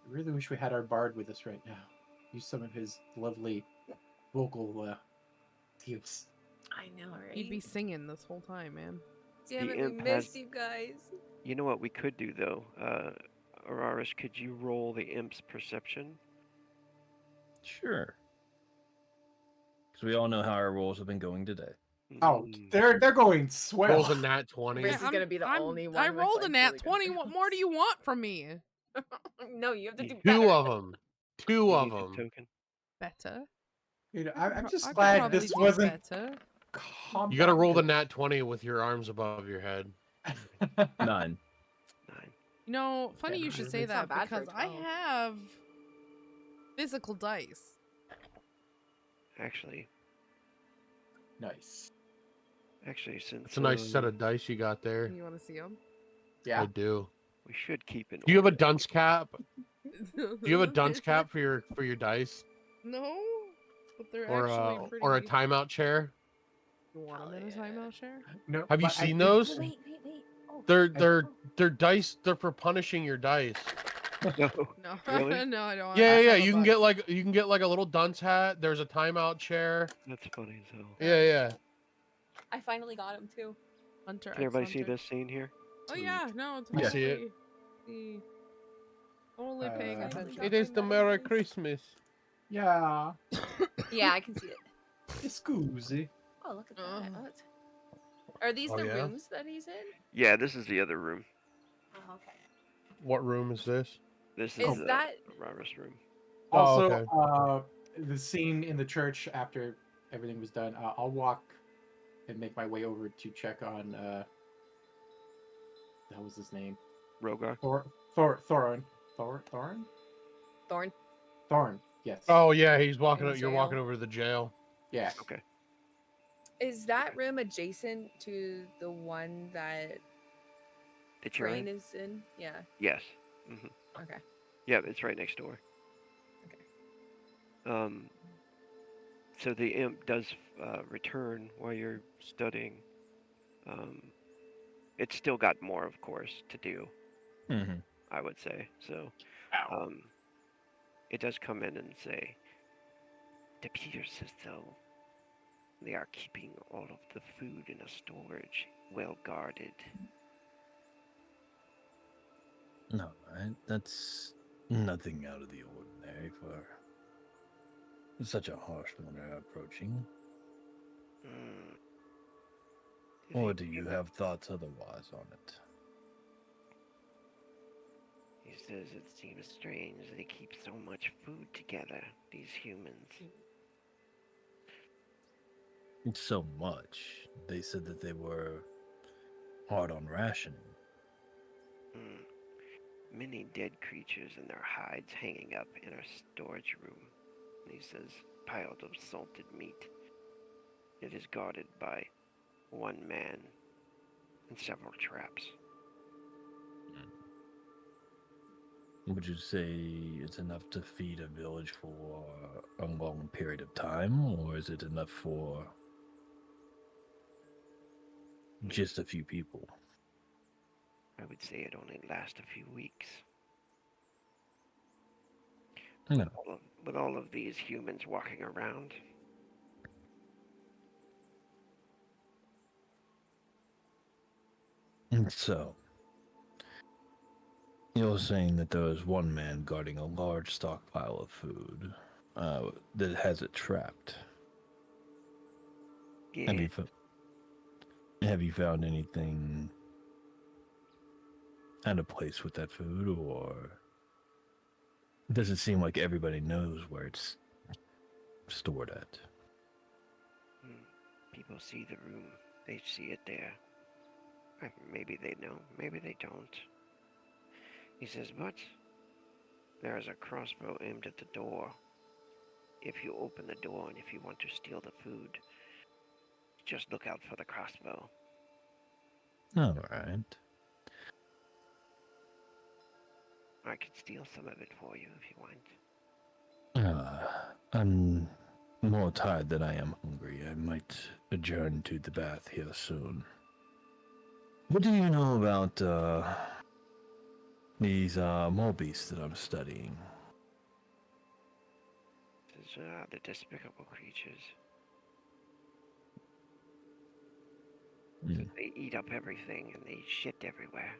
really wish we had our bard with us right now. Use some of his lovely vocal skills. I know, right? He'd be singing this whole time, man. Damn The it, we imp missed has- you guys. You know what we could do though? Araris, could you roll the imp's perception? Sure. Because we all know how our rolls have been going today. Oh, Mm. they're going swell. Rolls a nat 20. Riz is gonna be the only one I with, rolled a like, nat really good 20. What more do you want from me? No, you have to do better. Two of them. Two You of need a them. token. Better. I'm just I could glad probably this do wasn't. better. You gotta roll the nat 20 with your arms above your head. 9. 9. You know, funny Yeah, you should it's say not that bad for a because I 12. have physical dice. Actually, Nice. since It's a nice set of dice you got there. You want to see them? Yeah. I do. we should keep it. Do you have a dunce cap? Do you have a dunce cap for your dice, No, but they're or actually pretty. or a timeout chair? You want them in a Hell yeah. timeout share? No. Have you but I seen did- those? Wait. Oh, They're dice. They're for punishing your dice. No. No, Really? no, I don't. Yeah, I yeah. have a You can bunch. get like a little dunce hat. There's a timeout chair. That's funny as hell. Yeah. I finally got him too. Hunter. Can everybody see Hunter. this scene here? Oh yeah, no, it's I see it. totally- see. Totally paying Uh, attention. It is the Merry Christmas. Yeah. Yeah, I can see it. Excuse. Oh, look at that. Uh. Oh, it's- Are these Oh, the yeah? rooms that he's in? Yeah, this is the other room. Oh, okay. What room is this? This is Is the that Araris room. Oh, Also, okay. the scene in the church after everything was done, I'll walk and make my way over to check on. That was his name. Rogar. Thorin. Thorn? Thorn. Yes. Oh yeah, he's walking. In You're walking jail. over to the jail. Yeah. Okay. Is that room adjacent to the one that That you're Crane in? is in? Yeah. Yes. hmm Okay. Yeah, it's right next door. Okay. Um, so the imp does return while you're studying. Um, it's still got more, of course, to do, Mm-hmm. I would say. So Ow. it does come in and say, it appears as though they are keeping all of the food in a storage, well guarded. No, right? That's nothing out of the ordinary for such a harsh winter approaching. Hmm. Or do you have thoughts otherwise on it? He says it seems strange they keep so much food together, these humans. It's so much. They said that they were hard on rationing. Hmm. Many dead creatures and their hides hanging up in our storage room. He says, piled of salted meat. It is guarded by one man and several traps. Would you say it's enough to feed a village for a long period of time, or is it enough for just a few people? I would say it only lasts a few weeks. No. With all of these humans walking around. And so, you're saying that there is one man guarding a large stockpile of food that has it trapped. Yeah, Have you found anything out of place with that food, or does it seem like everybody knows where it's stored at? people see the room. They see it there. Maybe they know, maybe they don't. He says, but there is a crossbow aimed at the door. If you open the door and if you want to steal the food, just look out for the crossbow. All right. I could steal some of it for you if you want. I'm more tired than I am hungry. I might adjourn to the bath here soon. What do you know about these mole beasts that I'm studying? He says, the despicable creatures. Hmm. They eat up everything and they shit everywhere.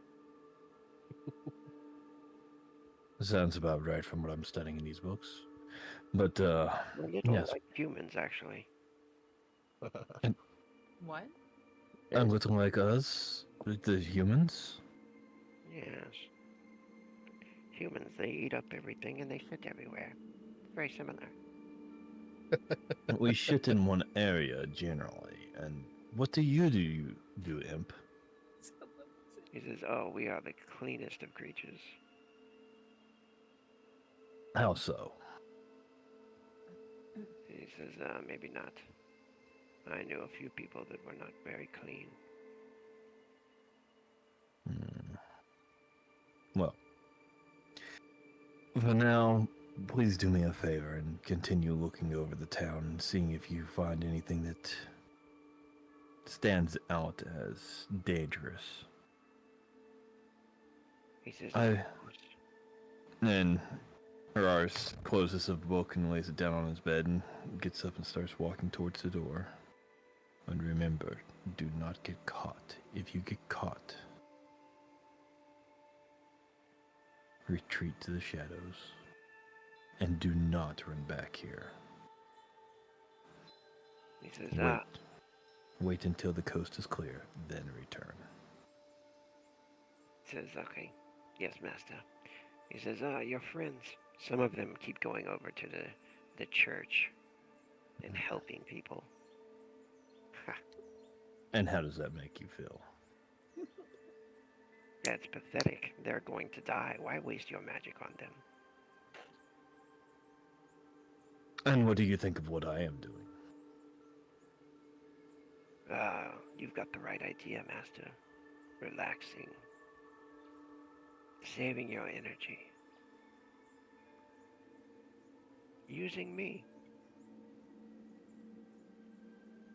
Sounds about right from what I'm studying in these books. But, A little yes, like humans, actually. What? a little like us, the humans. Yes. Humans, they eat up everything and they shit everywhere. Very similar. We shit in one area, generally. And what do, Imp? He says, oh, we are the cleanest of creatures. How so? He says, maybe not. I knew a few people that were not very clean. Well, for now, please do me a favor and continue looking over the town and seeing if you find anything that stands out as dangerous. He says, Then Araris closes the book and lays it down on his bed and gets up and starts walking towards the door. And remember, do not get caught. If you get caught, retreat to the shadows. And do not run back here. he says, Wait until the coast is clear, then return. He says, okay. Yes, master. He says, your friends, some of them keep going over to the church and helping people. And how does that make you feel? That's pathetic. They're going to die. Why waste your magic on them? And what do you think of what I am doing? You've got the right idea, Master. Relaxing. Saving your energy. Using me.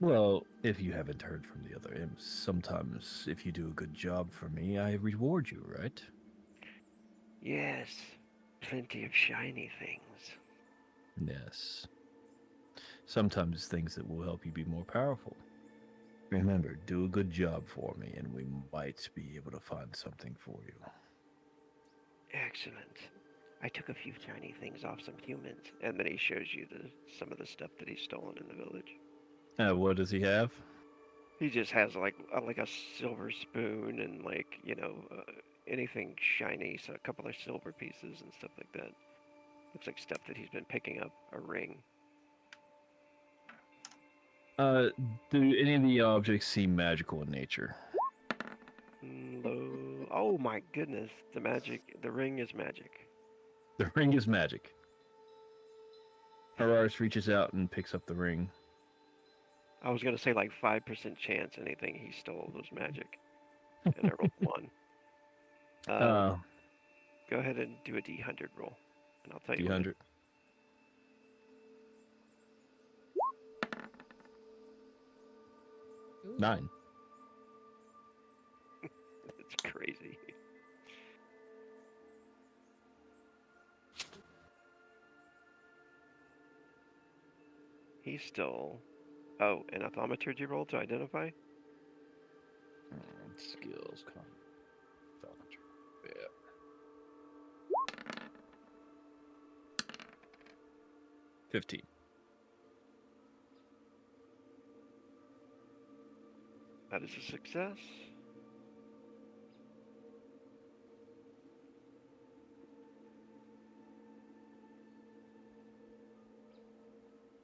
Well, if you haven't heard from the other imps, sometimes if you do a good job for me, I reward you, right? Yes. Plenty of shiny things. Yes. Sometimes things that will help you be more powerful. Remember, do a good job for me, and we might be able to find something for you. Excellent. I took a few shiny things off some humans, and then he shows you some of the stuff that he's stolen in the village. What does he have? He just has like a silver spoon and anything shiny, so a couple of silver pieces and stuff like that. Looks like stuff that he's been picking up. A ring. Do any of the objects seem magical in nature? Low. Oh my goodness, the ring is magic. The ring is magic. Araris reaches out and picks up the ring. I was gonna say like 5% chance anything he stole was magic, and I rolled 1. Go ahead and do a D100 roll, and I'll tell you. D100. Ooh. 9. It's crazy. He stole. Oh, an authaumaturgy roll to identify? Skills. Yeah. 15. That is a success.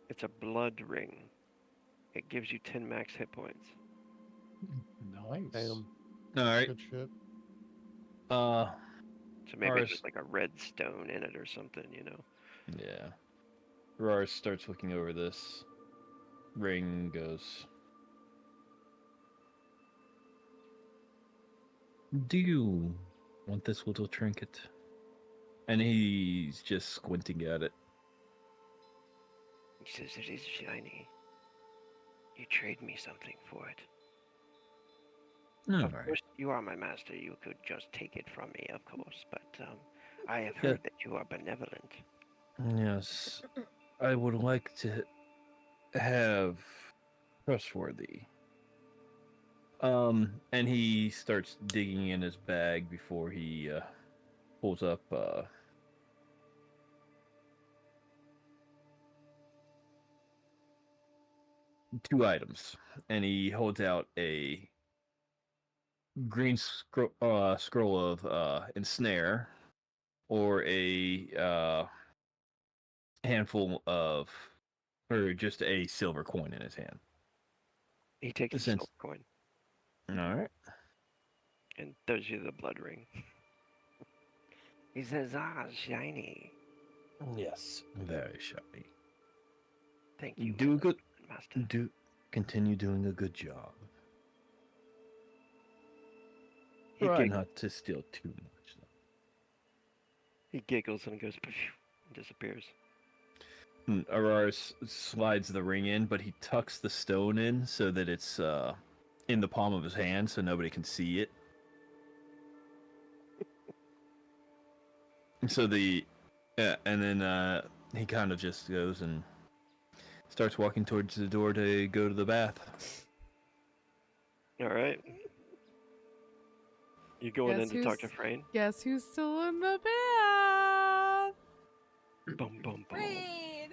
It's a blood ring. It gives you 10 max hit points. Nice. Damn. All right. Good shit. So maybe Ours- there's like a red stone in it or something, you know? Yeah. Araris starts looking over this ring, goes, do you want this little trinket? And he's just squinting at it. He says it is shiny. You trade me something for it. All Of right. course, you are my master. You could just take it from me, of course. But I have heard that you are benevolent. Yes. I would like to have trustworthy. And he starts digging in his bag before he pulls up 2 items, and he holds out a green scroll of ensnare, or a handful of, or just a silver coin in his hand. He takes the silver coin All right. and throws you the blood ring. He says, shiny. Yes, very shiny. Thank you, Do a good, master. continue doing a good job. He Try giggles. not to steal too much. He giggles and goes, and disappears. Araris slides the ring in, but he tucks the stone in so that it's in the palm of his hand, so nobody can see it. So and then he kind of just goes and starts walking towards the door to go to the bath. All right. You going in to talk to Frayne? Guess who's still in the bath? Boom, boom, boom. Raid!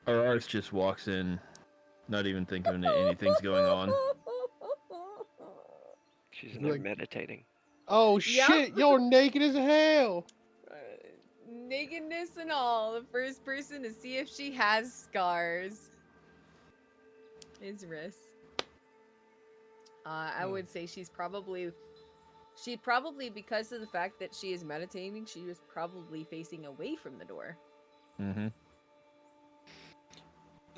Araris just walks in, not even thinking that anything's going on. She's in there Like- meditating. Oh Yep. shit, you're naked as hell. Nakedness and all. The first person to see if she has scars is Riss. I would say she'd probably, because of the fact that she is meditating, she was probably facing away from the door. Mm-hmm.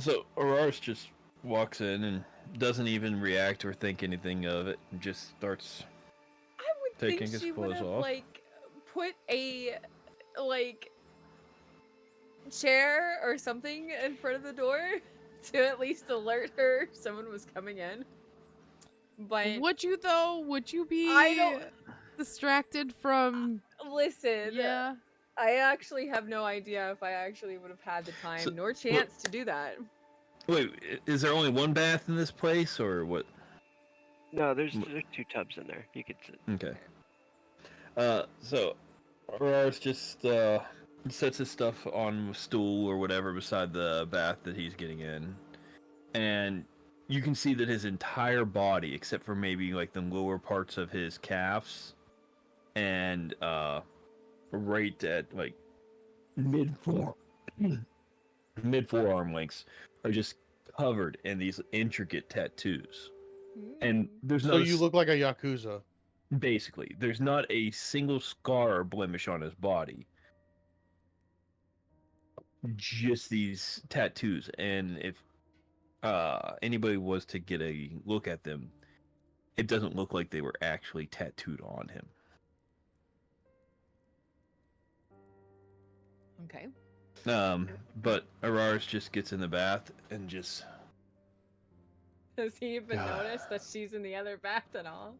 So Aurora's just walks in and doesn't even react or think anything of it. And just starts I would taking think his she would clothes have off. like put a like chair or something in front of the door to at least alert her someone was coming in. But Would you though? Would you be I don't distracted from? listen. Yeah. I actually have no idea if I actually would have had the time So- nor chance to do that. Wait, is there only one bath in this place, or what? No, there's 2 tubs in there. You could sit. Okay. So Aurora's just sets his stuff on a stool or whatever beside the bath that he's getting in, and you can see that his entire body, except for maybe like the lower parts of his calves, and right at like mid forearm lengths, are just covered in these intricate tattoos. And there's So not you look like a yakuza. basically there's not a single scar or blemish on his body. Just these tattoos, and if anybody was to get a look at them, it doesn't look like they were actually tattooed on him. Okay. But Araris just gets in the bath and just Has he even noticed that she's in the other bath at all?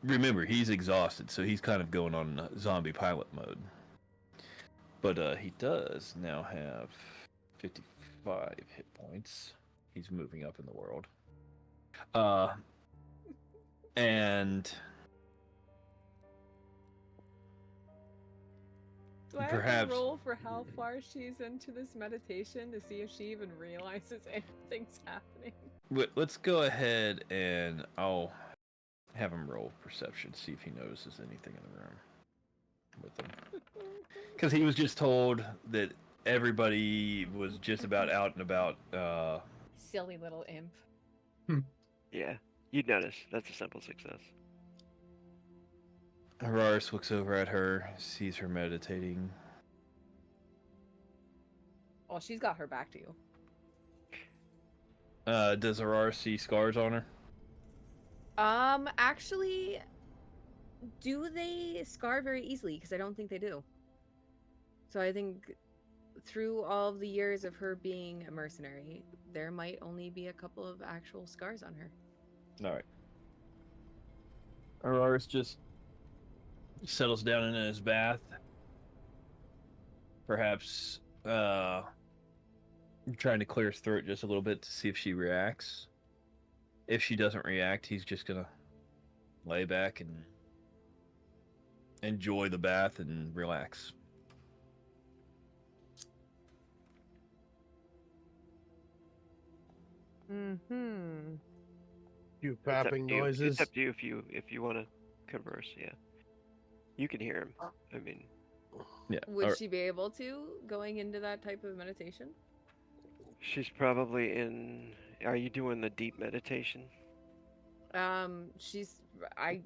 remember, he's exhausted, so he's kind of going on zombie pilot mode. But he does now have 55 hit points. He's moving up in the world. And Do I have perhaps to roll for how far she's into this meditation to see if she even realizes anything's happening? let's go ahead and I'll have him roll perception, see if he notices anything in the room with him. Because he was just told that everybody was just about out and about. Silly little imp. Yeah, you'd notice. That's a simple success. Araris looks over at her, sees her meditating. Well, she's got her back to you. Does Araris see scars on her? Actually, do they scar very easily? Because I don't think they do. So I think through all of the years of her being a mercenary, there might only be a couple of actual scars on her. All right. Araris just settles down in his bath. Perhaps trying to clear his throat just a little bit to see if she reacts. If she doesn't react, he's just gonna lay back and enjoy the bath and relax. Mm-hmm. You It's up fapping to you. noises. It's up to you if you want to converse. Yeah, you can hear him. I mean, Yeah. Would she be able to going into that type of meditation? she's probably in. Are you doing the deep meditation? I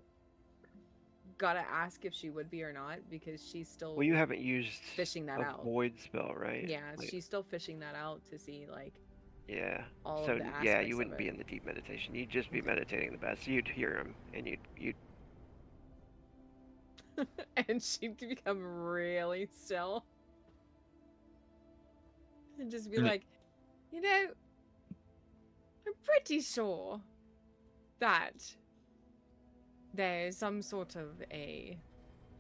gotta ask if she would be or not because she's still Well, you haven't used fishing that a out. void spell, right? Yeah, Like, she's still fishing that out to see like yeah. all So of the yeah, aspects you of wouldn't be it. in the deep meditation. You'd just be meditating the best. So you'd hear him, and you'd. And she'd become really still. And just be Mm. like, you know, I'm pretty sure that there's some sort of a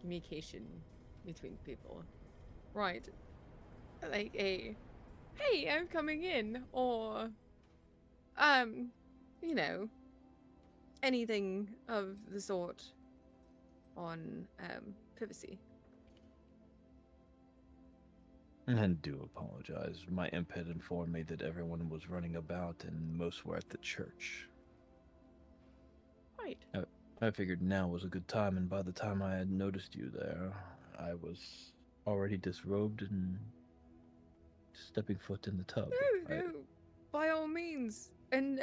communication between people. Right. Like a, hey, I'm coming in, or, you know, anything of the sort on, privacy. And do apologize. My imp had informed me that everyone was running about and most were at the church. Right. I figured now was a good time, and by the time I had noticed you there, I was already disrobed and stepping foot in the tub. No, no, by all means, and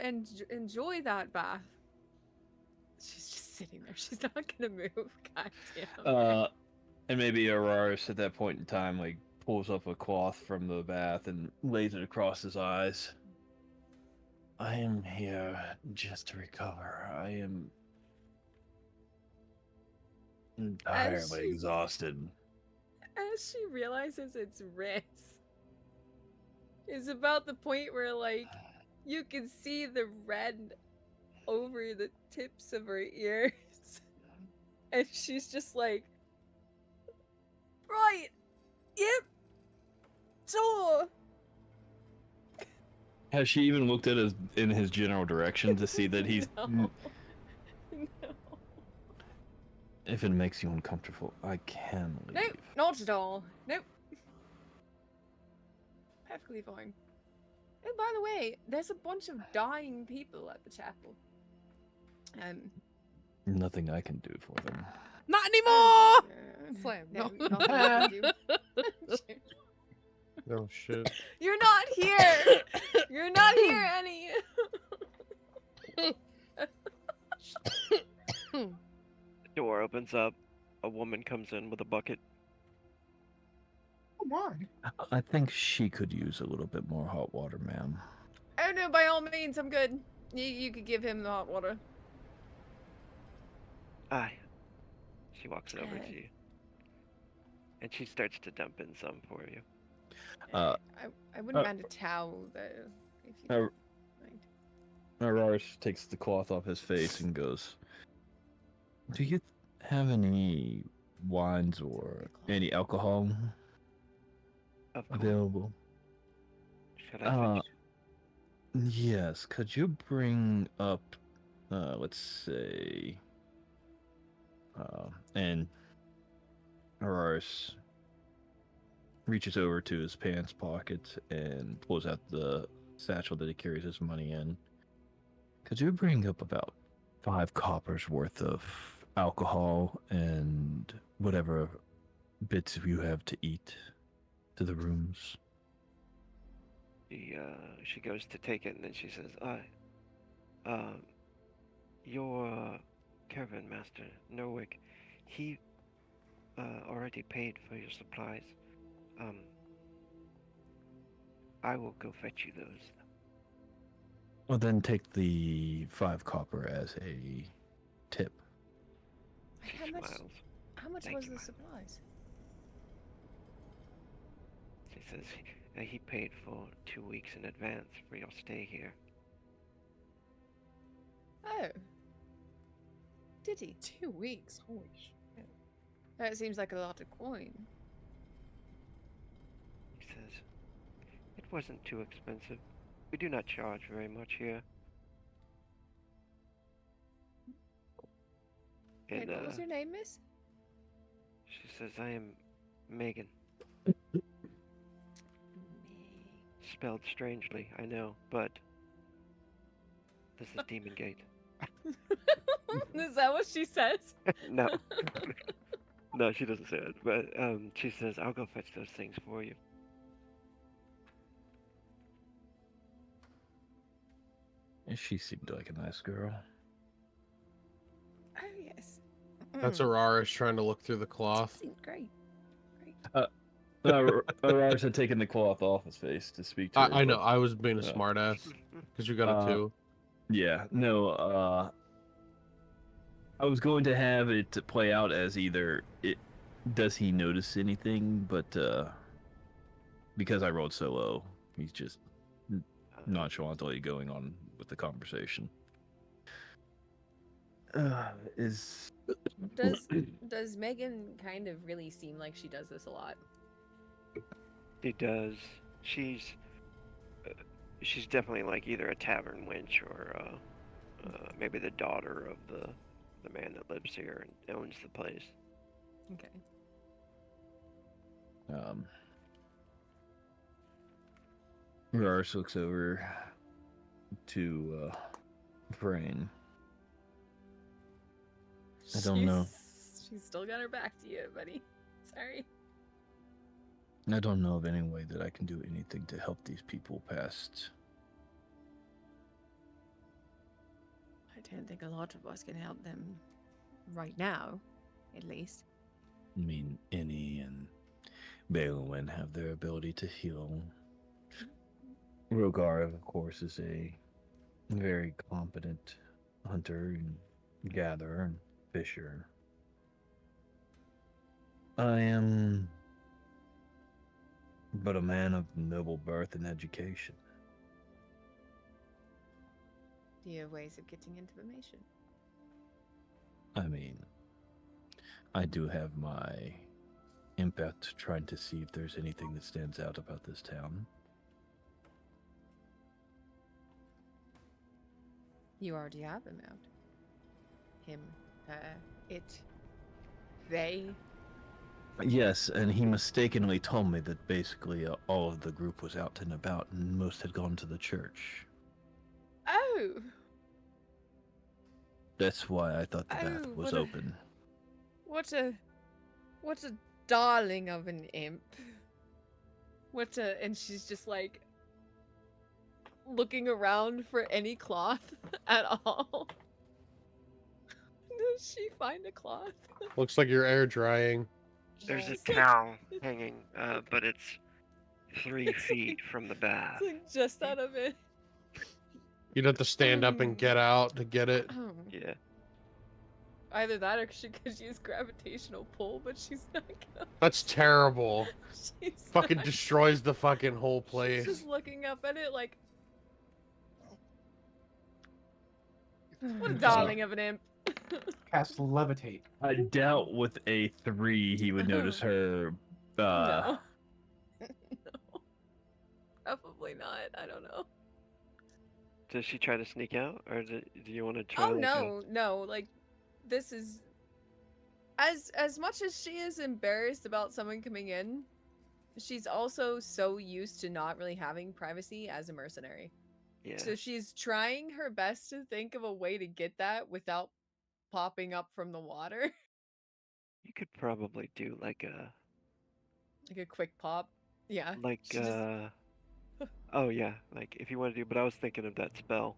enjoy that bath. She's just sitting there. She's not gonna move. God damn. And maybe Araris at that point in time, like, pulls up a cloth from the bath and lays it across his eyes. I am here just to recover. I am entirely exhausted. As she realizes it's Riz, is about the point where, like, you can see the red over the tips of her ears. And she's just like, right, yep, sure. Has she even looked at in his general direction to see that he's... No. No. If it makes you uncomfortable, I can leave. Nope, not at all. Nope. Perfectly fine. Oh, by the way, there's a bunch of dying people at the chapel. Nothing I can do for them. Not anymore! Slam. No, No. nothing I can do. Oh shit. You're not here! You're not here, Annie! The door opens up. A woman comes in with a bucket. Oh my. I think she could use a little bit more hot water, ma'am. Oh no, by all means, I'm good. You could give him the hot water. Aye. She walks over to you. And she starts to dump in some for you. I wouldn't mind a towel, though, if you don't mind. Araris takes the cloth off his face and goes, do you have any wines or any alcohol Of course. available? Should I finish? Yes, could you bring up, let's say, and Araris reaches over to his pants pocket and pulls out the satchel that he carries his money in. Could you bring up about 5 coppers worth of alcohol and whatever bits you have to eat to the rooms? She goes to take it and then she says, your caravan master, Norwick, he already paid for your supplies. I will go fetch you those. Well, then take the 5 copper as a tip. She How much smiles. was Thank you, the ma'am. supplies? She says he paid for 2 weeks in advance for your stay here. Oh. Did he? 2 weeks. Holy shit. That seems like a lot of coin. He says, it wasn't too expensive. We do not charge very much here. Wait, And what was your name, miss? she says, I am Megan. Spelled strangely, I know, but this is Demon Gate. Is that what she says? No. No, she doesn't say it, but she says, I'll go fetch those things for you. She seemed like a nice girl. Oh, yes. That's Araris trying to look through the cloth. Seemed great. Araris had taken the cloth off his face to speak to her. I know. but- I was being a smartass because you got a 2. Yeah, no, I was going to have it to play out as either does he notice anything, but because I rolled so low, he's just nonchalantly going on with the conversation. Does Megan kind of really seem like she does this a lot? She does. She's definitely like either a tavern wench or maybe the daughter of the man that lives here and owns the place. Okay. Araris looks over to Brain. I don't know. She's still got her back to you, buddy. Sorry. I don't know of any way that I can do anything to help these people past. I don't think a lot of us can help them right now, at least. I mean, any, and Dalewynnd have their ability to heal. Rogar, of course, is a very competent hunter and gatherer and fisher. I am but a man of noble birth and education. Do you have ways of getting information? I mean, I do have my impact trying to see if there's anything that stands out about this town. You already have him out. Him, her, it, they. Yes, and he mistakenly told me that basically all of the group was out and about and most had gone to the church. Oh! That's why I thought the bath Oh, was what a- open. What a darling of an imp. And she's just like looking around for any cloth at all. Does she find a cloth? Looks like you're air drying. There's a It's like- towel hanging, but it's 3 feet from the bath. It's like just out of it. You'd have to stand up and get out to get it. Yeah. Either that or she could use gravitational pull, but she's not gonna. That's terrible. She's Fucking not- destroys the fucking whole She's place. just looking up at it like, what a darling of an imp. Cast levitate. I doubt with a 3 he would notice her. No. No. Probably not. I don't know. Does she try to sneak out, or do you want to try? Oh like, no. Like, this is as much as she is embarrassed about someone coming in, she's also so used to not really having privacy as a mercenary. Yeah. So she's trying her best to think of a way to get that without popping up from the water. You could probably do like a Like a quick pop. Yeah. she just- oh yeah, like if you want to do. But I was thinking of that spell.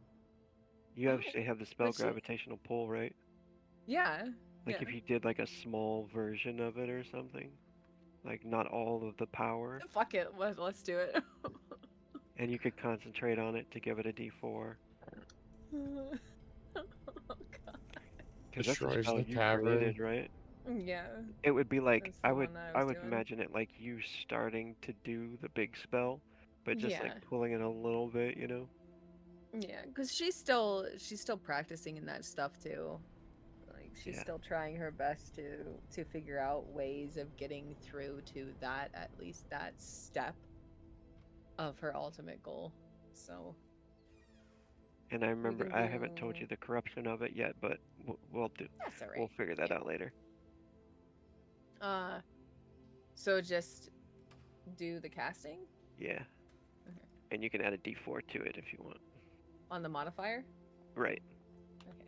You Oh, actually have the spell but she- gravitational pull, right? Yeah. Like yeah. if you did like a small version of it or something, like not all of the power, Fuck it. Let's do it. and you could concentrate on it to give it a D4. Oh god. Because that's a Destroys spell the you tavern. created, right? Yeah. It would be like That's the I would one I was would doing. imagine it like you starting to do the big spell, but just Yeah. like pulling it a little bit, you know? Yeah, because she's still practicing in that stuff too. Like she's Yeah. still trying her best to figure out ways of getting through to that, at least that step of her ultimate goal. So And I remember can I haven't told do- you the corruption of it yet, but we'll that's alright. we'll figure that out later. So just do the casting Yeah. Okay. And you can add a D4 to it if you want. on the modifier. Right. Okay.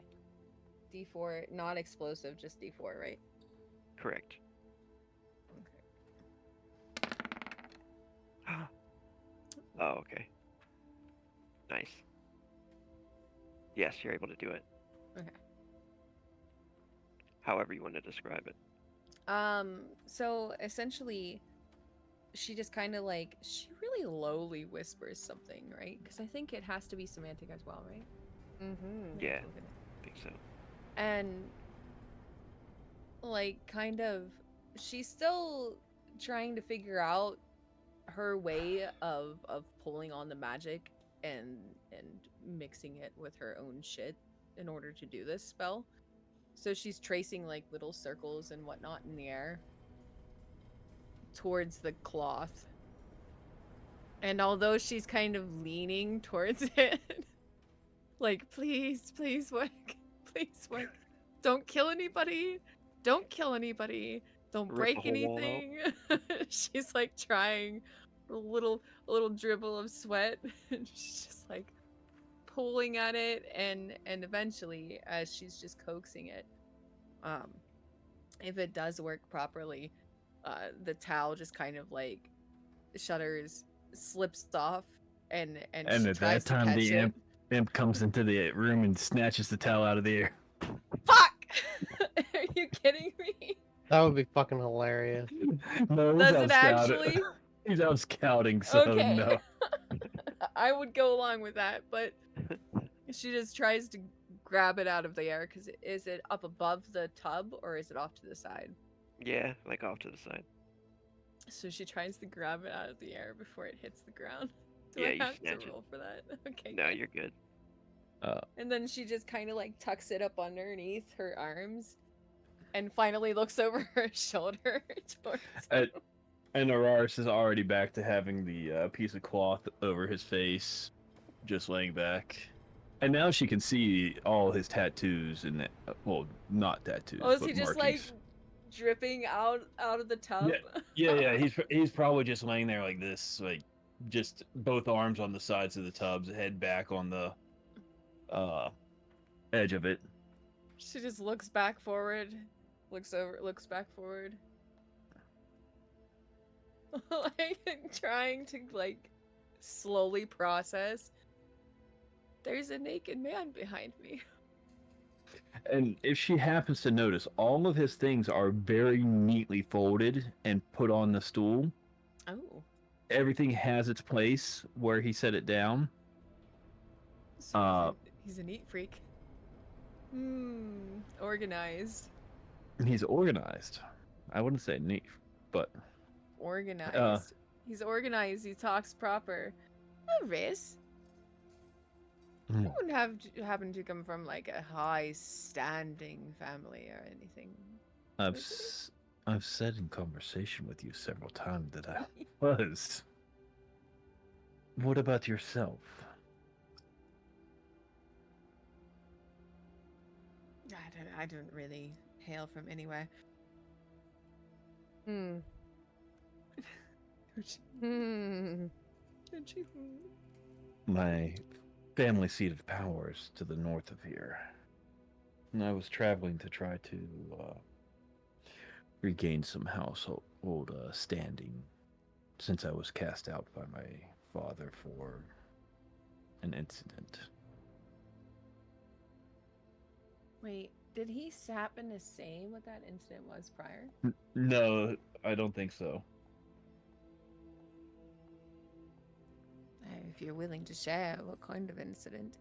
D4, not explosive, just D4, right? Correct. Okay. Oh, okay. Nice. Yes, you're able to do it. Okay. However you want to describe it. So essentially, she just kind of like, she really lowly whispers something, right? Because I think it has to be semantic as well, right? Mm-hmm. Yeah. I think so. And like, kind of, she's still trying to figure out her way of pulling on the magic and mixing it with her own shit in order to do this spell. So she's tracing like little circles and whatnot in the air towards the cloth. And although she's kind of leaning towards it, like, please work. Please work. Don't kill anybody. Don't kill anybody. Don't Rip break the whole wall out. anything. She's like trying a little dribble of sweat. And she's just like pulling at it, and eventually, as she's just coaxing it, if it does work properly, the towel just kind of like shudders, slips off, and And she at tries that to time, catch the it. imp comes into the room and snatches the towel out of the air. Fuck! Are you kidding me? That would be fucking hilarious. No, Does he's it out scouting. actually? He's out scouting, so Okay. no. I would go along with that, but she just tries to grab it out of the air because is it up above the tub or is it off to the side? Yeah, like off to the side. So she tries to grab it out of the air before it hits the ground. Do Yeah, I you have to snatch it. roll for that? Okay. No, good. you're good. And then she just kind of like tucks it up underneath her arms and finally looks over her shoulder towards him. And Araris is already back to having the piece of cloth over his face, just laying back. And now she can see all his tattoos and well, not tattoos, Oh, is but he just markings. like dripping out of the tub? Yeah. He's probably just laying there like this, like just both arms on the sides of the tubs, head back on the edge of it. She just looks back forward, looks over, looks back forward. Like trying to like slowly process. There's a naked man behind me. And if she happens to notice, all of his things are very neatly folded and put on the stool. Oh. Everything has its place where he set it down. So he's a neat freak. Organized. He's organized. I wouldn't say neat, but Organized. He's organized. He talks proper. Oh, Riz. You wouldn't have happen to come from like a high-standing family or anything. I've said in conversation with you several times that I was. What about yourself? I don't really hail from anywhere. My family seat of power is to the north of here. And I was traveling to try to regain some household standing since I was cast out by my father for an incident. Wait, did he happen to say what that incident was prior? No, I don't think so. If you're willing to share, what kind of incident?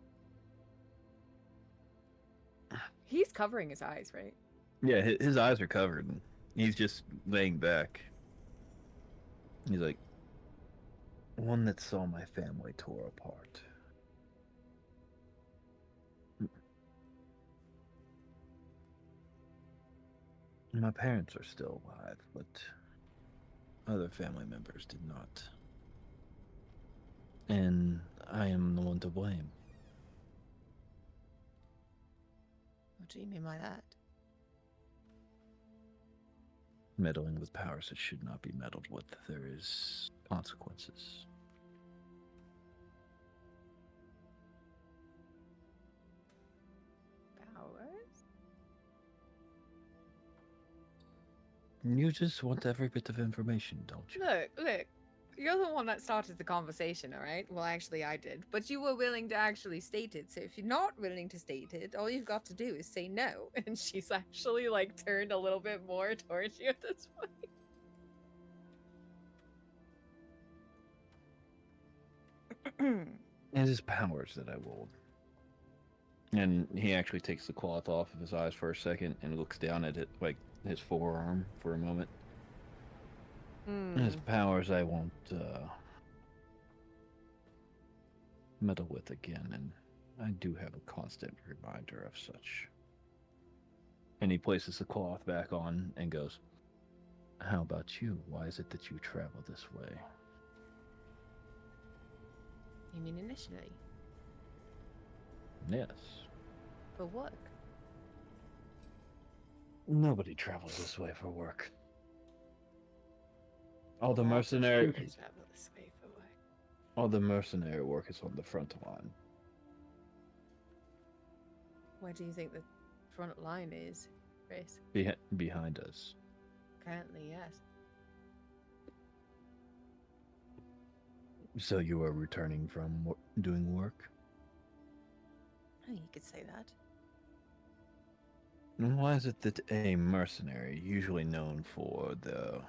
He's covering his eyes, right? Yeah, his eyes are covered. And he's just laying back. He's like, one that saw my family tore apart. My parents are still alive, but other family members did not. And I am the one to blame. What do you mean by that? Meddling with powers that should not be meddled with. There is consequences. Powers? You just want every bit of information, don't you? Look. You're the one that started the conversation, alright? Well, actually, I did. But you were willing to actually state it. So if you're not willing to state it, all you've got to do is say no. And she's actually, like, turned a little bit more towards you at this point. It is powers that I wield. And he actually takes the cloth off of his eyes for a second and looks down at it, like his forearm for a moment. His powers I won't meddle with again, and I do have a constant reminder of such. And he places the cloth back on and goes, how about you? Why is it that you travel this way? You mean initially? Yes. For work? Nobody travels this way for work. All the mercenary Travel this way for work. all the mercenary work is on the front line. Where do you think the front line is, Grace? Behind us. Currently, yes. So you are returning from doing work? Oh, you could say that. And why is it that a mercenary, usually known for the...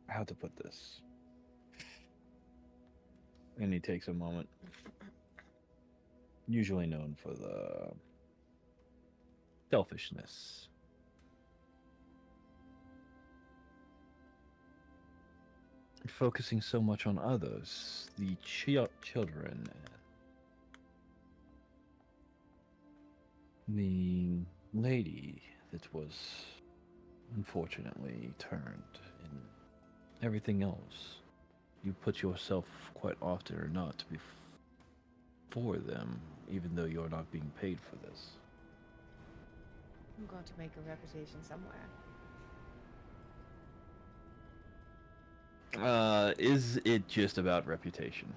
How to put this? And he takes a moment. Usually known for the selfishness. Focusing so much on others, the children, the lady that was unfortunately turned, and everything else. You put yourself quite often or not before them, even though you're not being paid for this. I'm going to make a reputation somewhere. Is it just about reputation?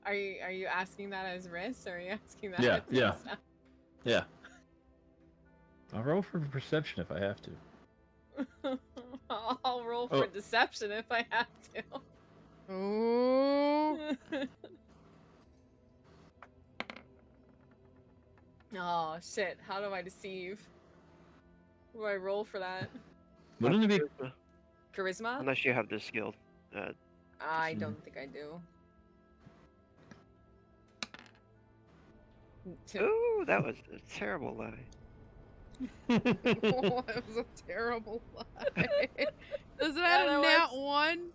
Are you asking that as Riss, or are you asking that Yeah, as yeah. Rissa? Yeah. I'll roll for perception if I have to. I'll roll for deception if I have to. Ooh. Oh shit! How do I deceive? What do I roll for that? Wouldn't it be... Charisma, Charisma? unless you have the skill. I don't think I do. Ooh, that was a terrible lie. Oh, that was a terrible lie. Does it Yeah, have a that nat was- 1?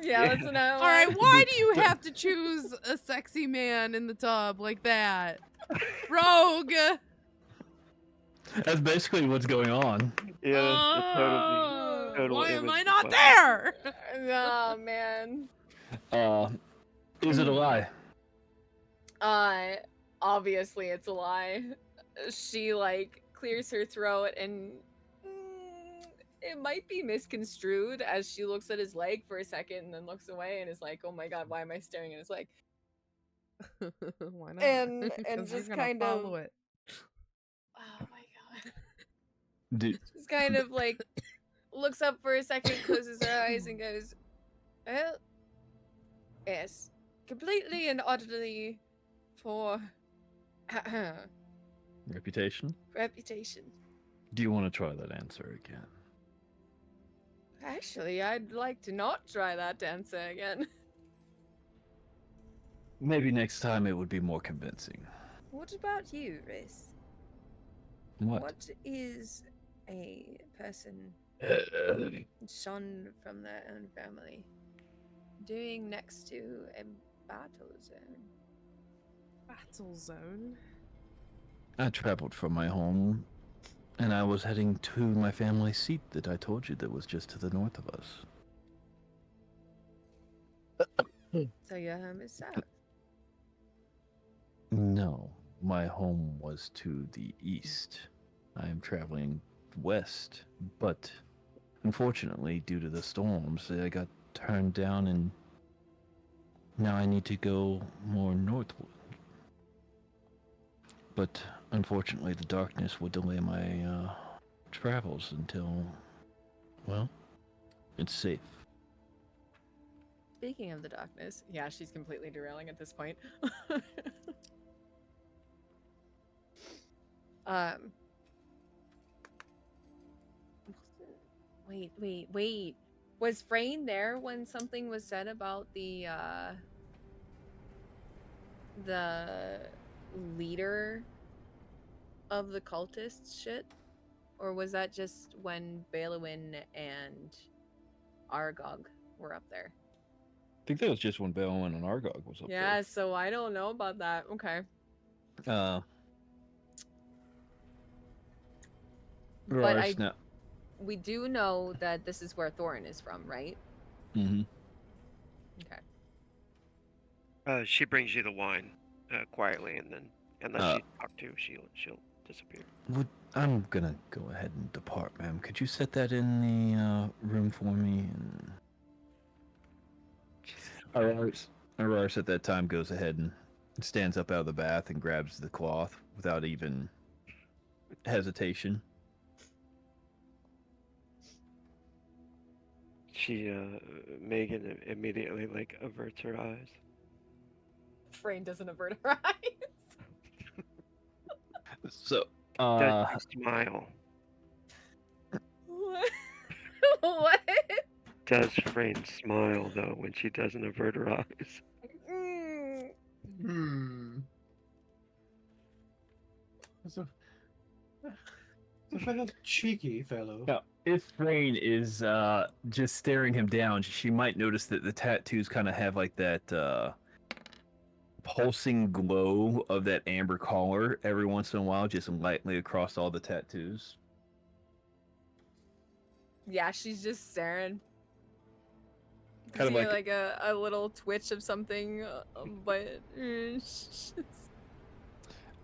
Yeah, that's an All right, why do you have to choose a sexy man in the tub like that? Rogue! That's basically what's going on. Yeah, that's Oh, total why am image I not deflection. there? Oh man. Is it a lie? Obviously it's a lie. She like clears her throat and it might be misconstrued as she looks at his leg for a second and then looks away and is like, "Oh my god, why am I staring at his leg?" Why not? And 'Cause you're just gonna kind follow of it. Oh my god. Dude. Just kind of like looks up for a second, closes her eyes and goes, "Well, yes, completely and utterly for Reputation? reputation." Do you want to try that answer again? Actually, I'd like to not try that answer again. Maybe next time it would be more convincing. What about you, Riss? What is a person shunned from their own family doing next to a battle zone? Battle zone? I traveled from my home, and I was heading to my family seat that I told you that was just to the north of us. So your home is south. No, my home was to the east. I am traveling west, but unfortunately, due to the storms, I got turned down, and now I need to go more northward. But unfortunately, the darkness would delay my travels until, well, it's safe. Speaking of the darkness, yeah, she's completely derailing at this point. Wait. Was Frayne there when something was said about the leader of the cultists shit? Or was that just when Dalewynnd and Argog were up there? I think that was just when Dalewynnd and Argog was up Yeah, so I don't know about that. Okay. there. But we do know that this is where Thorin is from, right? Mm-hmm. Okay. She brings you the wine quietly, and then unless you talk to, she'll disappear. I'm gonna go ahead and depart, ma'am. Could you set that in the room for me? And Araris at that time goes ahead and stands up out of the bath and grabs the cloth without even hesitation. She, Megan immediately averts her eyes. Frayne doesn't avert her eyes. So, Does she smile? What? What? Does Frayne smile though when she doesn't avert her eyes? Mm. Hmm. So, a cheeky fellow. now, if Rain is just staring him down, she might notice that the tattoos kind of have like that pulsing glow of that amber color every once in a while, just lightly across all the tattoos. Yeah, she's just staring. Kind of See, like like a little twitch of something, but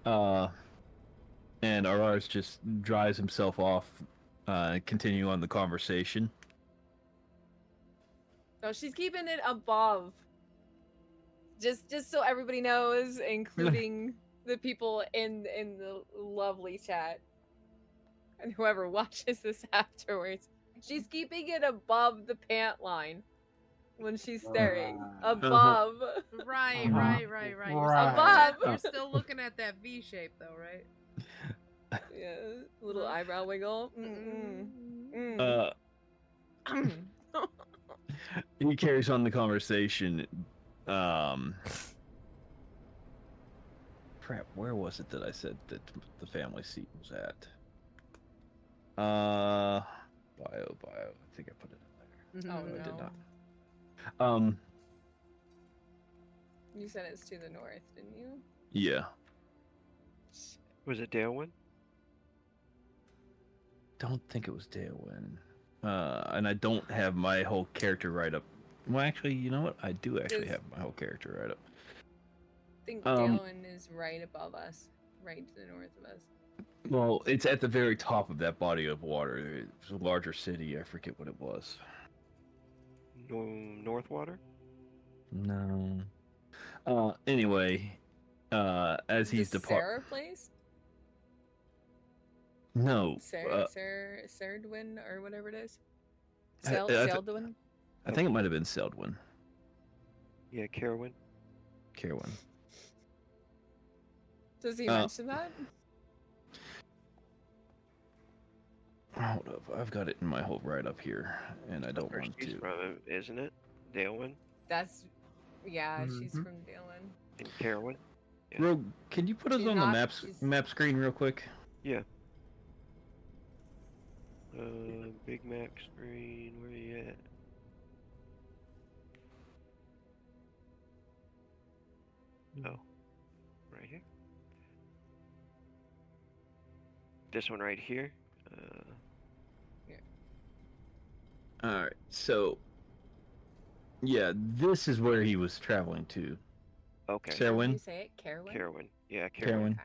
and Araris just dries himself off, continue on the conversation. no, she's keeping it above. Just so everybody knows, including the people in the lovely chat and whoever watches this afterwards. She's keeping it above the pant line when she's staring. Above. Right. Right. Above. You're still looking at that V shape, though, right? Yeah, little eyebrow wiggle. He carries on the conversation. Crap, where was it that I said that the family seat was at? Bio. I think I put it in there. Oh, No, I did no. not. You said it's to the north, didn't you? Yeah. Was it Dalewynnd? Don't think it was Dalewynnd. And I don't have my whole character right up. Well, actually, you know what? I do actually Is- have my whole character right up. I think Um, Dalewynnd is right above us, right to the north of us. Well, it's at the very top of that body of water. It's a larger city. I forget what it was. No, Northwater? No. Anyway, as he's the depart. Sarah place? No. Serdwin or whatever it is. I- I th- Seldwin? I think it might have been Seldwyn. Yeah, Carowin. Carowin. Does he mention that? Hold up. I've got it in my whole write up here, and I don't Where want she's to. from, isn't it? Dalewynnd That's yeah, she's Mhm. from Dalewynnd. and Carowin. Yeah. Rogue, can you put us She's on the not- she's- map screen real quick? Yeah. Big map screen. Where you at? Oh, right here. This one right here. All right. So, yeah, this is where he was traveling to. Okay. How do you Carowin. say it? Carowin? Carowin. Yeah, Carowin. Carowin. Okay.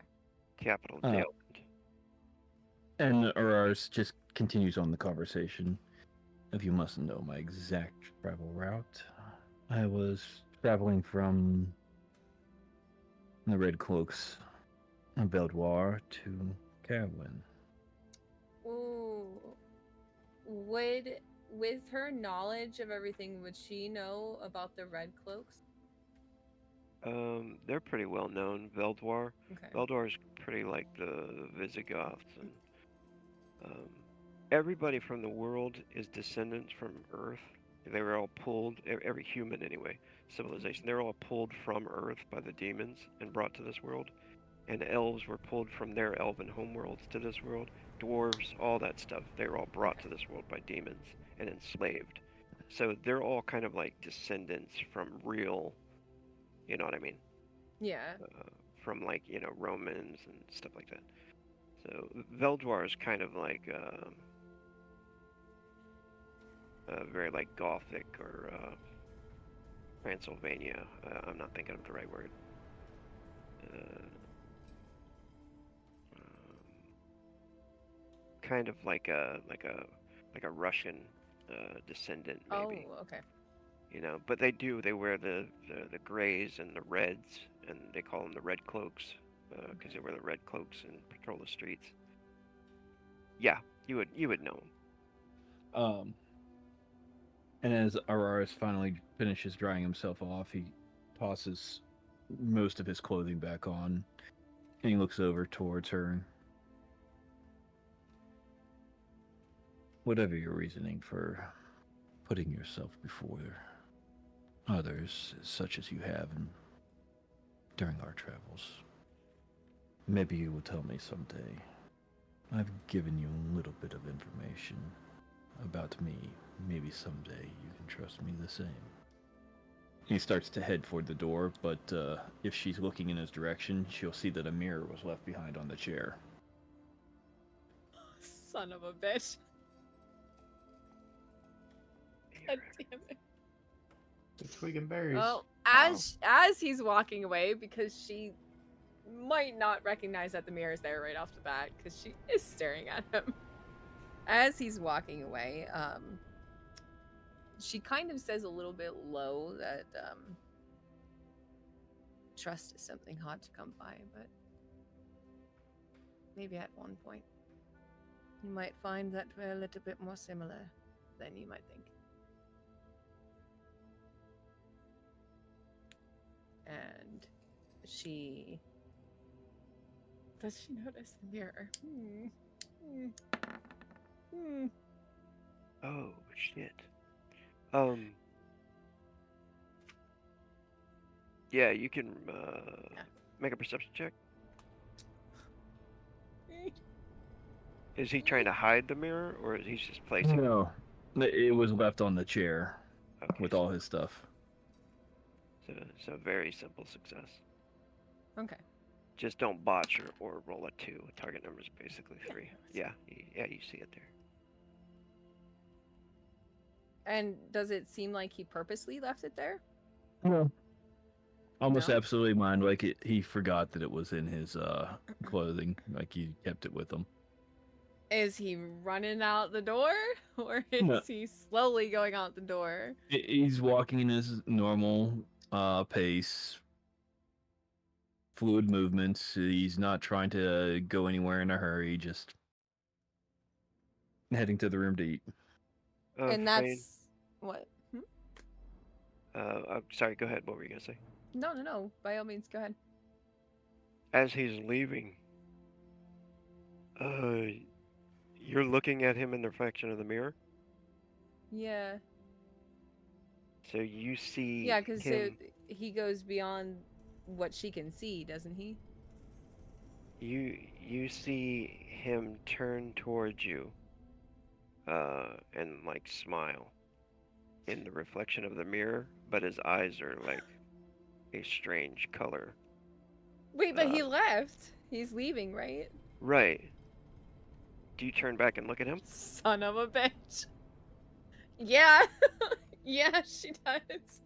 Capital Oh. Dalewynnd. And Araris just continues on the conversation. If you must know my exact travel route, I was traveling from the Red Cloaks of Baahltizar to Carowin. Ooh. With her knowledge of everything, would she know about the Red Cloaks? They're pretty well known. Baahltizar. Okay. Baahltizar's pretty like the Visigoths, and everybody from the world is descendants from Earth. They were all pulled. Every human, anyway, civilization. They're all pulled from Earth by the demons and brought to this world. And elves were pulled from their elven homeworlds to this world. Dwarves, all that stuff. They were all brought to this world by demons and enslaved. So they're all kind of like descendants from real, you know what I mean? Yeah. From like, Romans and stuff like that. So Baahltizar is kind of like very like Gothic or Transylvania. I'm not thinking of the right word. Kind of like a Russian descendant, maybe. Oh, okay. But they wear the grays and the reds, and they call them the Red Cloaks because they wear the red cloaks and patrol the streets. Yeah, you would know them. And as Araris finally finishes drying himself off, he tosses most of his clothing back on And he looks over towards her. And whatever your reasoning for putting yourself before others, such as you have during our travels, maybe you will tell me someday. I've given you a little bit of information about me. Maybe someday you can trust me the same. He starts to head for the door, but if she's looking in his direction, she'll see that a mirror was left behind on the chair. Son of a bitch. God damn it. The twig and berries. Well, Wow. as he's walking away, because she might not recognize that the mirror is there right off the bat, because she is staring at him. As he's walking away, she kind of says a little bit low that trust is something hard to come by, but maybe at one point you might find that we're a little bit more similar than you might think. And does she notice the mirror? Oh shit. Yeah, you can make a perception check. Is he trying to hide the mirror, or is he just placing it? No, it was left on the chair Okay, with all his stuff. so very simple success. Okay. Just don't botch or roll a 2. Target number is basically 3. Yeah, you see it there. And does it seem like he purposely left it there? No. Almost No? absolutely mine. Like he forgot that it was in his clothing. Like he kept it with him. Is he running out the door? Or is No. he slowly going out the door? He's walking in his normal pace, fluid movements. He's not trying to go anywhere in a hurry, just heading to the room to eat. And Fane, that's what? I'm sorry, go ahead. What were you going to say? No. By all means, go ahead. As he's leaving, you're looking at him in the reflection of the mirror? Yeah. So you see Yeah, because him... he goes beyond what she can see, doesn't he? You see him turn towards you, and like smile in the reflection of the mirror, but his eyes are like a strange color. Wait, but he left. He's leaving, right? Right. Do you turn back and look at him? Son of a bitch. Yeah. Yeah, she does.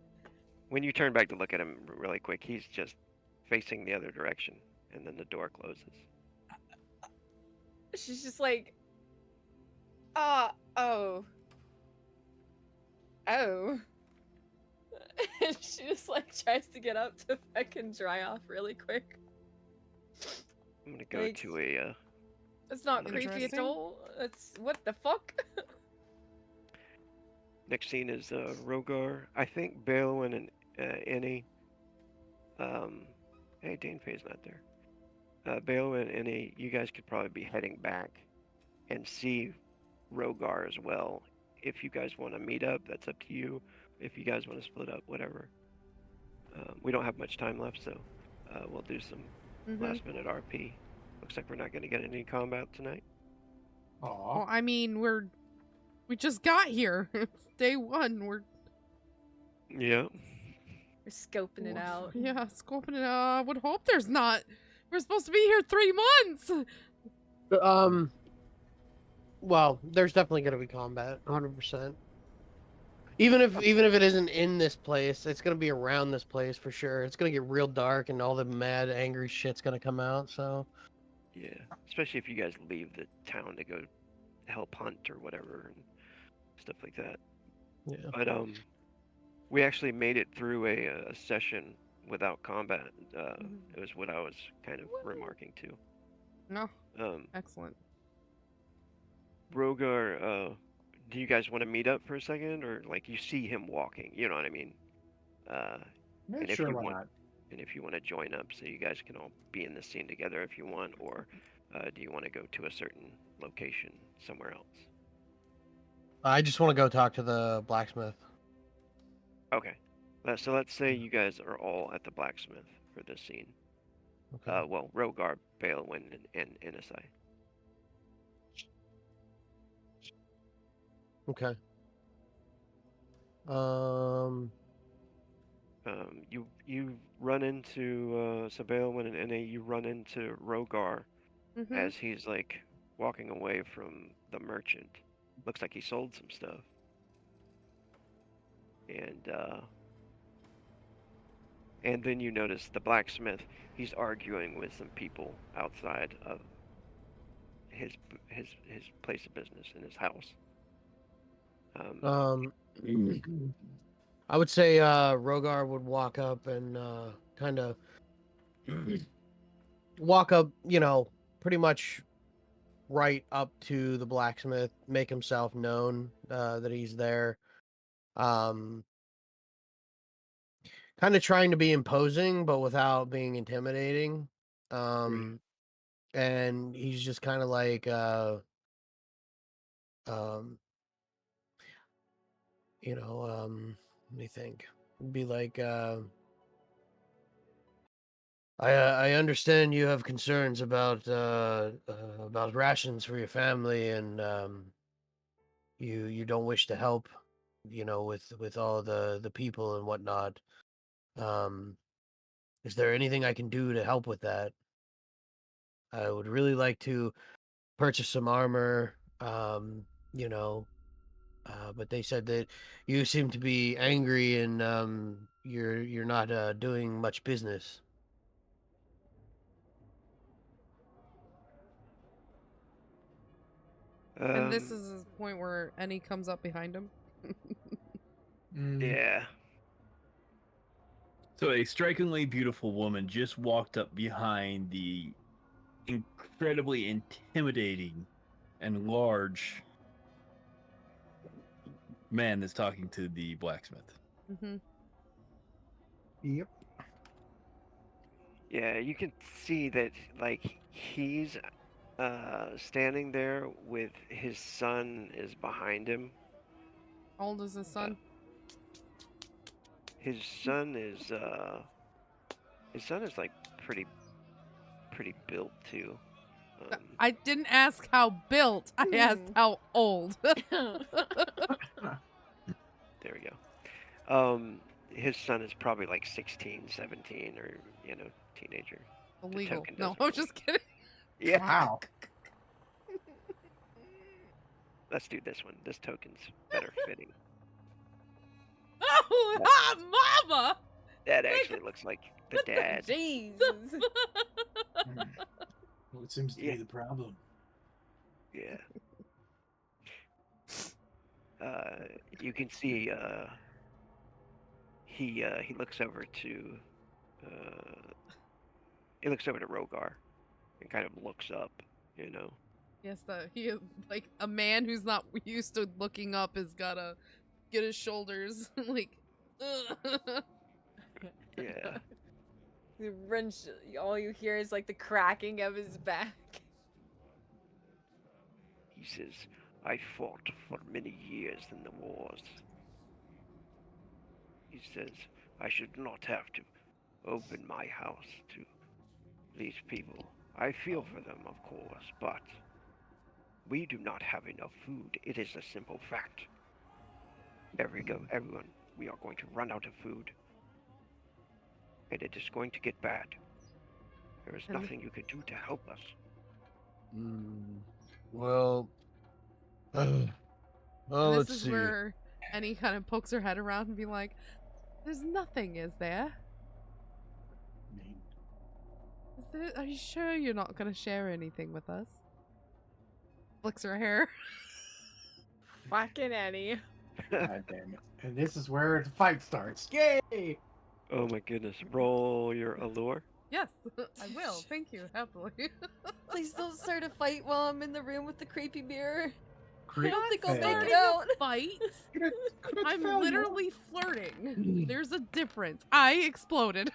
When you turn back to look at him really quick, he's just facing the other direction, and then the door closes. She's just like, oh. And she just like tries to get up to fucking dry off really quick. I'm gonna go Like, to a... It's not creepy at Interesting. all. It's what the fuck? Next scene is Rogar. I think Balewynnd and Annie... hey, Dane Faye's not there. Balewynnd and Annie, you guys could probably be heading back and see Rogar as well. If you guys want to meet up, that's up to you. If you guys want to split up, whatever. We don't have much time left, so we'll do some last minute RP. Looks like we're not going to get any combat tonight. Aw. Well, I mean, we just got here. It's day 1. Yeah. We're scoping it out. Yeah, scoping it out. I would hope there's not. We're supposed to be here 3 months. Well, there's definitely gonna be combat, 100%. Even if it isn't in this place, it's gonna be around this place for sure. It's gonna get real dark, and all the mad, angry shit's gonna come out. So. Yeah. Especially if you guys leave the town to go help hunt or whatever and stuff like that. Yeah. But we actually made it through a session without combat. It was what I was kind of remarking to. No. Excellent. Rogar, do you guys want to meet up for a second, or like you see him walking? You know what I mean? Yeah, And if sure, you why want, not? and if you want to join up, so you guys can all be in the scene together if you want, or do you want to go to a certain location somewhere else? I just want to go talk to the blacksmith. Okay. So let's say you guys are all at the blacksmith for this scene. Okay. Well, Rogar, Dalewynnd, and Inasai. Okay. You run into so Dalewynnd and Ine, you run into Rogar as he's like walking away from the merchant. Looks like he sold some stuff. And then you notice the blacksmith. He's arguing with some people outside of his place of business in his house. I would say Rogar would walk up and kind of walk up, pretty much right up to the blacksmith, make himself known that he's there. Kind of trying to be imposing, but without being intimidating. And he's just kind of like, let me think. It'd be like, I understand you have concerns about rations for your family, and you don't wish to help, with all the people and whatnot. Is there anything I can do to help with that? I would really like to purchase some armor, you know, but they said that you seem to be angry and you're not doing much business. And this is the point where Annie comes up behind him. Yeah. So a strikingly beautiful woman just walked up behind the incredibly intimidating and large man that's talking to the blacksmith. Yep. Yeah, you can see that like he's standing there with his son is behind him. How old is his son? His son is like pretty built too. I didn't ask how built. I asked how old. There we go. His son is probably like 16, 17, or teenager. Illegal. No, I'm just kidding. Yeah. Wow. Let's do this one. This token's better fitting. Oh, mama! That actually looks like the dad. Jesus. Well, it seems to be the problem. Yeah. You can see he looks over to Rogar and kind of looks up, Yes, he is like a man who's not used to looking up has gotta get his shoulders like. Yeah. All you hear is like the cracking of his back. He says, "I fought for many years in the wars." He says, "I should not have to open my house to these people. I feel for them, of course, but we do not have enough food. It is a simple fact. Everyone, we are going to run out of food. And it is going to get bad. There is nothing you can do to help us." Well, This let's is see. where Annie kind of pokes her head around and be like, "There's nothing, is there? Are you sure you're not going to share anything with us?" Flicks her hair. Fucking Annie. God damn it. And this is where the fight starts. Yay! Oh my goodness. Roll your allure. Yes, I will. Thank you. Happily. Please don't start a fight while I'm in the room with the creepy mirror. Great. don't think I'll make Starting it out. a fight. Could've I'm found you. literally flirting. There's a difference. I exploded.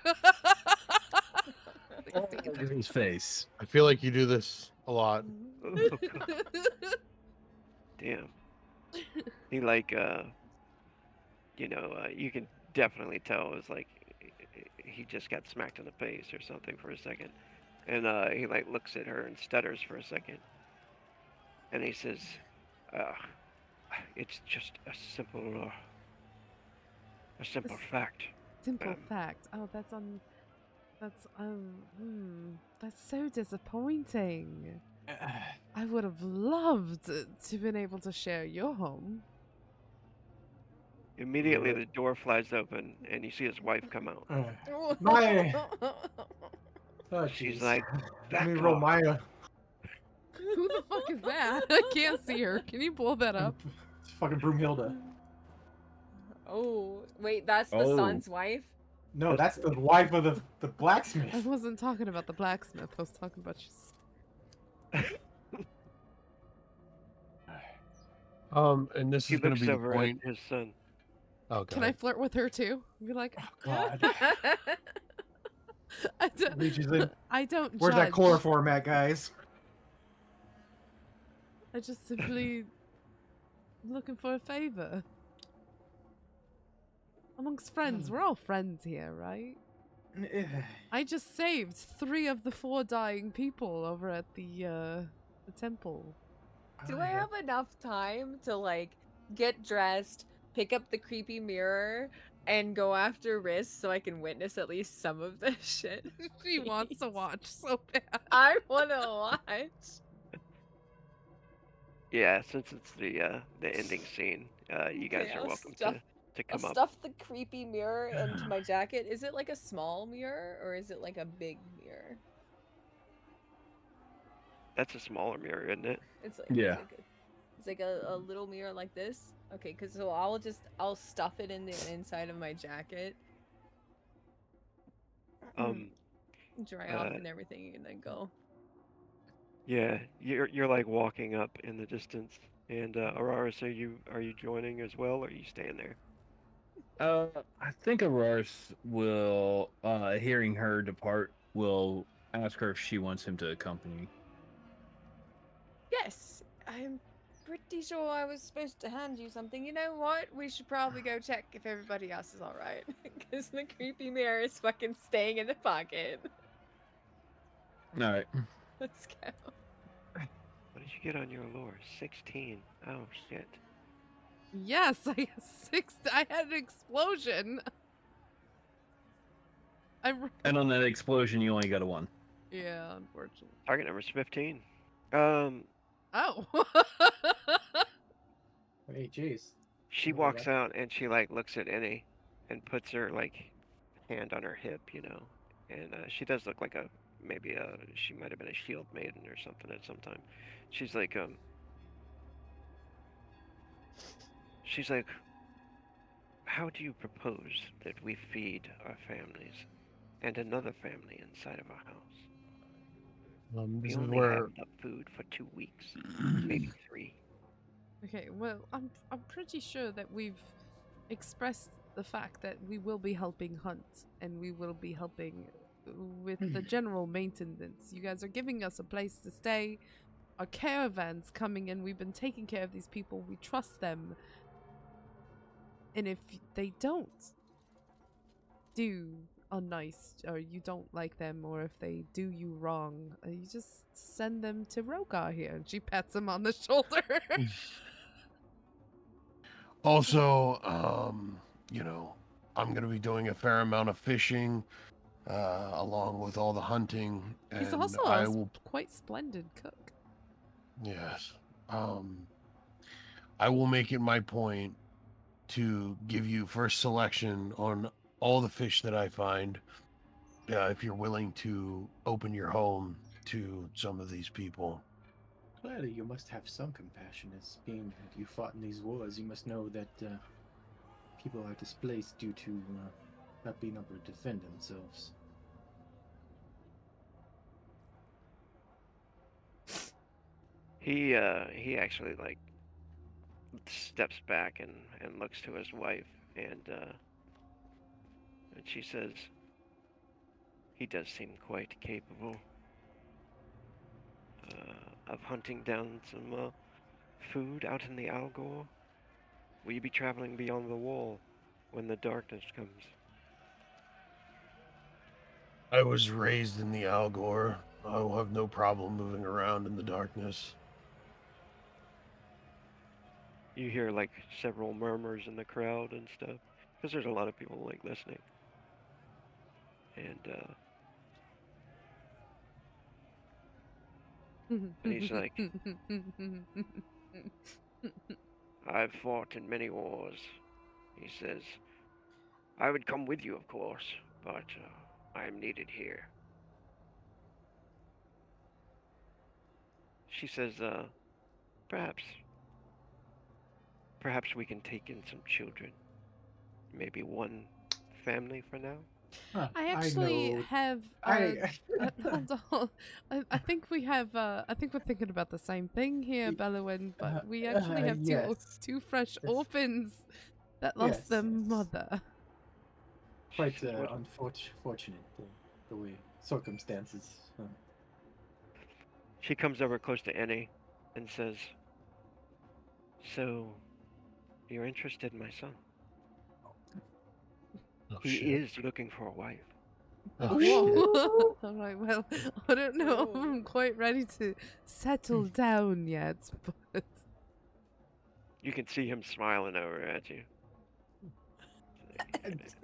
Look at his face. I feel like you do this a lot. Oh, God, damn. He like you can definitely tell it was like he just got smacked in the face or something for a second, and he like looks at her and stutters for a second, and he says, "It's just a simple fact." Simple Um, fact. Oh, that's so disappointing. I would have loved to been able to share your home. Immediately, the door flies open, and you see his wife come out. My. Oh, She's jeez. like, Let me "Back roll off." my. Who the fuck is that? I can't see her. Can you pull that up? It's fucking Broomhilda. Oh, wait, that's the Oh. son's wife? No, that's the wife of the I blacksmith. wasn't talking about the blacksmith. I was talking about And this He is going looks to be the over point. at his son. Oh, Can I flirt with her too? Be like, Oh, God. I don't. Reaches in. I don't Where's judge. that chloroform at, guys? I just simply looking for a favor. Amongst friends, we're all friends here, right? I just saved 3 of the 4 dying people over at the temple. Do I have enough time to, like, get dressed, pick up the creepy mirror, and go after Riss so I can witness at least some of this shit? She wants to please? watch so bad. I want to watch. Yeah, since it's the ending scene, you guys Okay, are I'll welcome stuff- to I'll come up. stuff the creepy mirror into my jacket. Is it like a small mirror or is it like a big mirror? That's a smaller mirror, isn't it? It's like Yeah. it's like a little mirror like this. Okay, because so I'll stuff it in the inside of my jacket, dry off and everything, and then go. Yeah, you're like walking up in the distance, and Araris, are you joining as well, or are you staying there? I think Auroris will, hearing her depart, will ask her if she wants him to accompany. Yes, I'm pretty sure I was supposed to hand you something. You know what? We should probably go check if everybody else is all right, because the creepy mirror is fucking staying in the pocket. All right. Let's go. What did you get on your lure? 16. Oh shit. Yes, I had an explosion. And on that explosion, you only got a 1. Yeah, unfortunately. Target number's 15. Oh. Hey, jeez. She walks out and she like looks at Innie and puts her like hand on her hip, and she does look like she might have been a shield maiden or something at some time. She's like, how do you propose that we feed our families and another family inside of our house? This We is only where have enough food for 2 weeks, maybe 3. Okay, well, I'm pretty sure that we've expressed the fact that we will be helping hunt and we will be helping with the general maintenance. You guys are giving us a place to stay. Our caravan's coming in. We've been taking care of these people. We trust them. And if they don't do unnice, or you don't like them, or if they do you wrong, you just send them to Rogar here. And she pats him on the shoulder. also, I'm going to be doing a fair amount of fishing, along with all the hunting. And He's also I a will, quite splendid cook. yes, I will make it my point to give you first selection on all the fish that I find, if you're willing to open your home to some of these people. Clearly, you must have some compassion, as being that you fought in these wars. You must know that people are displaced due to not being able to defend themselves. He actually like steps back and looks to his wife, and she says, "He does seem quite capable of hunting down some food out in the Algor. Will you be traveling beyond the wall when the darkness comes?" I was raised in the Algor. I will have no problem moving around in the darkness. You hear like several murmurs in the crowd and stuff, because there's a lot of people like listening. And he's like, "I've fought in many wars," he says. "I would come with you, of course, but I am needed here." She says, perhaps we can take in some children. Maybe one family for now." Huh, I actually know. have. Hold on. I think we have. I think we're thinking about the same thing here, Dalewynnd. But we actually have yes. two fresh Yes. orphans that lost Yes, their yes. mother. Quite What- unfortunate, the way circumstances. She comes over close to Annie and says, "So, you're interested in my son? Oh, He shit. is looking for a wife." Oh, Whoa. shit. All right. Well, I don't know. if I'm quite ready to settle down yet, but You can see him smiling over at you.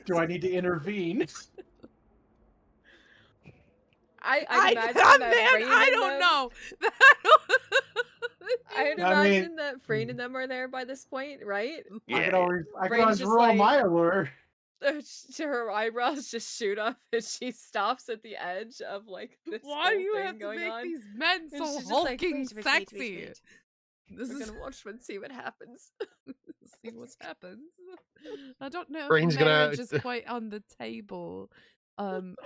Do I need to intervene? I'd imagine that man, Frayne I and don't them- know. I'd I mean- imagine that Frayne and them are there by this point, right? I could Yeah, always Frayne's just roll like- my allure. Her eyebrows just shoot up and she stops at the edge of like this Why do whole you thing have to going make on. these men And so she's just like, hulking "Wait, wait, wait, sexy? wait, wait. This We're is gonna watch and see what happens." see what happens. I don't know Brain's if gonna- marriage is quite on the table.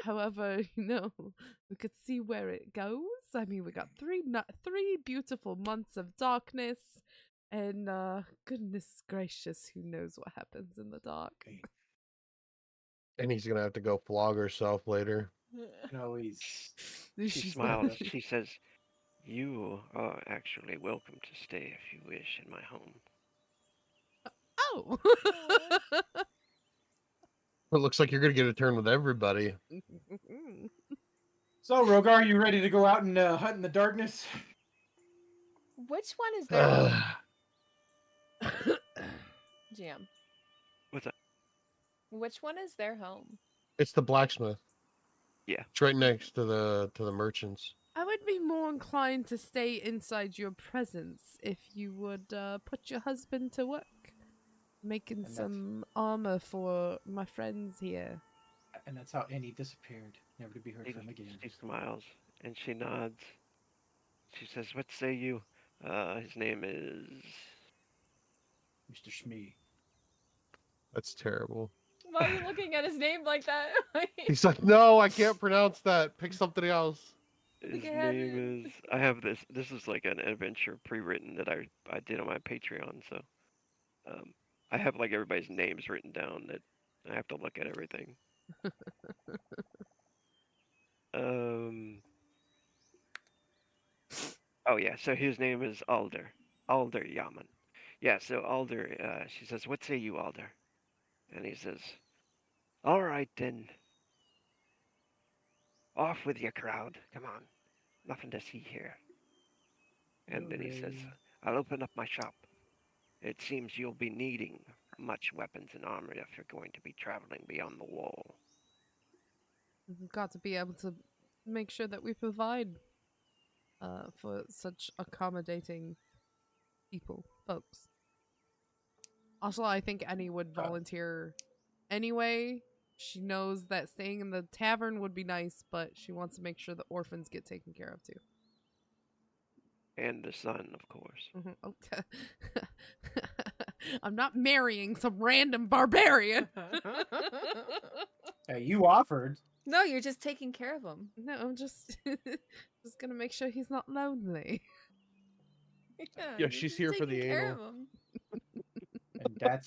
However, we could see where it goes. I mean, we got three beautiful months of darkness, and goodness gracious, who knows what happens in the dark? And he's gonna have to go flog herself later. No, she She's smiles. not- She says, "You are actually welcome to stay if you wish in my home." Oh. It looks like you're gonna get a turn with everybody. So, Rogar, you ready to go out and hunt in the darkness? Which one is their home? Jam. What's that? Which one is their home? It's the blacksmith. Yeah. It's right next to the merchants. I would be more inclined to stay inside your presence if you would put your husband to work, making And that's- some armor for my friends here. And that's how Annie disappeared, never to be heard from again. She smiles and she nods. She says, "What say you? His name is..." Mr. Shmee. That's terrible. Why are you looking at his name like that? He's like, no, I can't pronounce that. Pick something else. His I had name is... I have this. This is like an adventure pre-written that I did on my Patreon. So, I have like everybody's names written down. That I have to look at everything. Oh yeah. So his name is Alder. Alder Yaman. Yeah. So Alder. She says, "What say you, Alder?" And he says, "All right then. Off with your crowd. Come on. Nothing to see here." And then he says, "I'll open up my shop. It seems you'll be needing much weapons and armor if you're going to be traveling beyond the wall." We've got to be able to make sure that we provide for such accommodating folks. Also, I think Annie would volunteer anyway. She knows that staying in the tavern would be nice, but she wants to make sure the orphans get taken care of too. And the son, of course. Okay. I'm not marrying some random barbarian. Hey, you offered. No, you're just taking care of him. No, I'm just gonna make sure he's not lonely. Yeah, you're she's just here for the taking care anal. of him. And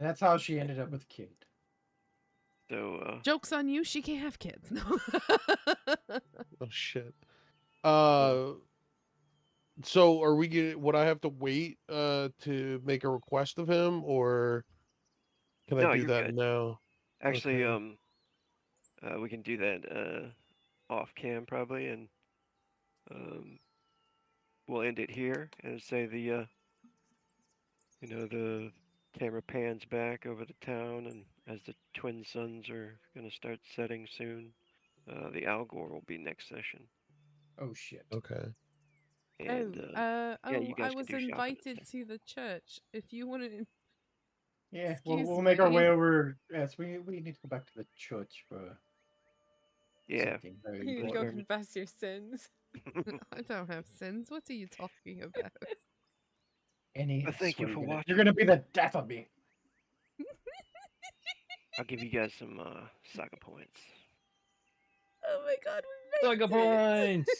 that's how she ended up with a kid. So, Joke's on you. She can't have kids. No. Oh shit. So are we would I have to wait to make a request of him, or can I no, do you're that good. now? Actually, Okay. we can do that off cam probably, and we'll end it here and say the the camera pans back over the town, and as the twin suns are gonna start setting soon, the Algor will be next session, Oh shit. Okay. and yeah, you I guys can was do shopping. invited to the church. If you want to, Yeah, excuse we'll make our me. way over. Yes, we need to go back to the church for Yeah, something very You need to go important. confess your sins. I don't have sins. What are you talking about? Any, But thank you for watching. You're gonna be the death of me. I'll give you guys some saga points. Oh my god, we Saga points.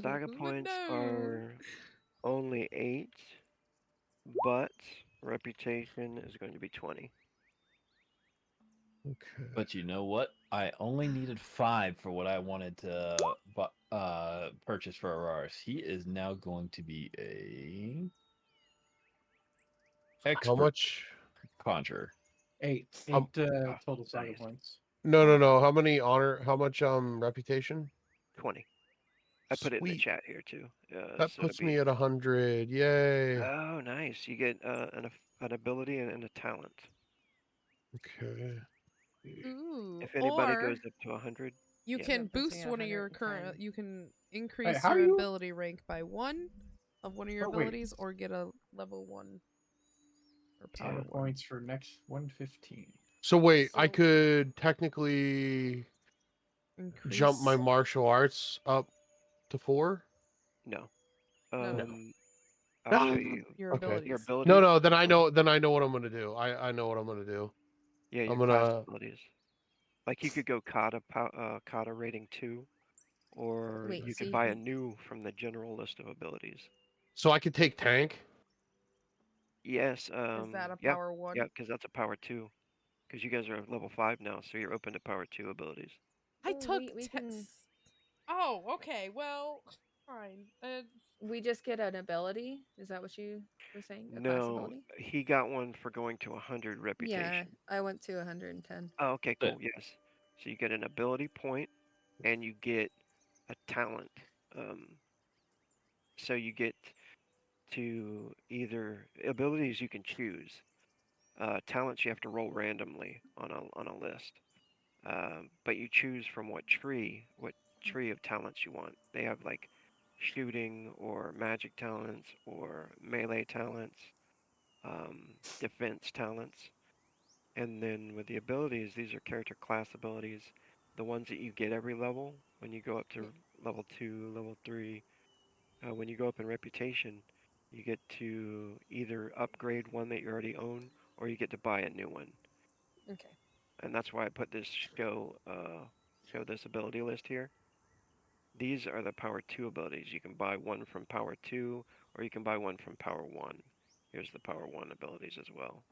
Saga points are only 8, but reputation is going to be 20. Okay. But you know what? I only needed 5 for what I wanted to purchase for Araris. He is now going to be a expert How much? conjurer. 8 Um, total saga nice. points. No. How many honor? How much reputation? 20. I put it in the Sweet. chat here too. That So puts it'll be. me at 100. Yay. Oh, nice. You get an ability and a talent. Okay. Ooh. If anybody Or goes up to 100, you yeah. can That puts me boost at one of your 110. current. You can increase how your are you? ability rank by 1 of one of your Oh, wait. abilities, or get a level 1 or power Saga 1. points for next 115. So wait, I So- could technically jump my Increase. martial arts up to 4? No. No. I'll show you Your Okay. abilities. your abilities. No, then I know what I'm gonna do. I know what I'm gonna do. Yeah, your I'm class gonna abilities. Like you could go kata rating 2, or Wait, you so could you buy a can- new from the general list of abilities. so I could take tank. Yes. Is that a Yeah, power 1? yeah, because that's a power 2. Because you guys are level 5 now, so you're open to power 2 abilities. I Oh, took we can- Oh, okay. Well, fine. We just get an ability? Is that what you were saying? A class No, ability? he got one for going to 100 reputation. Yeah, I went to 110. Oh, okay, But- cool. Yes. So you get an ability point, and you get a talent. So you get to either abilities you can choose. Talents you have to roll randomly on a list. But you choose from what tree of talents you want. They have like shooting or magic talents or melee talents, defense talents. And then with the abilities, these are character class abilities, the ones that you get every level when you go up to level 2, level 3. When you go up in reputation, you get to either upgrade one that you already own, or you get to buy a new one. Okay. And that's why I put this show this ability list here. These are the power 2 abilities. You can buy one from power 2, or you can buy one from power 1. Here's the power 1 abilities as well.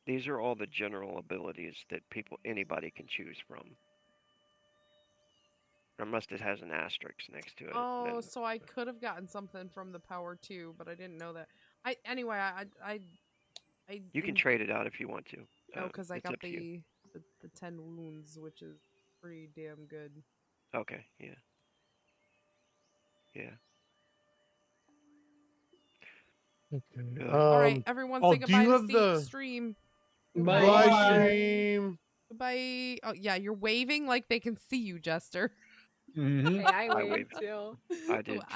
These are all the general abilities that anybody can choose from. Unless it has an asterisk next to it. Oh, then- so I could have gotten something from the power 2, but I didn't know that. Anyway, You can trade it out if you want to. Oh, because I it's got up to you. the 10 wounds, which is pretty damn good. Okay, yeah. Yeah. Okay. All right, everyone, say do goodbye you to have the stream. Bye. Bye, stream? Goodbye. Oh yeah, you're waving like they can see you, Jester. Mm-hmm. Hey, I I waved waved. too. I did